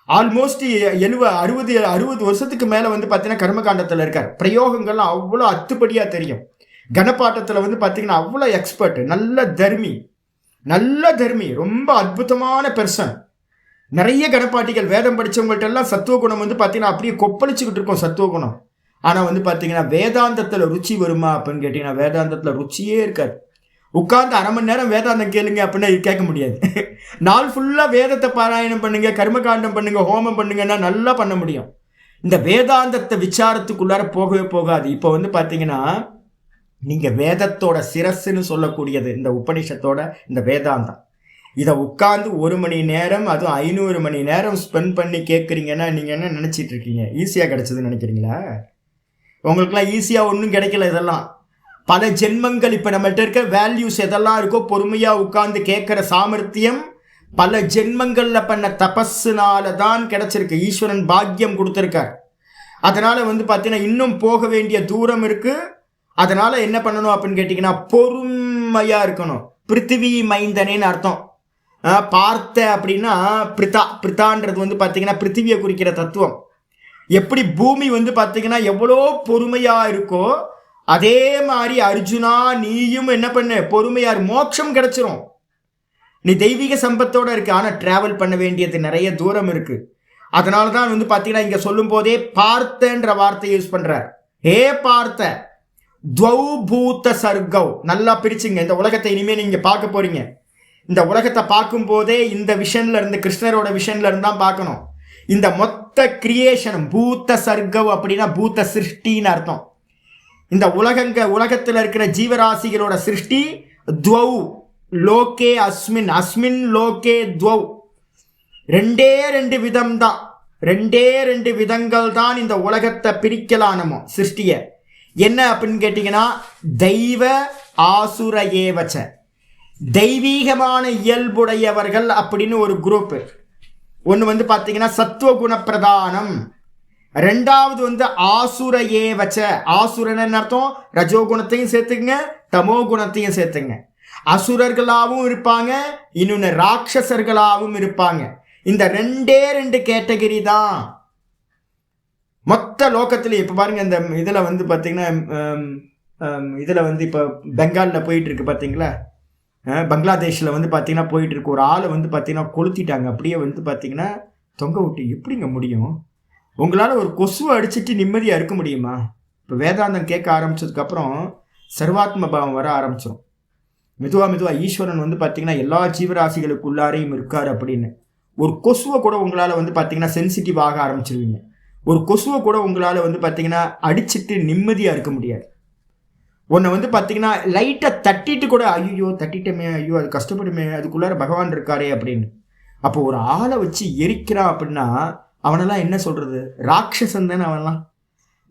ஆல்மோஸ்ட் 60 வருஷத்துக்கு மேலே வந்து பார்த்தீங்கன்னா கர்மகாண்டத்தில் இருக்கார். பிரயோகங்கள்லாம் அவ்வளோ அத்துப்படியாக தெரியும். கணப்பாட்டத்தில் வந்து பார்த்தீங்கன்னா அவ்வளோ எக்ஸ்பர்ட். நல்ல தர்மி, ரொம்ப அற்புதமான பெர்சன். நிறைய கணப்பாட்டிகள் வேதம் படித்தவங்கள்ட்ட எல்லாம் சத்துவகுணம் வந்து பார்த்தீங்கன்னா அப்படியே கொப்பளிச்சுக்கிட்டு இருக்கோம் சத்துவகுணம். ஆனால் வந்து பார்த்தீங்கன்னா வேதாந்தத்தில் ருச்சி வருமா அப்படின்னு கேட்டிங்கன்னா வேதாந்தத்தில் ருச்சியே இருக்காது. உட்காந்து 1/2 மணி நேரம் வேதாந்தம் கேளுங்க அப்படின்னா கேட்க முடியாது. நாள் ஃபுல்லாக வேதத்தை பாராயணம் பண்ணுங்க, கர்மகாண்டம் பண்ணுங்க, ஹோமம் பண்ணுங்கன்னா நல்லா பண்ண முடியும். இந்த வேதாந்தத்தை விசாரத்துக்குள்ளார போகவே போகாது. இப்போ வந்து பார்த்தீங்கன்னா நீங்கள் வேதத்தோட சிரஸ்ன்னு சொல்லக்கூடியது இந்த உபனிஷத்தோட இந்த வேதாந்தம். இதை உட்காந்து 1 மணி நேரம், அதுவும் 500 மணி நேரம் ஸ்பெண்ட் பண்ணி கேட்குறீங்கன்னா நீங்கள் என்ன நினச்சிட்டு இருக்கீங்க? ஈஸியாக கிடைச்சதுன்னு நினைக்கிறீங்களா? உங்களுக்குலாம் ஈஸியாக ஒன்றும் கிடைக்கல. இதெல்லாம் பல ஜென்மங்கள், இப்போ நம்மகிட்ட இருக்க வேல்யூஸ் எதெல்லாம் இருக்கோ பொறுமையாக உட்காந்து கேட்குற சாமர்த்தியம் பல ஜென்மங்களில் பண்ண தபஸுனால தான் கிடைச்சிருக்கு. ஈஸ்வரன் பாக்கியம் கொடுத்துருக்கார். அதனால் வந்து பார்த்தீங்கன்னா இன்னும் போக வேண்டிய தூரம் இருக்குது. அதனால் என்ன பண்ணணும் அப்படின்னு கேட்டிங்கன்னா பொறுமையாக இருக்கணும். பிருத்திவி மைந்தனேன்னு அர்த்தம். பார்த்த அப்படின்னா பிரித்தான்றது வந்து பார்த்தீங்கன்னா பிருத்திவியை குறிக்கிற தத்துவம். எப்படி பூமி வந்து பார்த்தீங்கன்னா எவ்வளோ பொறுமையாக இருக்கோ அதே மாதிரி அர்ஜுனா நீயும் என்ன பண்ண பொறுமையார், மோட்சம் கிடைச்சிரும். நீ தெய்வீக சம்பத்தோடு இருக்கு, ஆனால் ட்ராவல் பண்ண வேண்டியது நிறைய தூரம் இருக்கு. அதனால தான் வந்து பார்த்தீங்கன்னா இங்கே சொல்லும் போதே பார்த்தன்ற வார்த்தையை யூஸ் பண்ணுறார். ஹே பார்த்த துவௌ பூத சர்கவ். நல்லா பிரிச்சுங்க. இந்த உலகத்தை இனிமேல் நீங்கள் பார்க்க போறீங்க. இந்த உலகத்தை பார்க்கும் போதே இந்த விஷன்ல இருந்து, கிருஷ்ணரோட விஷன்ல இருந்து தான் பார்க்கணும். இந்த மொத்த கிரியேஷனும் பூத்த சர்கவ் அப்படின்னா பூத்த சிருஷ்டின்னு அர்த்தம். இந்த உலகத்தில் இருக்கிற ஜீவராசிகளோட சிருஷ்டி துவௌ லோகே அஸ்மின் லோகே துவௌ. 2 விதம் தான், 2 விதங்கள் தான் இந்த உலகத்தை பிரிக்கலானமோ சிருஷ்டிய. என்ன அப்படின்னு கேட்டீங்கன்னா தெய்வ ஆசுர ஏவச்ச. தெய்வீகமான இயல்புடையவர்கள் அப்படின்னு ஒரு குரூப். ஒன்று வந்து பார்த்தீங்கன்னா சத்துவகுண பிரதானம். 2வது வந்து ஆசுர ஏவச்ச. ஆசுரன் அர்த்தம் ரஜோகுணத்தையும் சேர்த்துங்க, தமோ குணத்தையும் சேர்த்துங்க. அசுரர்களாகவும் இருப்பாங்க, இன்னொன்று ராட்சசர்களாகவும் இருப்பாங்க. இந்த 2 கேட்டகரி தான் மொத்த லோகத்துலேயும். இப்போ பாருங்க, இந்த இதில் வந்து பார்த்தீங்கன்னா இதில் வந்து இப்போ பெங்காலில் போயிட்டு இருக்கு பார்த்தீங்களா, பங்களாதேஷில் வந்து பார்த்தீங்கன்னா போயிட்டு இருக்கு. ஒரு ஆளை வந்து பார்த்தீங்கன்னா கொளுத்திட்டாங்க. அப்படியே வந்து பார்த்தீங்கன்னா தொங்க விட்டு எப்படிங்க முடியும்? உங்களால் ஒரு கொசுவை அடிச்சுட்டு நிம்மதியாக இருக்க முடியுமா? இப்போ வேதாந்தம் கேட்க ஆரம்பித்ததுக்கப்புறம் சர்வாத்ம பாவம் வர ஆரம்பிச்சிடும். மெதுவாக ஈஸ்வரன் வந்து பார்த்தீங்கன்னா எல்லா ஜீவராசிகளுக்குள்ளாரையும் இருக்கார் அப்படின்னு. ஒரு கொசுவை கூட உங்களால் வந்து பார்த்தீங்கன்னா சென்சிட்டிவ் ஆக ஆரம்பிச்சிருவீங்க. ஒரு கொசுவை கூட உங்களால் வந்து பார்த்தீங்கன்னா அடிச்சுட்டு நிம்மதியாக இருக்க முடியாது. உன்னை வந்து பார்த்தீங்கன்னா லைட்டாக தட்டிட்டு கூட ஐயோ தட்டிட்டமே, ஐயோ அது கஷ்டப்படுமே, அதுக்குள்ளார பகவான் இருக்காரே அப்படின்னு. அப்போ ஒரு ஆளை வச்சு எரிக்கிறான் அப்படின்னா அவனெல்லாம் என்ன சொல்கிறது? ராட்சசன் தானே அவன்லாம்.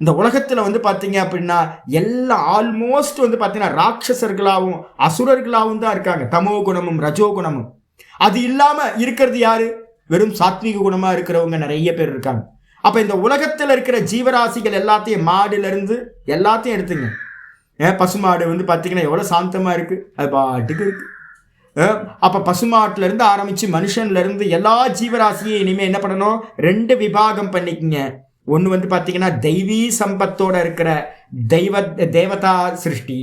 இந்த உலகத்தில் வந்து பார்த்தீங்க அப்படின்னா எல்லாம் ஆல்மோஸ்ட் வந்து பார்த்தீங்கன்னா ராட்சசர்களாகவும் அசுரர்களாகவும் தான் இருக்காங்க. தமோ குணமும் ரஜோ குணமும். அது இல்லாமல் இருக்கிறது யாரு? வெறும் சாத்விக குணமாக இருக்கிறவங்க நிறைய பேர் இருக்காங்க. அப்போ இந்த உலகத்தில் இருக்கிற ஜீவராசிகள் எல்லாத்தையும், மாடுலேருந்து எல்லாத்தையும் எடுத்துங்க. பசுமாடு வந்து பார்த்தீங்கன்னா எவ்வளோ சாந்தமாக இருக்குது, அது பாட்டுக்கு இருக்குது. அப்போ பசுமாட்டிலேருந்து ஆரம்பித்து மனுஷன்லேருந்து எல்லா ஜீவராசியும் இனிமேல் என்ன பண்ணணும், 2 விபாகம் பண்ணிக்கங்க. ஒன்று வந்து பார்த்தீங்கன்னா தெய்வீ சம்பத்தோட இருக்கிற தேவதா சிருஷ்டி,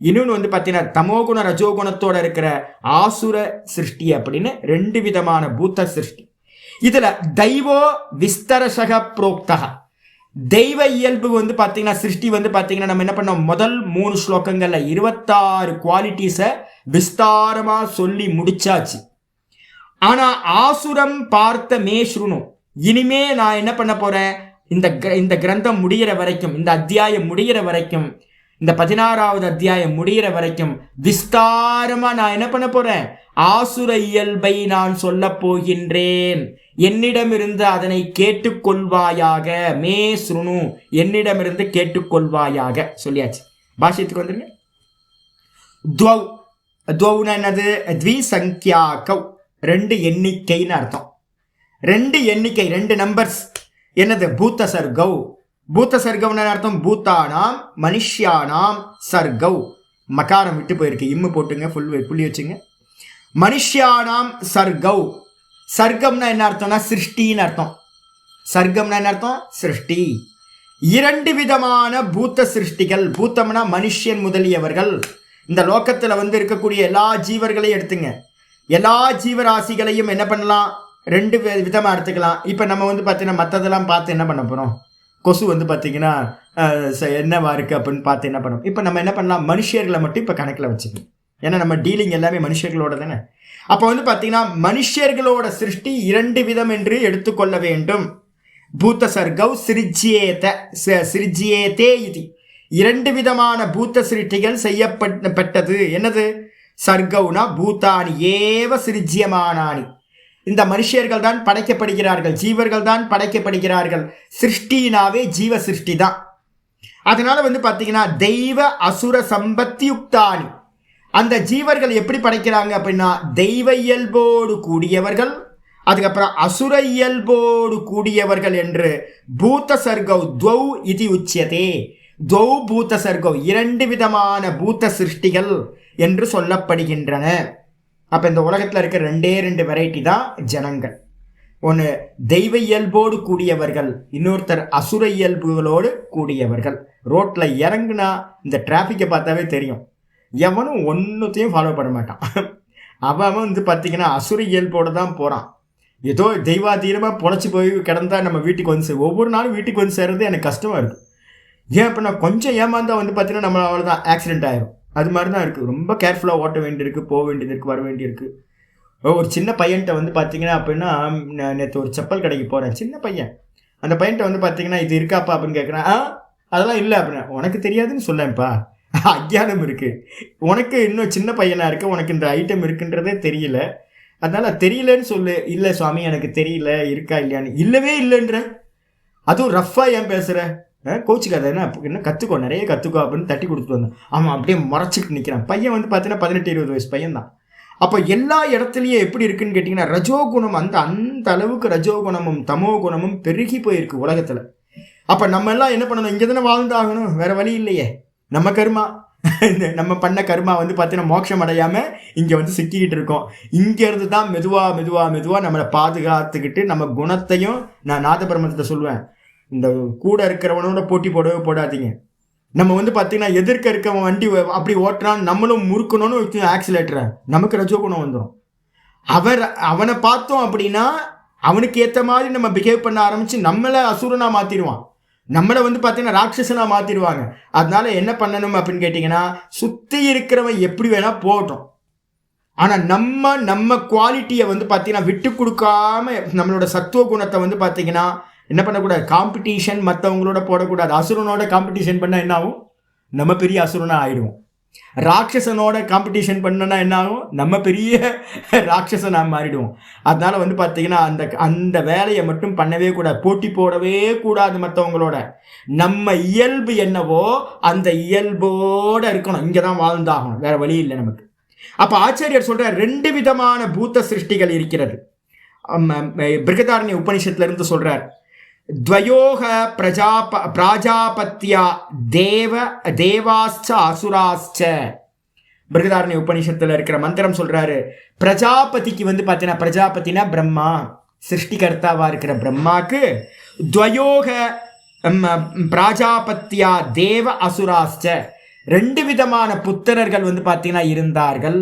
இன்னொன்று வந்து பார்த்தீங்கன்னா தமோகுண ரஜோகுணத்தோட இருக்கிற ஆசுர சிருஷ்டி அப்படின்னு 2 விதமான பூத்த சிருஷ்டி. இதில் தெய்வோ விஸ்தரசக புரோக்தக, தெய்வ இயல்பு வந்து பார்த்தீங்கன்னா சிருஷ்டி வந்து பார்த்தீங்கன்னா நம்ம என்ன பண்ணோம், முதல் 3 ஸ்லோகங்களில் 26 குவாலிட்டிஸை விஸ்தாரமாக சொல்லி முடிச்சாச்சு. ஆனால் ஆசுரம் பார்த்த மேஸ்ருணும், இனிமே நான் என்ன பண்ண போகிறேன், இந்த கிரந்தம் முடிகிற வரைக்கும், இந்த அத்தியாயம் முடிகிற வரைக்கும், இந்த 16வது அத்தியாயம் முடிகிற வரைக்கும் விஸ்தாரமாக நான் என்ன பண்ண போகிறேன், ஆசுர இயல்பை நான் சொல்ல போகின்றேன். என்னிடமிருந்து அதனை கேட்டுக்கொள்வாயாக. மே ஸ்ருணு, என்னிடமிருந்து கேட்டுக்கொள்வாயாக சொல்லியாச்சு. பாஷ்யத்துக்கு வந்துருங்க. துவௌ, துவௌனா என்னது, த்விசங்கியாகௌ, 2 எண்ணிக்கைன்னு அர்த்தம். 2 எண்ணிக்கை, 2 நம்பர்ஸ். என்னது, பூத்த சர்கௌ. பூத்த சர்கவ்னு அர்த்தம் பூத்தானாம் மனுஷ்யானாம் சர்கௌ. மகாரம் விட்டு போயிருக்கு, இம்மு போட்டுங்க, புள்ளி வச்சுங்க. மனுஷ்யானாம் சர்கௌ. சர்க்கம்னா என்ன அர்த்தம்னா சிருஷ்டின்னு அர்த்தம். சர்க்கம்னா என்ன அர்த்தம், சிருஷ்டி. 2 விதமான பூத்த சிருஷ்டிகள். பூத்தம்னா மனுஷன் முதலியவர்கள். இந்த லோகத்தில் வந்து இருக்கக்கூடிய எல்லா ஜீவர்களையும் எடுத்துங்க, எல்லா ஜீவராசிகளையும் என்ன பண்ணலாம், 2 விதமாக எடுத்துக்கலாம். இப்போ நம்ம வந்து பார்த்தீங்கன்னா மற்றதெல்லாம் பார்த்து என்ன பண்ண போகிறோம், கொசு வந்து பார்த்தீங்கன்னா என்னவா இருக்குது அப்படின்னு பார்த்து என்ன பண்ணோம். இப்போ நம்ம என்ன பண்ணலாம், மனுஷர்களை மட்டும் இப்போ கணக்கில் வச்சுக்கணும். ஏன்னா நம்ம டீலிங் எல்லாமே மனுஷர்களோட தானே. அப்போ வந்து பார்த்தீங்கன்னா மனுஷர்களோட சிருஷ்டி 2 விதம் என்று எடுத்துக்கொள்ள வேண்டும். பூத்த சர்கௌ சிருஜ்யேதே இது. 2 விதமான பூத்த சிருஷ்டிகள் செய்யப்பட்டது. என்னது, சர்கௌனா பூத்தானி ஏவ சிருஜ்யமானானி. இந்த மனுஷர்கள் தான் படைக்கப்படுகிறார்கள், ஜீவர்கள் தான் படைக்கப்படுகிறார்கள். சிருஷ்டினாவே ஜீவ சிருஷ்டி தான். அதனால வந்து பார்த்தீங்கன்னா தெய்வ அசுர சம்பத்தி யுக்தானி. அந்த ஜீவர்கள் எப்படி படைக்கிறாங்க அப்படின்னா தெய்வ இயல்போடு கூடியவர்கள், அதுக்கப்புறம் அசுர இயல்போடு கூடியவர்கள் என்று பூத்த சர்கௌ துவௌ இது உச்சியதே. துவௌ பூத்த சர்கௌ, 2 விதமான பூத்த சிருஷ்டிகள் என்று சொல்லப்படுகின்றன. அப்போ இந்த உலகத்தில் இருக்கிற 2 வெரைட்டி தான் ஜனங்கள். ஒன்று தெய்வ இயல்போடு கூடியவர்கள், இன்னொருத்தர் அசுர இயல்புகளோடு கூடியவர்கள். ரோட்டில் இறங்குனா இந்த டிராஃபிக்கை பார்த்தாவே தெரியும், எவனும் ஒன்றுத்தையும் ஃபாலோ பண்ண மாட்டான். அவன் வந்து பார்த்தீங்கன்னா அசுர இயல்போடு தான் போகிறான். ஏதோ தெய்வாதீனமாக பொழைச்சி போய் கிடந்தா நம்ம வீட்டுக்கு வந்து ஒவ்வொரு நாளும் வீட்டுக்கு வந்து சேர்றது எனக்கு கஷ்டமாக இருக்குது. ஏன் அப்படின்னா கொஞ்சம் ஏமாந்தால் வந்து பார்த்தீங்கன்னா நம்ம அவ்வளோதான் ஆக்சிடென்ட் ஆயிரும். அது மாதிரி தான் இருக்குது. ரொம்ப கேர்ஃபுல்லாக ஓட்ட வேண்டியிருக்கு, போக வேண்டியது இருக்குது, வர வேண்டியிருக்கு. ஒரு சின்ன பையன்கிட்ட வந்து பார்த்தீங்கன்னா அப்படின்னா நேற்று ஒரு செப்பல் கடைக்கு போகிறேன், சின்ன பையன். அந்த பையன்கிட்ட வந்து பார்த்தீங்கன்னா இது இருக்காப்பா அப்படின்னு கேட்குறேன். அதெல்லாம் இல்லை அப்படின்னா, உனக்கு தெரியாதுன்னு சொல்லேன்ப்பா, அஜ்ஞானம் இருக்குது. உனக்கு இன்னும் சின்ன பையனாக இருக்குது, உனக்கு இந்த ஐட்டம் இருக்குன்றதே தெரியல, அதனால் தெரியலன்னு சொல்லு. இல்லை சுவாமி எனக்கு தெரியல, இருக்கா இல்லையான்னு. இல்லவே இல்லைன்ற, அதுவும் ரஃப்பாக ஏன் பேசுகிற, கோச்சிக்காத, என்ன கற்றுக்கோ, நிறைய கற்றுக்கோ அப்படின்னு தட்டி கொடுத்துட்டு வந்தேன். ஆமாம், அப்படியே முறைச்சிட்டு நிற்கிறான் பையன். வந்து பார்த்தீங்கன்னா 18-20 வயசு பையன் தான். அப்போ எல்லா இடத்துலையும் எப்படி இருக்குன்னு கேட்டிங்கன்னா ரஜோகுணம், அந்த அளவுக்கு ரஜோகுணமும் தமோ குணமும் பெருகி போயிருக்கு உலகத்தில். அப்போ நம்ம எல்லாம் என்ன பண்ணணும், இங்கே தானே வாழ்ந்தாகணும், வேறு வழி இல்லையே. நம்ம கர்மா, நம்ம பண்ண கர்மா வந்து பார்த்தீங்கன்னா மோட்சம் அடையாமல் இங்கே வந்து சிக்கிக்கிட்டு இருக்கோம். இங்கேருந்து தான் மெதுவாக நம்மளை பாதுகாத்துக்கிட்டு நம்ம குணத்தையும், நான் நாதபிரமத்தை சொல்லுவேன், இந்த கூட இருக்கிறவனோட போட்டி போடவே போடாதீங்க. நம்ம வந்து பார்த்தீங்கன்னா எதிர்க்க இருக்கவன் வண்டி அப்படி ஓட்டுறான், நம்மளும் முறுக்கணும்னு வச்சு ஆக்சிலேட்டரை, நமக்கு ரஜோகுணம் வந்துடும். அவனை பார்த்தோம் அப்படின்னா அவனுக்கு ஏற்ற மாதிரி நம்ம பிஹேவ் பண்ண ஆரம்பித்து நம்மளை அசுரனாக மாற்றிடுவான், நம்மளை வந்து பார்த்தீங்கன்னா ராட்சசனாக மாற்றிடுவாங்க. அதனால என்ன பண்ணணும் அப்படின்னு கேட்டிங்கன்னா, சுற்றி இருக்கிறவன் எப்படி வேணால் போகட்டும், ஆனால் நம்ம குவாலிட்டியை வந்து பார்த்தீங்கன்னா விட்டு கொடுக்காம நம்மளோட சத்துவ குணத்தை வந்து பார்த்தீங்கன்னா என்ன பண்ணக்கூடாது, காம்படிஷன் மற்றவங்களோட போடக்கூடாது. அசுரனோட காம்படிஷன் பண்ணால் என்ன ஆகும், நம்ம பெரிய அசுரனாக ஆகிடுவோம். ராட்சசனோட காம்படிஷன் பண்ணனா என்ன ஆகும், நம்ம பெரிய ராட்சசனாக மாறிடுவோம். அதனால் வந்து பார்த்தீங்கன்னா அந்த வேலையை மட்டும் பண்ணவே கூடாது, போட்டி போடவே கூடாது மற்றவங்களோட. நம்ம இயல்பு என்னவோ அந்த இயல்போடு இருக்கணும், இங்கே தான் வாழ்ந்தாகணும், வேறு வழி இல்லை நமக்கு. அப்போ ஆச்சாரியர் சொல்கிற 2 விதமான பூத்த சிருஷ்டிகள் இருக்கிறது. பிருகதாரண்ய உபனிஷத்துலேருந்து சொல்கிறார். துவயோக பிராஜாபத்யா தேவாஸ்ச அசுராஸ்ச. பிருகதாரண்ய உபநிஷத்துல இருக்கிற மந்திரம் சொல்றாரு, பிரஜாபதிக்கு வந்து பார்த்தீங்கன்னா, பிரஜாபதினா பிரம்மா, சிருஷ்டிகர்த்தாவா இருக்கிற பிரம்மாக்கு துவயோக பிராஜாபத்யா தேவ அசுராஸ்ச 2 விதமான புத்திரர்கள் வந்து பார்த்தீங்கன்னா இருந்தார்கள்.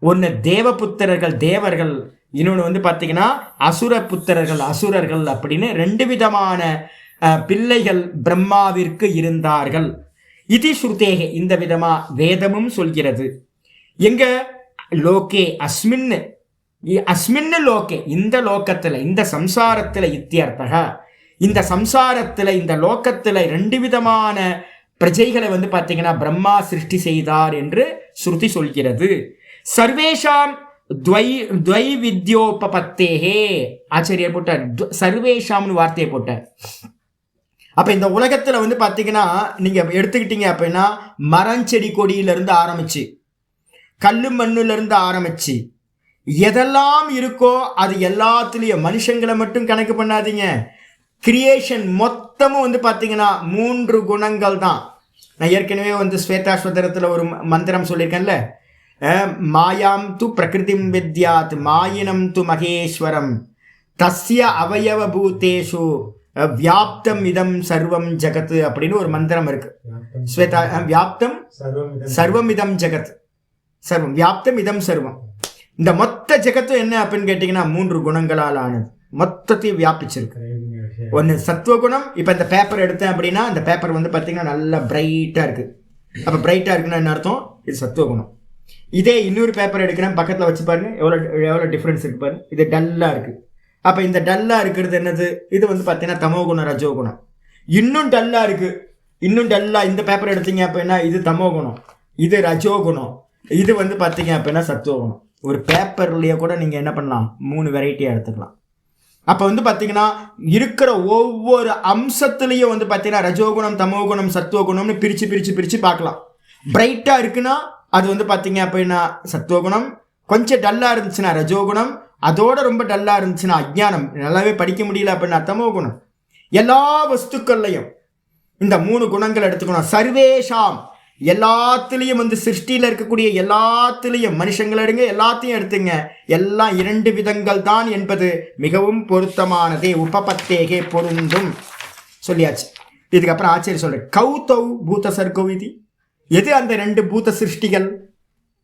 ஒன்று தேவபுத்திரர்கள் தேவர்கள், இன்னொன்று வந்து பார்த்தீங்கன்னா அசுர புத்திரர்கள் அசுரர்கள் அப்படின்னு 2 விதமான பிள்ளைகள் பிரம்மாவிற்கு இருந்தார்கள். இது ஸ்ருதேக, இந்த விதமா வேதமும் சொல்கிறது. எங்க லோகே அஸ்மின் லோகே, இந்த லோகத்துல இந்த சம்சாரத்துல இத்தியர்த்தக, இந்த சம்சாரத்துல இந்த லோகத்துல 2 விதமான பிரஜைகளை வந்து பார்த்தீங்கன்னா பிரம்மா சிருஷ்டி செய்தார் என்று ஸ்ருதி சொல்கிறது. சர்வேஷாம் துவை வித்யோபத்தேகே, ஆச்சரியர் போட்டார், சர்வேஷாம்னு வார்த்தையை போட்டார். அப்ப இந்த உலகத்துல வந்து பாத்தீங்கன்னா நீங்க எடுத்துக்கிட்டீங்க அப்படின்னா, மரம் செடி கொடியிலிருந்து ஆரம்பிச்சு, கல்லு மண்ணுல இருந்து ஆரம்பிச்சு, எதெல்லாம் இருக்கோ அது எல்லாத்துலயும், மனுஷங்களை மட்டும் கணக்கு பண்ணாதீங்க, கிரியேஷன் மொத்தமும் வந்து பாத்தீங்கன்னா 3 குணங்கள் தான். நான் ஏற்கனவே வந்து ஸ்வேதாஸ்வதரத்துல ஒரு மந்திரம் சொல்லியிருக்கேன்ல, மாயாம் து பிரகிருதிம் வித்யாத் மாயினம் து மகேஸ்வரம் தஸ்ய அவயவ பூதேஷு வியாப்தம் இதம் சர்வம் ஜகத் அப்படின்னு ஒரு மந்திரம் இருக்கு. ஸ்வேதா வியாப்தம் சர்வம் இதம் ஜகத், சர்வம் வியாப்தம் இதம் சர்வம். இந்த மொத்த ஜெகத்தும் என்ன அப்படின்னு கேட்டீங்கன்னா 3 குணங்களால் ஆனது, மொத்தத்தையும் வியாபிச்சிருக்கு. ஒன்று சத்துவகுணம். இப்போ இந்த பேப்பர் எடுத்தேன் அப்படின்னா அந்த பேப்பர் வந்து பார்த்தீங்கன்னா நல்லா பிரைட்டாக இருக்குது. அப்போ பிரைட்டாக இருக்குன்னா என்ன அர்த்தம்? இது சத்துவகுணம். இதே இன்னொரு பேப்பர் எடுக்கிறேன், பக்கத்தில் வச்சு பாருங்க, எவ்வளோ டிஃப்ரென்ஸ் இருக்கு பாருங்க. இது டல்லாக இருக்குது. அப்போ இந்த டல்லாக இருக்கிறது என்னது? இது வந்து பார்த்தீங்கன்னா தமோகுணம் ரஜோகுணம். இன்னும் டல்லாக இருக்குது, இன்னும் டல்லாக இந்த பேப்பர் எடுத்தீங்க அப்படின்னா இது தமோகுணம், இது ரஜோகுணம், இது வந்து பார்த்தீங்க அப்படின்னா சத்துவகுணம். ஒரு பேப்பர்லேயே கூட நீங்கள் என்ன பண்ணலாம், 3 வெரைட்டியாக எடுத்துக்கலாம். அப்போ வந்து பார்த்தீங்கன்னா இருக்கிற ஒவ்வொரு அம்சத்துலேயும் வந்து பார்த்தீங்கன்னா ரஜோகுணம் தமோகுணம் சத்துவகுணம்னு பிரித்து பார்க்கலாம். பிரைட்டாக இருக்குன்னா அது வந்து பார்த்தீங்க அப்படின்னா சத்துவகுணம், கொஞ்சம் டல்லாக இருந்துச்சுன்னா ரஜோகுணம், அதோட ரொம்ப டல்லாக இருந்துச்சுன்னா அஜ்ஞானம், நல்லாவே படிக்க முடியல அப்படின்னா தமோகுணம். எல்லா வஸ்துக்கள்லையும் இந்த 3 குணங்கள் எடுத்துக்கணும். சர்வேஷாம், எல்லாத்துலேயும் வந்து சிருஷ்டியில் இருக்கக்கூடிய எல்லாத்துலேயும், மனுஷங்களை எடுங்க, எல்லாத்தையும் எடுத்துங்க, எல்லாம் 2 விதங்கள் தான் என்பது மிகவும் பொருத்தமானதே. உபபத்தேகே, பொருந்தும் சொல்லியாச்சு. இதுக்கப்புறம் ஆச்சரிய சொல்ற, கௌதௌ பூத சர்கோவிதி, எது அந்த 2 பூத சிருஷ்டிகள்?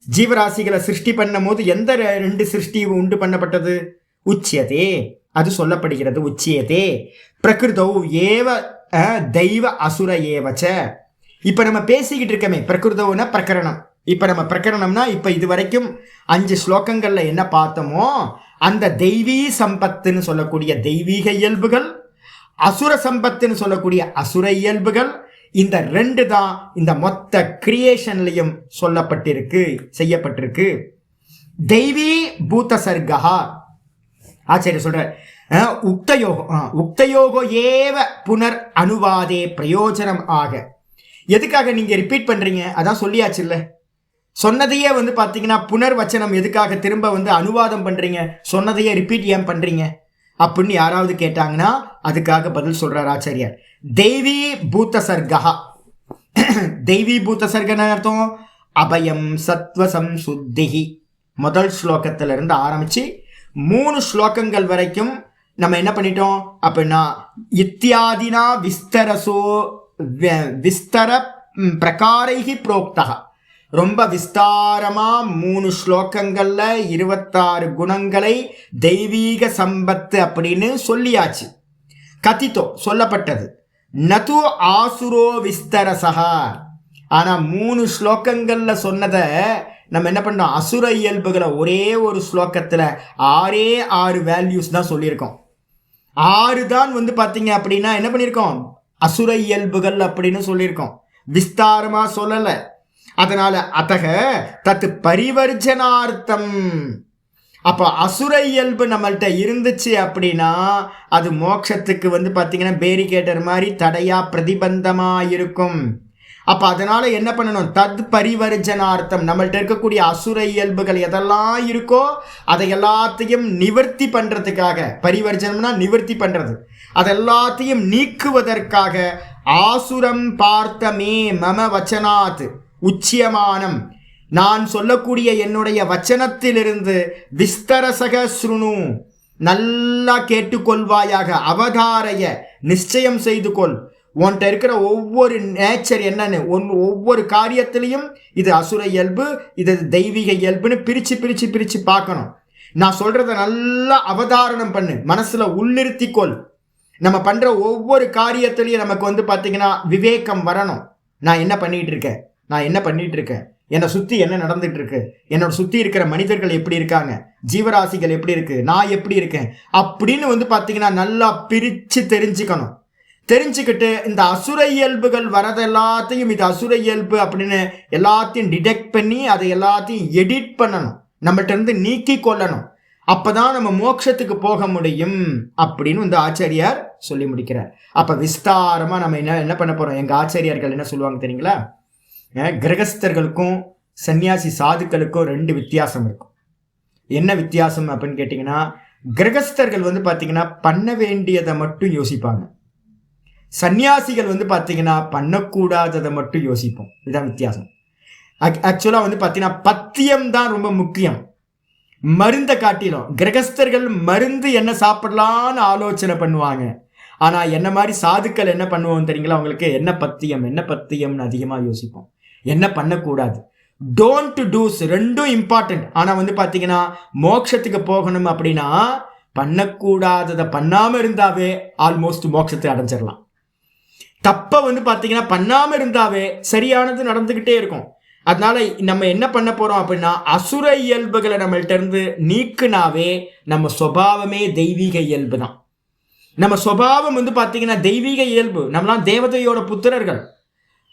ஜீவராசிகளை சிருஷ்டி பண்ணும் போது எந்த 2 சிருஷ்டி உண்டு பண்ணப்பட்டது? உச்சியதே, அது சொல்லப்படுகிறது. உச்சியதே பிரகிருதௌ ஏவ தெய்வ அசுர ஏவச்ச. இப்ப நம்ம பேசிக்கிட்டு இருக்கமே பிரகிருதவுன பிரகரணம். இப்ப நம்ம பிரகரணம்னா இப்ப இது வரைக்கும் 5 ஸ்லோகங்கள்ல என்ன பார்த்தோமோ அந்த தெய்வீ சம்பத்துன்னு சொல்லக்கூடிய தெய்வீக இயல்புகள், அசுர சம்பத்துன்னு சொல்லக்கூடிய அசுர இயல்புகள், இந்த 2 தான் இந்த மொத்த கிரியேஷன்லையும் சொல்லப்பட்டிருக்கு, செய்யப்பட்டிருக்கு. தெய்வீ பூத சர்கா, ஆச்சரிய சொல்ற, உக்தயோகோ ஏவ புனர் அனுவாதே பிரயோஜனம் ஆக. எதுக்காக நீங்க ரிப்பீட் பண்றீங்க? அதான் சொல்லியாச்சு இல்ல, சொன்னதையே வந்து பாத்தீங்கன்னா புனர்வச்சனம் எதுக்காக திரும்ப வந்து அனுவாதம் பண்றீங்க, சொன்னதையே ரிப்பீட் ஏன் பண்றீங்க அப்படின்னு யாராவது கேட்டாங்கன்னா அதுக்காக பதில் சொல்றார் ஆச்சாரியார். தெய்வீ பூத சர்கா, தெய்வீ பூத சர்கன்னு அர்த்தம் அபயம் சத்வ சம்சுத்திஹி. முதல் ஸ்லோகத்துல இருந்து ஆரம்பிச்சு 3 ஸ்லோகங்கள் வரைக்கும் நம்ம என்ன பண்ணிட்டோம் அப்படின்னா, இத்தியாதினா விஸ்தர பிரகாரைகி புரோக்தா, ரொம்ப விஸ்தாரமா 3 ஸ்லோகங்கள்ல 26 குணங்களை தெய்வீக சம்பத்து அப்படின்னு சொல்லியாச்சு. கதித்தோ சொல்லப்பட்டது, நது ஆசுரோ விஸ்தரசா. ஆனா 3 ஸ்லோகங்கள்ல சொன்னதை நம்ம என்ன பண்ணோம், அசுர இயல்புகளை ஒரே ஒரு ஸ்லோகத்துல 6 வேல்யூஸ் தான் சொல்லியிருக்கோம். 6 தான் வந்து பார்த்தீங்க அப்படின்னா என்ன பண்ணியிருக்கோம், அசுர இயல்புகள் அப்படின்னு சொல்லியிருக்கோம், விஸ்தாரமா சொல்லல. அதனால அத்தக தத்து பரிவர்ஜனார்த்தம். அப்போ அசுர இயல்பு நம்மள்கிட்ட இருந்துச்சு அப்படின்னா அது மோட்சத்துக்கு வந்து பார்த்தீங்கன்னா பேரிகேட்டர் மாதிரி தடையா பிரதிபந்தமா இருக்கும். அப்போ அதனால என்ன பண்ணணும், தத் பரிவர்ஜனார்த்தம், நம்மள்ட்ட இருக்கக்கூடிய அசுர இயல்புகள் எதெல்லாம் இருக்கோ அதை எல்லாத்தையும் நிவர்த்தி பண்றதுக்காக, பரிவர்ஜனம்னா நிவர்த்தி பண்றது, அதெல்லாத்தையும் நீக்குவதற்காக ஆசுரம் பார்த்த மே மம வச்சனாத் உச்சியமானம், நான் சொல்லக்கூடிய என்னுடைய வச்சனத்திலிருந்து விஸ்தரசக ஸ்ருணு, நல்லா கேட்டுக்கொள்வாயாக, அவதாரைய நிச்சயம் செய்து கொள். உன்கிட்ட இருக்கிற ஒவ்வொரு நேச்சர் என்னன்னு, ஒவ்வொரு காரியத்திலையும் இது அசுர இயல்பு, இது தெய்வீக இயல்புன்னு பிரிச்சு பிரிச்சு பிரிச்சு பார்க்கணும். நான் சொல்றத நல்லா அவதாரணம் பண்ணு, மனசுல உள்ளிருத்திக்கொள். நம்ம பண்ற ஒவ்வொரு காரியத்திலையும் நமக்கு பார்த்தீங்கன்னா விவேகம் வரணும். நான் என்ன பண்ணிட்டு இருக்கேன், என்னை சுத்தி என்ன நடந்துட்டு இருக்கு, என்னோட சுத்தி இருக்கிற மனிதர்கள் எப்படி இருக்காங்க, ஜீவராசிகள் எப்படி இருக்கு, நான் எப்படி இருக்கேன் அப்படின்னு பார்த்தீங்கன்னா நல்லா பிரிச்சு தெரிஞ்சுக்கிட்டு இந்த அசுர இயல்புகள் வரது எல்லாத்தையும் இது அசுர இயல்பு அப்படின்னு எல்லாத்தையும் டிடெக்ட் பண்ணி அதை எல்லாத்தையும் எடிட் பண்ணணும், நம்மகிட்ட இருந்து நீக்கி கொள்ளணும். அப்பதான் நம்ம மோட்சத்துக்கு போக முடியும் அப்படின்னு ஆச்சாரியார் சொல்லி முடிக்கிறார். அப்ப விஸ்தாரமா நம்ம என்ன பண்ண போறோம், எங்க ஆச்சாரியார்கள் என்ன சொல்லுவாங்க தெரியுங்களா, கிரகஸ்தர்களுக்கும் சன்னியாசி சாதுக்களுக்கும் 2 வித்தியாசம் இருக்கும். என்ன வித்தியாசம் அப்படின்னு கேட்டிங்கன்னா, கிரகஸ்தர்கள் பார்த்தீங்கன்னா பண்ண வேண்டியதை மட்டும் யோசிப்பாங்க, சன்னியாசிகள் பார்த்தீங்கன்னா பண்ணக்கூடாததை மட்டும் யோசிப்போம். இதுதான் வித்தியாசம். ஆக்சுவலாக பார்த்தீங்கன்னா பத்தியம் தான் ரொம்ப முக்கியம், மருந்தை காட்டிலும். கிரகஸ்தர்கள் மருந்து என்ன சாப்பிடலான்னு ஆலோசனை பண்ணுவாங்க. ஆனால் என்ன மாதிரி சாதுக்கள் என்ன பண்ணுவோம் தெரியுங்களா, அவங்களுக்கு என்ன பத்தியம்னு அதிகமாக யோசிப்போம், என்ன பண்ணக்கூடாது. டோன்ட் டூஸ் ரெண்டும் இம்பார்ட்டன்ட். ஆனால் பார்த்தீங்கன்னா மோட்சத்துக்கு போகணும் அப்படின்னா பண்ணக்கூடாததை பண்ணாமல் இருந்தாவே ஆல்மோஸ்ட் மோட்சத்தை அடைஞ்சிடலாம். தப்பை பார்த்தீங்கன்னா பண்ணாமல் இருந்தாவே சரியானது நடந்துக்கிட்டே இருக்கும். அதனால நம்ம என்ன பண்ண போறோம் அப்படின்னா, அசுர இயல்புகளை நம்மள்ட்ட இருந்து நீக்குனாவே நம்ம சுபாவமே தெய்வீக இயல்பு தான். நம்ம சுபாவம் பார்த்தீங்கன்னா தெய்வீக இயல்பு. நம்மளாம் தேவதையோட புத்திரர்கள்.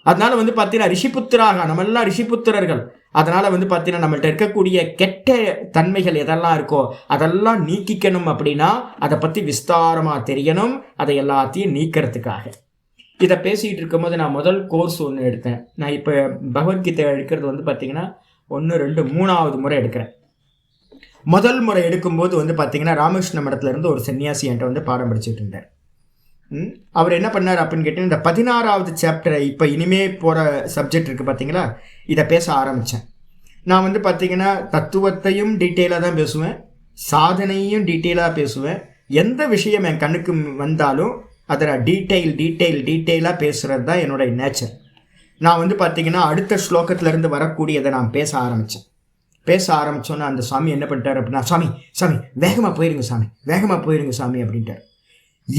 அதனால பார்த்தீங்கன்னா ரிஷிபுத்திராக, நம்ம எல்லாம் ரிஷிபுத்திரர்கள். அதனால பார்த்தீங்கன்னா நம்மள்ட்ட இருக்கக்கூடிய கெட்ட தன்மைகள் எதெல்லாம் இருக்கோ அதெல்லாம் நீக்கிக்கணும். அப்படின்னா அதை பற்றி விஸ்தாரமாக தெரியணும், அதை எல்லாத்தையும் நீக்கிறதுக்காக. இதை பேசிகிட்டு இருக்கும்போது நான் முதல் கோர்ஸ் ஒன்று எடுத்தேன். நான் இப்போ பகவத்கீதை எடுக்கிறது பார்த்தீங்கன்னா 1, 2, 3வது முறை எடுக்கிறேன். முதல் முறை எடுக்கும்போது பார்த்தீங்கன்னா ராமகிருஷ்ண மடத்துலேருந்து ஒரு சன்னியாசி என்கிட்ட பாடம் படிச்சுட்டு இருந்தார். அவர் என்ன பண்ணார் அப்படின்னு கேட்டீங்கன்னா, இந்த 16வது சாப்டரை இப்போ இனிமே போகிற சப்ஜெக்ட் இருக்குது பார்த்தீங்களா, இதை பேச ஆரம்பித்தேன். நான் பார்த்தீங்கன்னா தத்துவத்தையும் டீட்டெயிலாக தான் பேசுவேன், சாதனையும் டீட்டெயிலாக பேசுவேன். எந்த விஷயம் என் கண்ணுக்கு வந்தாலும் அதை நான் டீட்டெயிலாக பேசுகிறது தான் என்னுடைய நேச்சர். நான் பார்த்தீங்கன்னா அடுத்த ஸ்லோகத்திலேருந்து வரக்கூடியதை நான் பேச ஆரம்பித்தோன்னே அந்த சாமி என்ன பண்ணிட்டார் அப்படின்னா, சாமி வேகமாக போயிருங்க சாமி அப்படின்ட்டார்.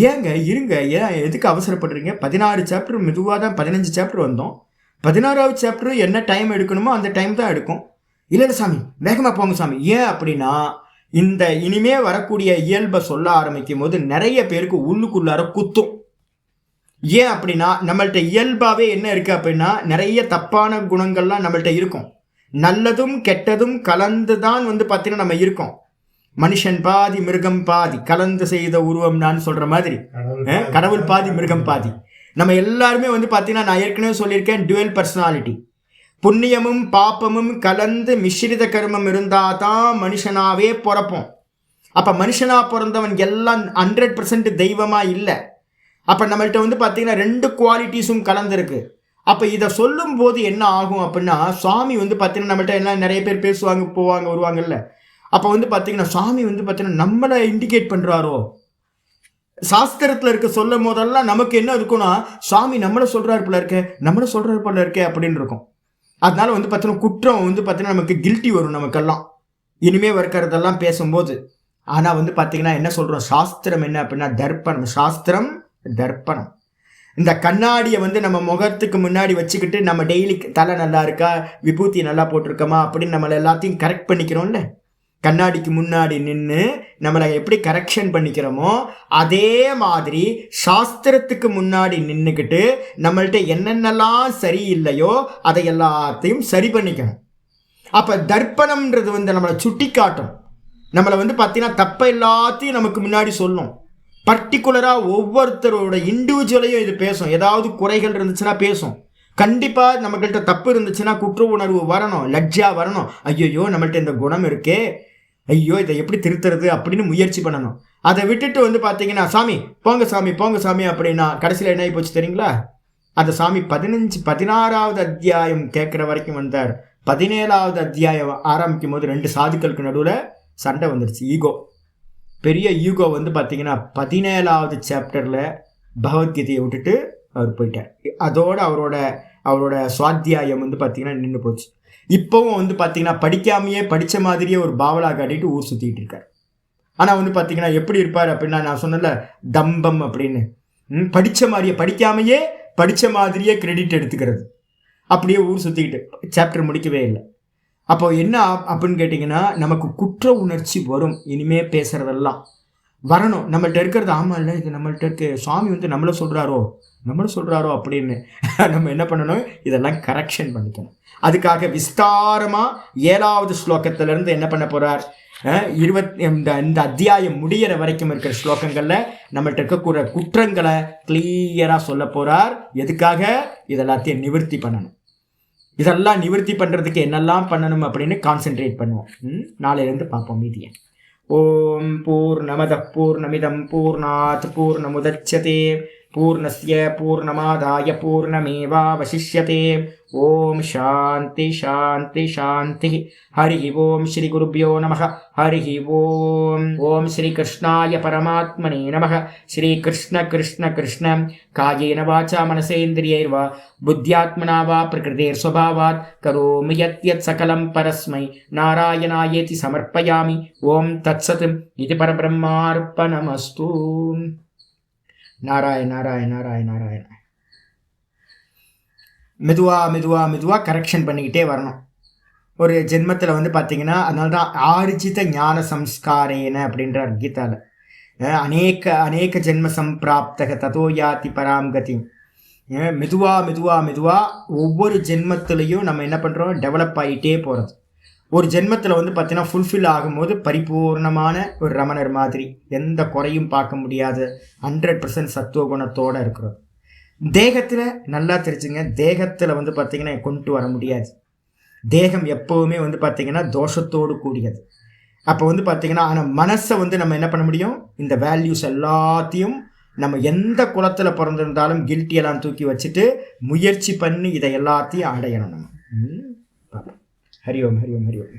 ஏங்க இருங்க, ஏன் எதுக்கு அவசரப்படுறீங்க, 16 சாப்டர் மெதுவாக தான் 15 சாப்டர் வந்தோம், 16வது சாப்டர் என்ன டைம் எடுக்கணுமோ அந்த டைம் தான் எடுக்கும். இல்லை சாமி வேகமாக போங்க சாமி. ஏன் அப்படின்னா இந்த இனிமே வரக்கூடிய இயல்பை சொல்ல ஆரம்பிக்கும் போது நிறைய பேருக்கு உள்ளுக்குள்ளார குத்தும். ஏன் அப்படின்னா நம்மள்ட்ட இயல்பாகவே என்ன இருக்குது அப்படின்னா நிறைய தப்பான குணங்கள்லாம் நம்மள்ட்ட இருக்கும். நல்லதும் கெட்டதும் கலந்து தான் பார்த்தீங்கன்னா நம்ம இருக்கோம். மனுஷன் பாதி மிருகம் பாதி கலந்து செய்த உருவம் நான் சொல்ற மாதிரி, கடவுள் பாதி மிருகம் பாதி. நம்ம எல்லாருமே பார்த்தீங்கன்னா நான் ஏற்கனவே சொல்லியிருக்கேன், டுவெல் பர்சனாலிட்டி. புண்ணியமும் பாப்பமும் கலந்து மிஸ்ரித கர்மம் இருந்தால் தான் மனுஷனாவே பிறப்போம். அப்போ மனுஷனாக பிறந்தவன் எல்லாம் 100% தெய்வமாக இல்லை. அப்போ நம்மள்கிட்ட பார்த்தீங்கன்னா 2 குவாலிட்டிஸும் கலந்துருக்கு. அப்போ இதை சொல்லும் போது என்ன ஆகும் அப்படின்னா, சுவாமி பார்த்தீங்கன்னா நம்மள்கிட்ட எல்லாம் நிறைய பேர் பேசுவாங்க, போவாங்க, வருவாங்கல்ல. அப்போ பார்த்தீங்கன்னா சுவாமி பார்த்தீங்கன்னா நம்மளை இண்டிகேட் பண்ணுறாரோ, சாஸ்திரத்தில் இருக்க சொல்லும் போதெல்லாம் நமக்கு என்ன இருக்குன்னா, சுவாமி நம்மளை சொல்கிறாரு போல இருக்கே அப்படின்னு இருக்கும். அதனால பார்த்தீங்கன்னா குற்றம் பார்த்தீங்கன்னா நமக்கு கில்ட்டி வரும் நமக்கெல்லாம் இனிமே இருக்கிறதெல்லாம் பேசும்போது. ஆனால் பார்த்தீங்கன்னா என்ன சொல்கிறோம், சாஸ்திரம் என்ன அப்படின்னா தர்ப்பணம். சாஸ்திரம் தர்ப்பணம். இந்த கண்ணாடியை நம்ம முகத்துக்கு முன்னாடி வச்சுக்கிட்டு நம்ம டெய்லி தலை நல்லா இருக்கா, விபூதி நல்லா போட்டிருக்கோமா அப்படின்னு நம்மளை எல்லாத்தையும் கரெக்ட் பண்ணிக்கிறோம்ல. கண்ணாடிக்கு முன்னாடி நின்று நம்மளை எப்படி கரெக்ஷன் பண்ணிக்கிறோமோ அதே மாதிரி சாஸ்திரத்துக்கு முன்னாடி நின்றுக்கிட்டு நம்மள்கிட்ட என்னென்னலாம் சரியில்லையோ அதை எல்லாத்தையும் சரி பண்ணிக்கணும். அப்போ தர்ப்பணம்ன்றது நம்மளை சுட்டி காட்டும். நம்மளை பார்த்தீங்கன்னா தப்பை எல்லாத்தையும் நமக்கு முன்னாடி சொல்லும். பர்டிகுலராக ஒவ்வொருத்தரோட இண்டிவிஜுவலையும் இது பேசும். ஏதாவது குறைகள் இருந்துச்சுன்னா பேசும். கண்டிப்பாக நம்மகிட்ட தப்பு இருந்துச்சுன்னா குற்ற உணர்வு வரணும், லஜ்ஜா வரணும். ஐயோ நம்மள்கிட்ட இந்த குணம் இருக்கே, ஐயோ இதை எப்படி திருத்துறது அப்படின்னு முயற்சி பண்ணணும். அதை விட்டுட்டு வந்து பார்த்தீங்கன்னா சாமி போங்க சாமி போங்க சாமி அப்படின்னா கடைசியில் என்ன ஆகி போச்சு தெரியுங்களா? அந்த சாமி 16வது அத்தியாயம் கேட்குற வரைக்கும் வந்தார். 17வது அத்தியாயம் ஆரம்பிக்கும் போது 2 சாதுக்களுக்கு நடுவில் சண்டை வந்துடுச்சு. ஈகோ, பெரிய ஈகோ வந்து பார்த்தீங்கன்னா 17வது சாப்டரில் பகவத்கீதையை விட்டுட்டு அவர் போயிட்டார். அதோட அவரோட சுவாத்தியாயம் வந்து பார்த்தீங்கன்னா நின்று போச்சு. இப்போவும் வந்து பார்த்தீங்கன்னா படிக்காமையே படித்த மாதிரியே ஒரு பாவலா காட்டிட்டு ஊர் சுற்றிட்டு இருக்கார். ஆனால் வந்து பார்த்தீங்கன்னா எப்படி இருப்பார் அப்படின்னா, நான் சொன்னல தம்பம் அப்படின்னு, படித்த மாதிரியே படிக்காமையே படித்த மாதிரியே கிரெடிட் எடுத்துக்கிறது, அப்படியே ஊர் சுற்றிக்கிட்டு சாப்டர் முடிக்கவே இல்லை. அப்போ என்ன அப்படின்னு கேட்டிங்கன்னா, நமக்கு குற்ற உணர்ச்சி வரும். இனிமே பேசுகிறதெல்லாம் வரணும். நம்மள்ட்ட இருக்கிறது ஆமாம் இல்லை, இது நம்மள்ட்ட இருக்கு, சுவாமி வந்து நம்மளும் சொல்கிறாரோ அப்படின்னு நம்ம என்ன பண்ணணும், இதெல்லாம் கரெக்ஷன் பண்ணிக்கணும். அதுக்காக விஸ்தாரமாக 7வது ஸ்லோகத்திலேருந்து என்ன பண்ண போகிறார், இந்த அத்தியாயம் முடிகிற வரைக்கும் இருக்கிற ஸ்லோகங்களில் நம்மள்ட்ட இருக்கக்கூடிய குற்றங்களை கிளியராக சொல்ல போகிறார். எதுக்காக? இதெல்லாத்தையும் நிவர்த்தி பண்ணணும். இதெல்லாம் நிவர்த்தி பண்ணுறதுக்கு என்னெல்லாம் பண்ணணும் அப்படின்னு கான்சென்ட்ரேட் பண்ணுவோம். நாளையிலேருந்து பார்ப்போம் மீதியை. ஓம் பூர்ணமதః பூர்ணமிதம் பூர்ணாத் பூர்ணமுதச்யதே பூர்ணஸ்ய பூர்ணமாதாய பூர்ணமேவாவசிஷ்யதே. ஓம் சாந்தி சாந்தி சாந்தி. ஹரி ஓம் ஸ்ரீ குருப்யோ நமः. ஹரி ஓம். ஓம் ஸ்ரீ கிருஷ்ணாய பரமாத்மனே நமः. ஸ்ரீ கிருஷ்ண கிருஷ்ண கிருஷ்ண காயேன வாசா மனசேந்திரியைர்வா புத்தியாத்மனா வா பிரகிருதேர் ஸ்வபாவாத் கரோமி யத் சகலம் பரஸ்மை நாராயணாயேதி சமர்ப்பயாமி. ஓம் தத்சத் இது பரபிரம்மார்ப்பணமஸ்து. நாராயண நாராயண நாராயண நாராயண. மெதுவாக கரெக்ஷன் பண்ணிக்கிட்டே வரணும். ஒரு ஜென்மத்தில் வந்து பார்த்தீங்கன்னா, அதனால தான் ஆர்ஜித ஞான சம்ஸ்காரேன அப்படின்றார் கீதாவில். அநேக ஜென்ம சம்பிராப்தக ததோ யாதி பராம் கதி. மெதுவாக ஒவ்வொரு ஜென்மத்திலையும் நம்ம என்ன பண்ணுறோம், டெவலப் ஆகிட்டே போகிறது. ஒரு ஜென்மத்தில் வந்து பார்த்தீங்கன்னா ஃபுல்ஃபில் ஆகும்போது பரிபூர்ணமான ஒரு ரமணர் மாதிரி எந்த குறையும் பார்க்க முடியாத 100% சத்துவ குணத்தோடு இருக்கிறோம். தேகத்தில் நல்லா தெரிஞ்சுங்க, தேகத்தில் வந்து பார்த்திங்கன்னா கொண்டு வர முடியாது. தேகம் எப்போவுமே வந்து பார்த்திங்கன்னா தோஷத்தோடு கூடியது. அப்போ வந்து பார்த்திங்கன்னா ஆனால் மனசை வந்து நம்ம என்ன பண்ண முடியும், இந்த வேல்யூஸ் எல்லாத்தையும் நம்ம எந்த குலத்தில் பிறந்திருந்தாலும் கில்ட்டியெல்லாம் தூக்கி வச்சுட்டு முயற்சி பண்ணி இதை எல்லாத்தையும் அடையணும் நம்ம. ஹரி ஓம் ஹரி ஓம் ஹரி ஓம்.